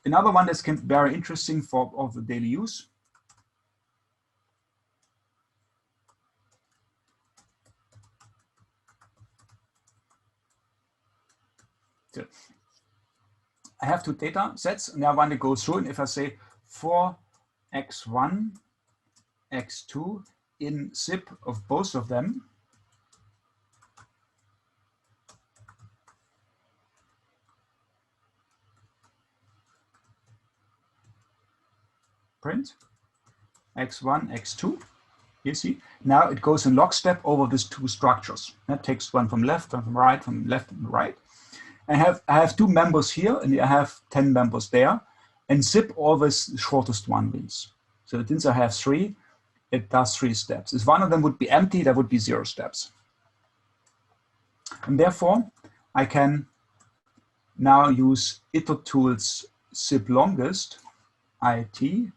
another one that's very interesting for the daily use. So I have two data sets, and I want to go through, and if I say for x1, x2 in zip of both of them, print x1, x2. You see, now it goes in lockstep over these two structures. That takes one from left, one from right, from left and right. I have two members here, and I have 10 members there. And zip always the shortest one wins. So since I have 3, it does 3 steps. If one of them would be empty, that would be 0 steps. And therefore, I can now use itertools zip longest, it.zip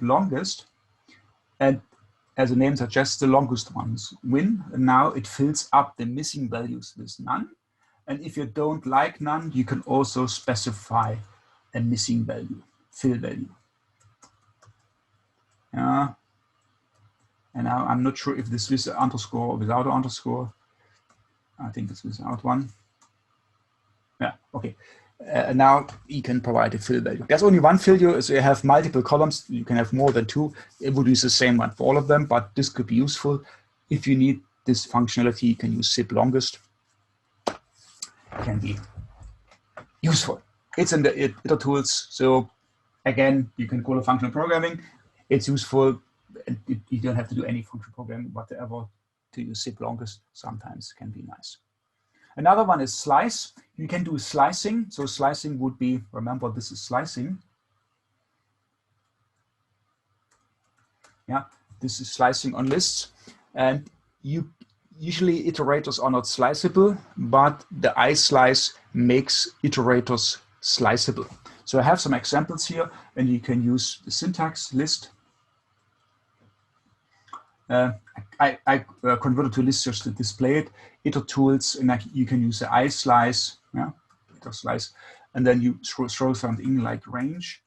longest, and as the name suggests, the longest ones win. And now it fills up the missing values with none. And if you don't like none, you can also specify a missing value, fill value. And now I'm not sure if this is with an underscore or without an underscore. I think it's without one. Yeah, okay. Now you can provide a fill value. There's only one fill value, so you have multiple columns. You can have more than 2. It would use the same one for all of them, but this could be useful. If you need this functionality, you can use zip longest. It can be useful. It's in the itertools, so again, you can call it functional programming. It's useful. You don't have to do any functional programming whatever to use zip longest. Sometimes can be nice. Another one is slice. You can do slicing. So slicing would be, remember this is slicing. Yeah, this is slicing on lists. And usually iterators are not sliceable, but the iSlice makes iterators sliceable. So I have some examples here, and you can use the syntax list. I converted to list just to display it. Itertools, and you can use the iSlice, yeah, slice, and then you throw something like range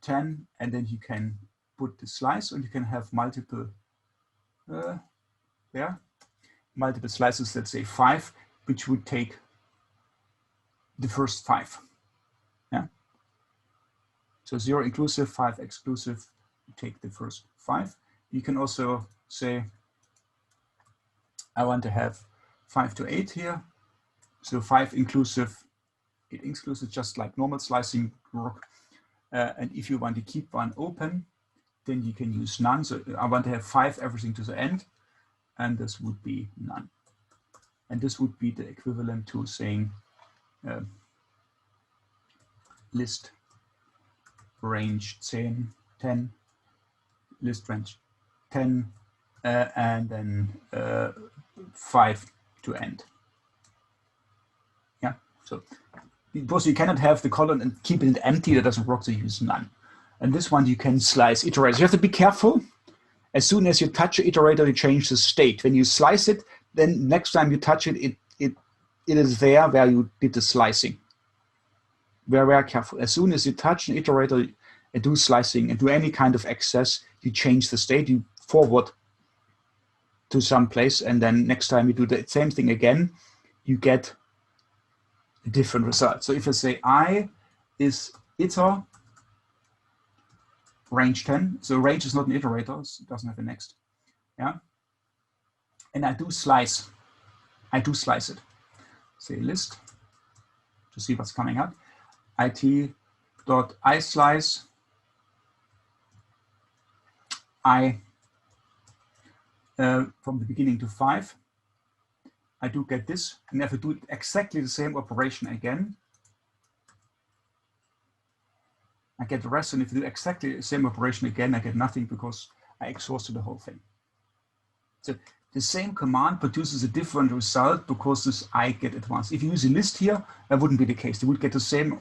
10, and then you can put the slice, and you can have multiple multiple slices. Let's say 5, which would take the first 5. Yeah. So 0 inclusive, 5 exclusive. You take the first 5. You can also say, I want to have 5 to 8 here. So 5 inclusive, 8 exclusive, just like normal slicing work. And if you want to keep one open, then you can use none. So I want to have 5 everything to the end, and this would be none. And this would be the equivalent to saying list range 10, list range 10, and then 5 to end. Yeah, so because you cannot have the column and keep it empty, that doesn't work, so you use none. And this one you can slice iterators. You have to be careful. As soon as you touch an iterator, you change the state. When you slice it, then next time you touch it, it is there where you did the slicing. Very, very careful. As soon as you touch an iterator and do slicing and do any kind of access, you change the state, you forward to some place, and then next time you do the same thing again, you get a different result. So if I say I is iter range 10, so range is not an iterator, so it doesn't have a next. Yeah. And I do slice it. Say list to see what's coming up. it.iSlice I from the beginning to 5. I do get this, and if I do exactly the same operation again, I get the rest, and if I do exactly the same operation again, I get nothing because I exhausted the whole thing. So the same command produces a different result because this I get advanced. If you use a list here, that wouldn't be the case. You would get the same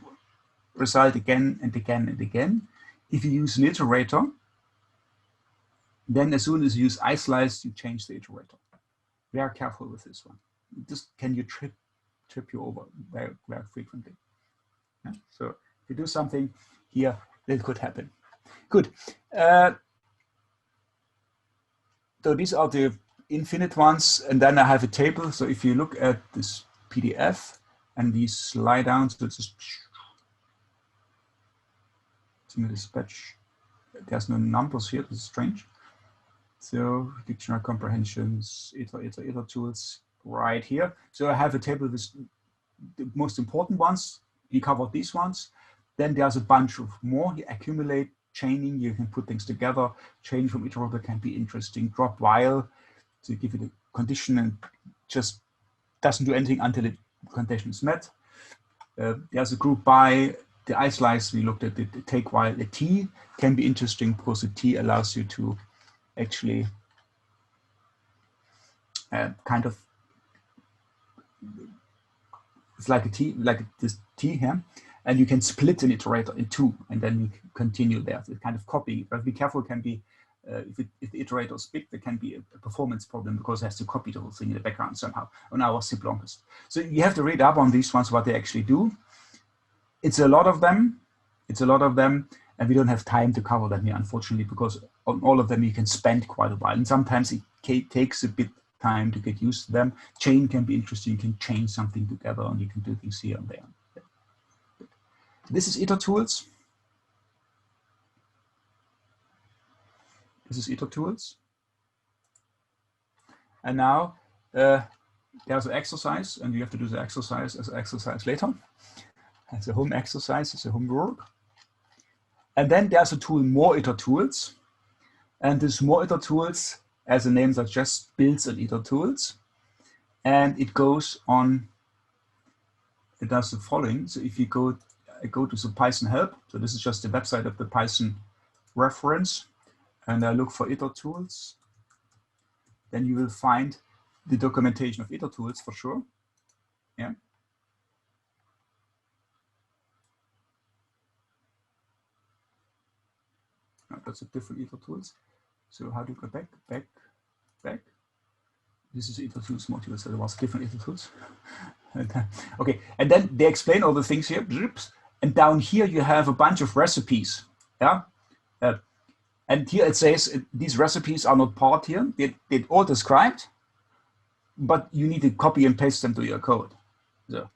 result again and again and again. If you use an iterator, then as soon as you use islice, you change the iterator. Very careful with this one. Just can you trip you over very, very frequently. Yeah? So if you do something here, that could happen. Good. So these are the infinite ones, and then I have a table. So if you look at this PDF and these slide down, so it's just dispatch. There's no numbers here. This is strange. So dictionary comprehensions, Iterators tools right here. So I have a table with the most important ones. You covered these ones. Then there's a bunch of more. You accumulate chaining. You can put things together. Chain from iterator can be interesting. Drop while to give it a condition and just doesn't do anything until the condition is met. There's a group by the islice. We looked at the take while. The T can be interesting because the T allows you to actually kind of, it's like a T, like this T here, and you can split an iterator in two, and then you continue there. So it's kind of copy, but be careful. It can be if the iterator is big, there can be a performance problem because it has to copy the whole thing in the background somehow. On our simple longest, so you have to read up on these ones what they actually do. It's a lot of them. It's a lot of them. And we don't have time to cover them here, unfortunately, because on all of them you can spend quite a while. And sometimes it takes a bit time to get used to them. Chain can be interesting. You can chain something together and you can do things here and there. This is Iterators. This is Iterators. And now there's an exercise, and you have to do the exercise as an exercise later. It's a home exercise, it's a homework. And then there's a tool, more Iterators. And this more Iterators, as the name suggests, builds an Iterators. And it goes on, it does the following. So if you go to the Python help, so this is just the website of the Python reference, and I look for Iterators, then you will find the documentation of Iterators for sure. Yeah. That's a different Iterators. So how do you go back? This is Iterators module, so there was different Iterators. Okay, and then they explain all the things here. And down here you have a bunch of recipes. Yeah. And here it says these recipes are not part here. They're all described, but you need to copy and paste them to your code. So,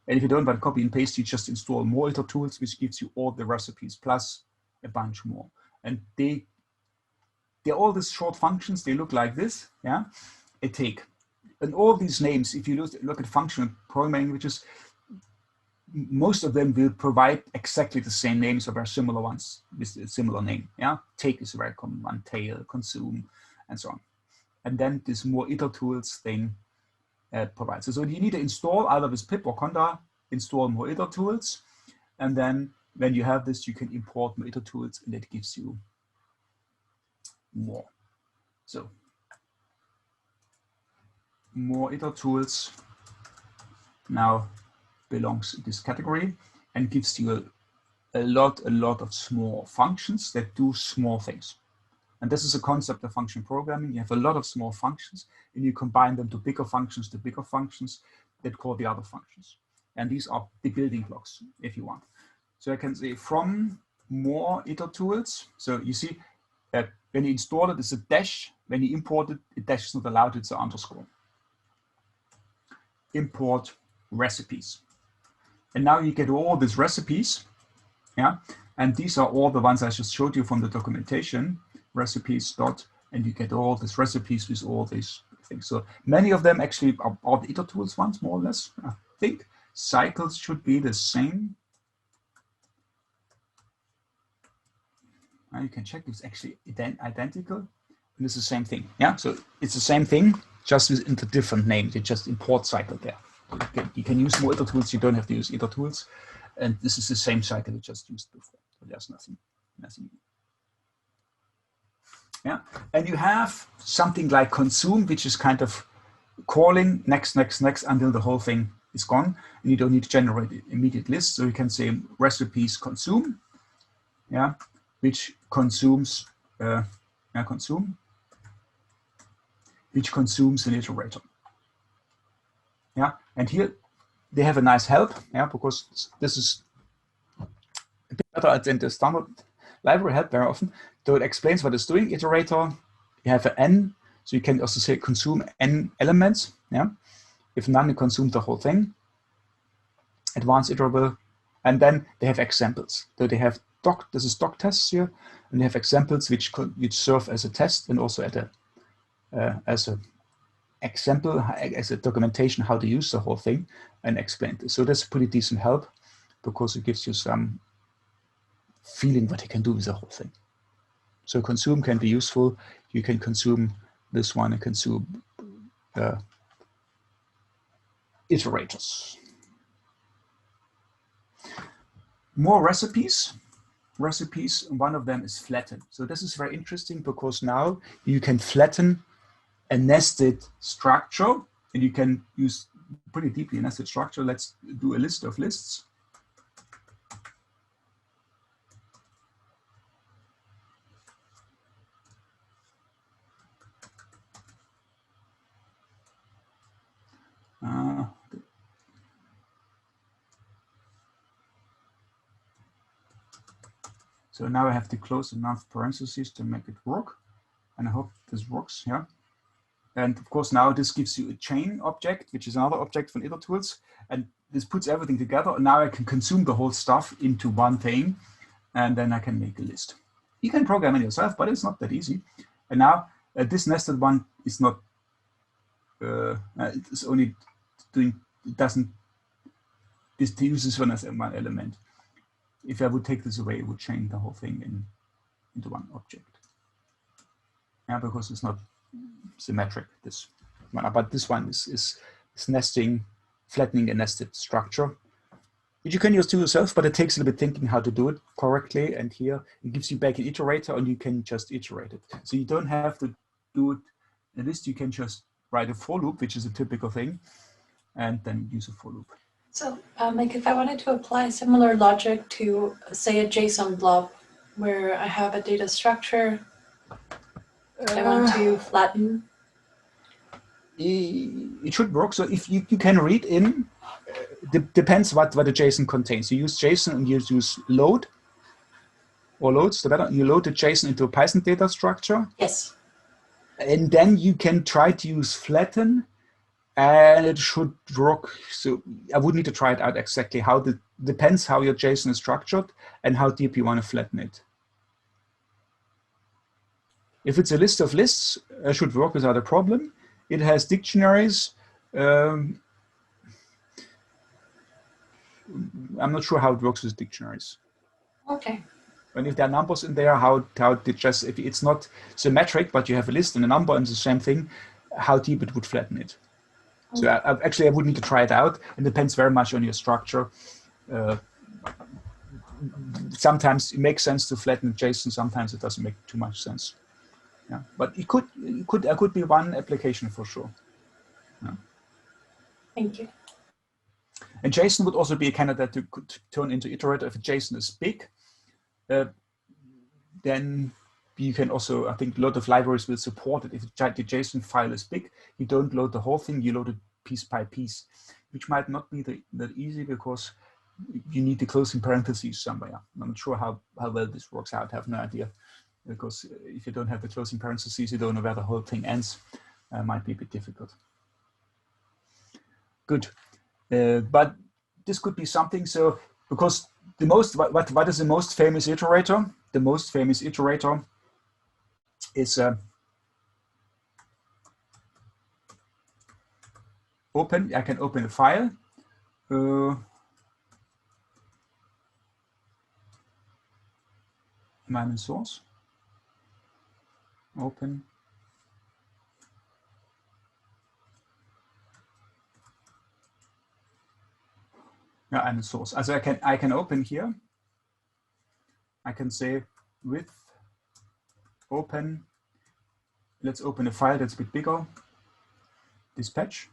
and if you don't want to copy and paste, you just install more Iterators, which gives you all the recipes plus a bunch more. And they're all these short functions. They look like this. Yeah, and all these names. If you look at functional programming languages, most of them will provide exactly the same names or very similar ones with a similar name. Yeah, take is a very common one, tail, consume, and so on. And then this more Iterators thing provides. So you need to install either with pip or conda, install more Iterators, and then when you have this, you can import more Iterators, and it gives you more. So more Iterators now belongs in this category and gives you a lot of small functions that do small things. And this is a concept of function programming. You have a lot of small functions and you combine them to bigger functions that call the other functions. And these are the building blocks, if you want. So I can say from more Iterators. So you see that when you install it, it's a dash. When you import it, the dash is not allowed, it's an underscore. Import recipes. And now you get all these recipes. Yeah. And these are all the ones I just showed you from the documentation, recipes dot, and you get all these recipes with all these things. So many of them actually are the Iterators ones, more or less. I think cycles should be the same. Now you can check if it's actually identical. And it's the same thing. Yeah, so it's the same thing, just with a different name. You just import cycle there. You can use more Iterators. You don't have to use Iterators. And this is the same cycle we just used before. So there's nothing. Yeah, and you have something like consume, which is kind of calling next until the whole thing is gone, and you don't need to generate immediate lists. So you can say recipes consume, yeah, which consumes which consumes an iterator. Yeah, and here they have a nice help, yeah, because this is a bit better than the standard library help very often. So it explains what it's doing. Iterator, you have an n, so you can also say consume n elements. Yeah, if none, you consume the whole thing. Advanced iterable, and then they have examples. So they have this is doc tests here, and they have examples which serve as a test and also as a example, as a documentation how to use the whole thing and explain this. So that's pretty decent help because it gives you some feeling what you can do with the whole thing. So consume can be useful. You can consume this one and consume iterators. More recipes. One of them is flatten. So this is very interesting because now you can flatten a nested structure, and you can use pretty deeply a nested structure. Let's do a list of lists. So now I have to close enough parentheses to make it work. And I hope this works, yeah. And of course, now this gives you a chain object, which is another object from Iterators. And this puts everything together. And now I can consume the whole stuff into one thing. And then I can make a list. You can program it yourself, but it's not that easy. And now this nested one is not, it's only doing, it doesn't, this uses one as one element. If I would take this away, it would chain the whole thing into one object. Yeah, because it's not symmetric, this one. But this one is nesting, flattening a nested structure, which you can use to yourself, but it takes a little bit thinking how to do it correctly. And here it gives you back an iterator, and you can just iterate it. So you don't have to do it in a list. You can just write a for loop, which is a typical thing, and then use a for loop. So, like if I wanted to apply similar logic to, say, a JSON blob, where I have a data structure I want to flatten. It should work. So if you can read in, depends what the JSON contains. You use JSON and you use load, or loads, the better. You load the JSON into a Python data structure. Yes. And then you can try to use flatten, and it should work. So I would need to try it out exactly how depends how your JSON is structured and how deep you want to flatten it. If it's a list of lists, it should work without a problem. It has dictionaries. I'm not sure how it works with dictionaries. Okay. And if there are numbers in there, how it just, if it's not symmetric, but you have a list and a number and the same thing, how deep it would flatten it. So actually, I would need to try it out. It depends very much on your structure. Sometimes it makes sense to flatten JSON. Sometimes it doesn't make too much sense. Yeah, but it could be one application for sure. Yeah. Thank you. And JSON would also be a candidate to could turn into iterator. If JSON is big, then you can also, I think a lot of libraries will support it. If the JSON file is big, you don't load the whole thing, you load it piece by piece, which might not be that easy because you need the closing parentheses somewhere. I'm not sure how well this works out. I have no idea, because if you don't have the closing parentheses, you don't know where the whole thing ends. Might be a bit difficult. Good, but this could be something. So because the most, what is the most famous iterator? The most famous iterator is open. I can open a file. Minus source. Open. Yeah, and source. Also I can open here. I can say with open. Let's open a file that's a bit bigger. Dispatch.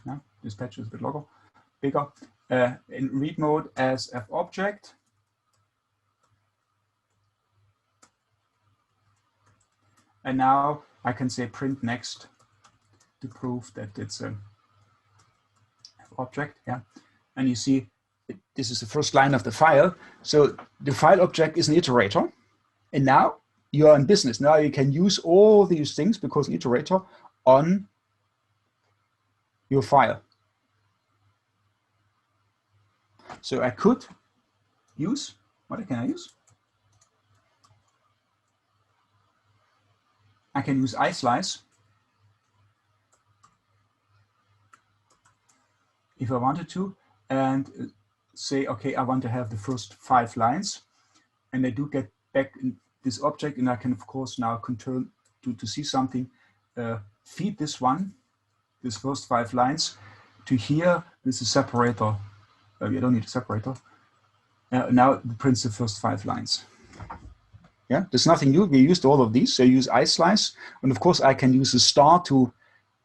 Yeah, dispatch is a bit longer. bigger, in read mode as f object. And now I can say print next to prove that it's a f object. Yeah, and you see this is the first line of the file. So the file object is an iterator, and now you are in business. Now you can use all these things because an iterator on your file. So I could use, what can I use? I can use iSlice if I wanted to, and say, okay, I want to have the first 5 lines, and I do get back in this object, and I can of course now control to see something, feed this first 5 lines to here with the separator. You don't need a separator. Now it prints the first 5 lines. Yeah, there's nothing new. We used all of these. So I use iSlice, and of course I can use the star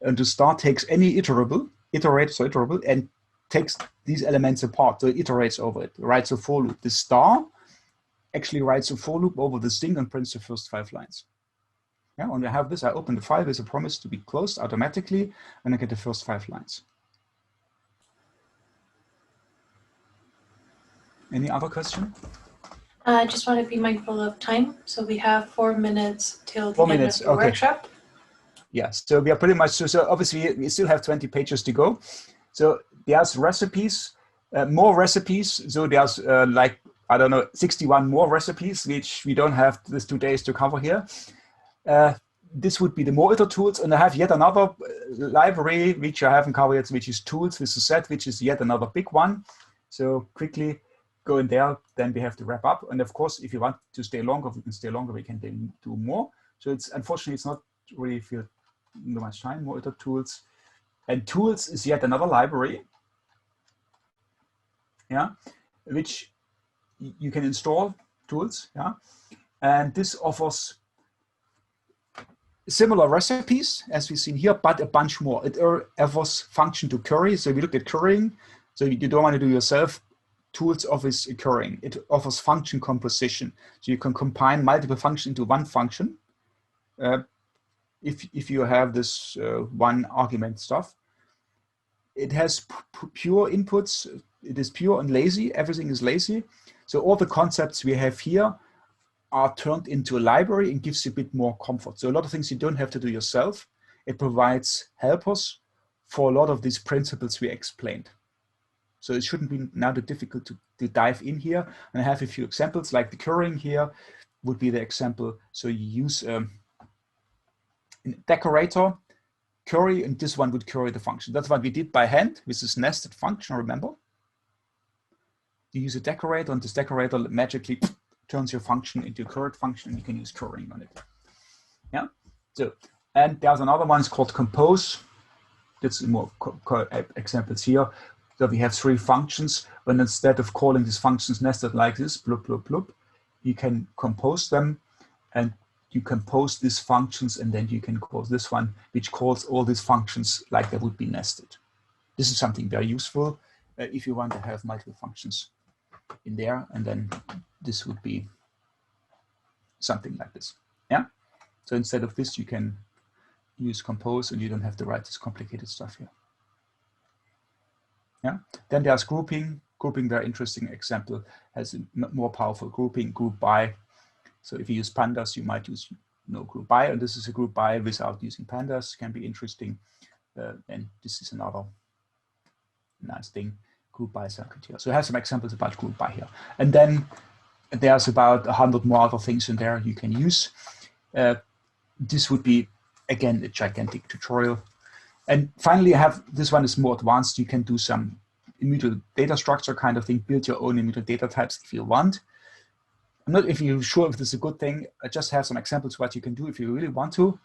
and the star takes any iterable, and takes these elements apart. So it iterates over it, writes a for loop. The star actually writes a for loop over this thing and prints the first 5 lines. Yeah, when I have this, I open the file with a promise to be closed automatically, and I get the first 5 lines. Any other question? I just want to be mindful of time. So we have 4 minutes till the end of the workshop. Yeah, so we are pretty much, so obviously we still have 20 pages to go. So there's recipes, more recipes. So there's like, I don't know, 61 more recipes, which we don't have this 2 days to cover here. This would be the more iter tools, and I have yet another library, which I haven't covered yet, which is tools with the set, which is yet another big one. So quickly go in there, then we have to wrap up. And of course, if you want to stay longer, we can stay longer, we can then do more. So it's unfortunately, it's not really feel much time, more iter tools. And tools is yet another library, yeah, which you can install tools, yeah. And this offers similar recipes as we've seen here, but a bunch more. It offers function to query. So we looked at querying. So you don't want to do yourself. Tools offers querying. It offers function composition. So you can combine multiple functions into one function. If you have this one argument stuff. It has pure inputs. It is pure and lazy. Everything is lazy. So all the concepts we have here are turned into a library and gives you a bit more comfort. So a lot of things you don't have to do yourself. It provides helpers for a lot of these principles we explained. So it shouldn't be now too difficult to dive in here. And I have a few examples, like the querying here would be the example. So you use a decorator, query, and this one would query the function. That's what we did by hand with this nested function, remember? You use a decorator, and this decorator magically turns your function into a current function, and you can use querying on it. Yeah. So, and there's another one, it's called compose. That's more examples here. So we have 3 functions, and instead of calling these functions nested like this, bloop, bloop, bloop, you can compose them, and you compose these functions, and then you can call this one, which calls all these functions like they would be nested. This is something very useful if you want to have multiple functions in there, and then this would be something like this. Yeah. So instead of this, you can use compose, and you don't have to write this complicated stuff here. Yeah. Then there's grouping. Grouping, very interesting example, has a more powerful grouping, group by. So if you use pandas, you might use group by, and this is a group by without using pandas. Can be interesting. And this is another nice thing, group by circuit here. So I have some examples about group by here. And then there's about 100 more other things in there you can use. This would be, again, a gigantic tutorial. And finally, I have this one is more advanced. You can do some immutable data structure kind of thing, build your own immutable data types if you want. I'm not even sure if this is a good thing. I just have some examples what you can do if you really want to.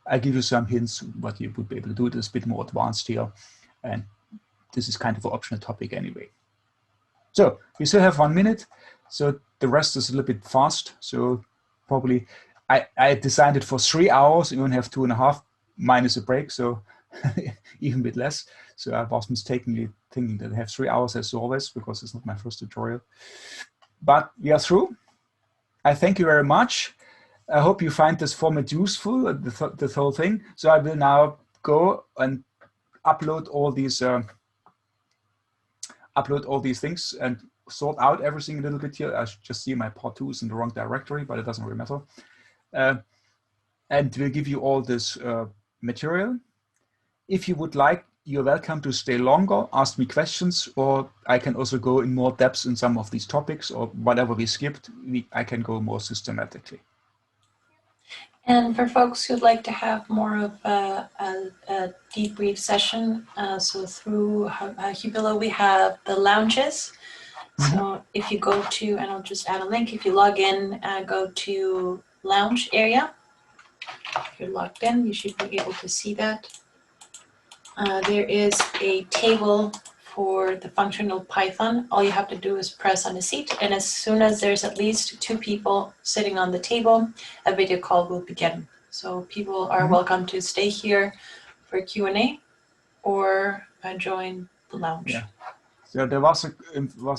I give you some hints what you would be able to do. It is a bit more advanced here. And this is kind of an optional topic anyway. So we still have 1 minute. So the rest is a little bit fast. So probably I designed it for 3 hours. You only have 2.5 minus a break. So even a bit less. So I was mistakenly thinking that I have 3 hours as always, because it's not my first tutorial. But we are through. I thank you very much. I hope you find this format useful, this whole thing. So I will now go and upload all these things and sort out everything a little bit here. I just see my part 2 is in the wrong directory, but it doesn't really matter. And we'll give you all this material. If you would like, you're welcome to stay longer, ask me questions, or I can also go in more depth in some of these topics, or whatever we skipped, I can go more systematically. And for folks who'd like to have more of a debrief session, so through Jupyter, we have the lounges. So if you go to, and I'll just add a link, if you log in, go to lounge area. If you're logged in, you should be able to see that. There is a table for the functional Python. All you have to do is press on a seat, and as soon as there's at least 2 people sitting on the table, a video call will begin. So people are welcome to stay here for Q&A or join the lounge. Yeah. So there was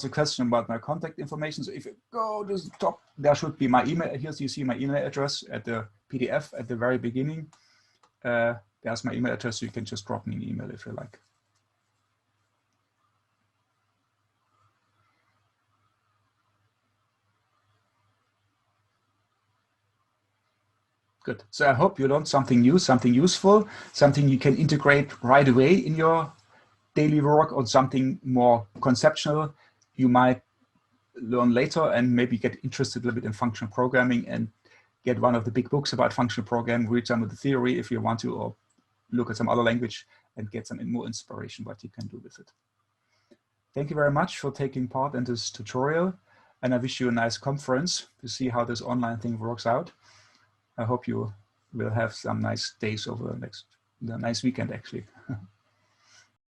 a question about my contact information. So if you go to the top, there should be my email. Here you see my email address at the PDF at the very beginning. There's my email address, so you can just drop me an email if you like. Good. So I hope you learned something new, something useful, something you can integrate right away in your daily work, or something more conceptual you might learn later and maybe get interested a little bit in functional programming and get one of the big books about functional programming, read some of the theory if you want to, or look at some other language and get some more inspiration what you can do with it. Thank you very much for taking part in this tutorial, and I wish you a nice conference to see how this online thing works out. I hope you will have some nice days over the nice weekend actually.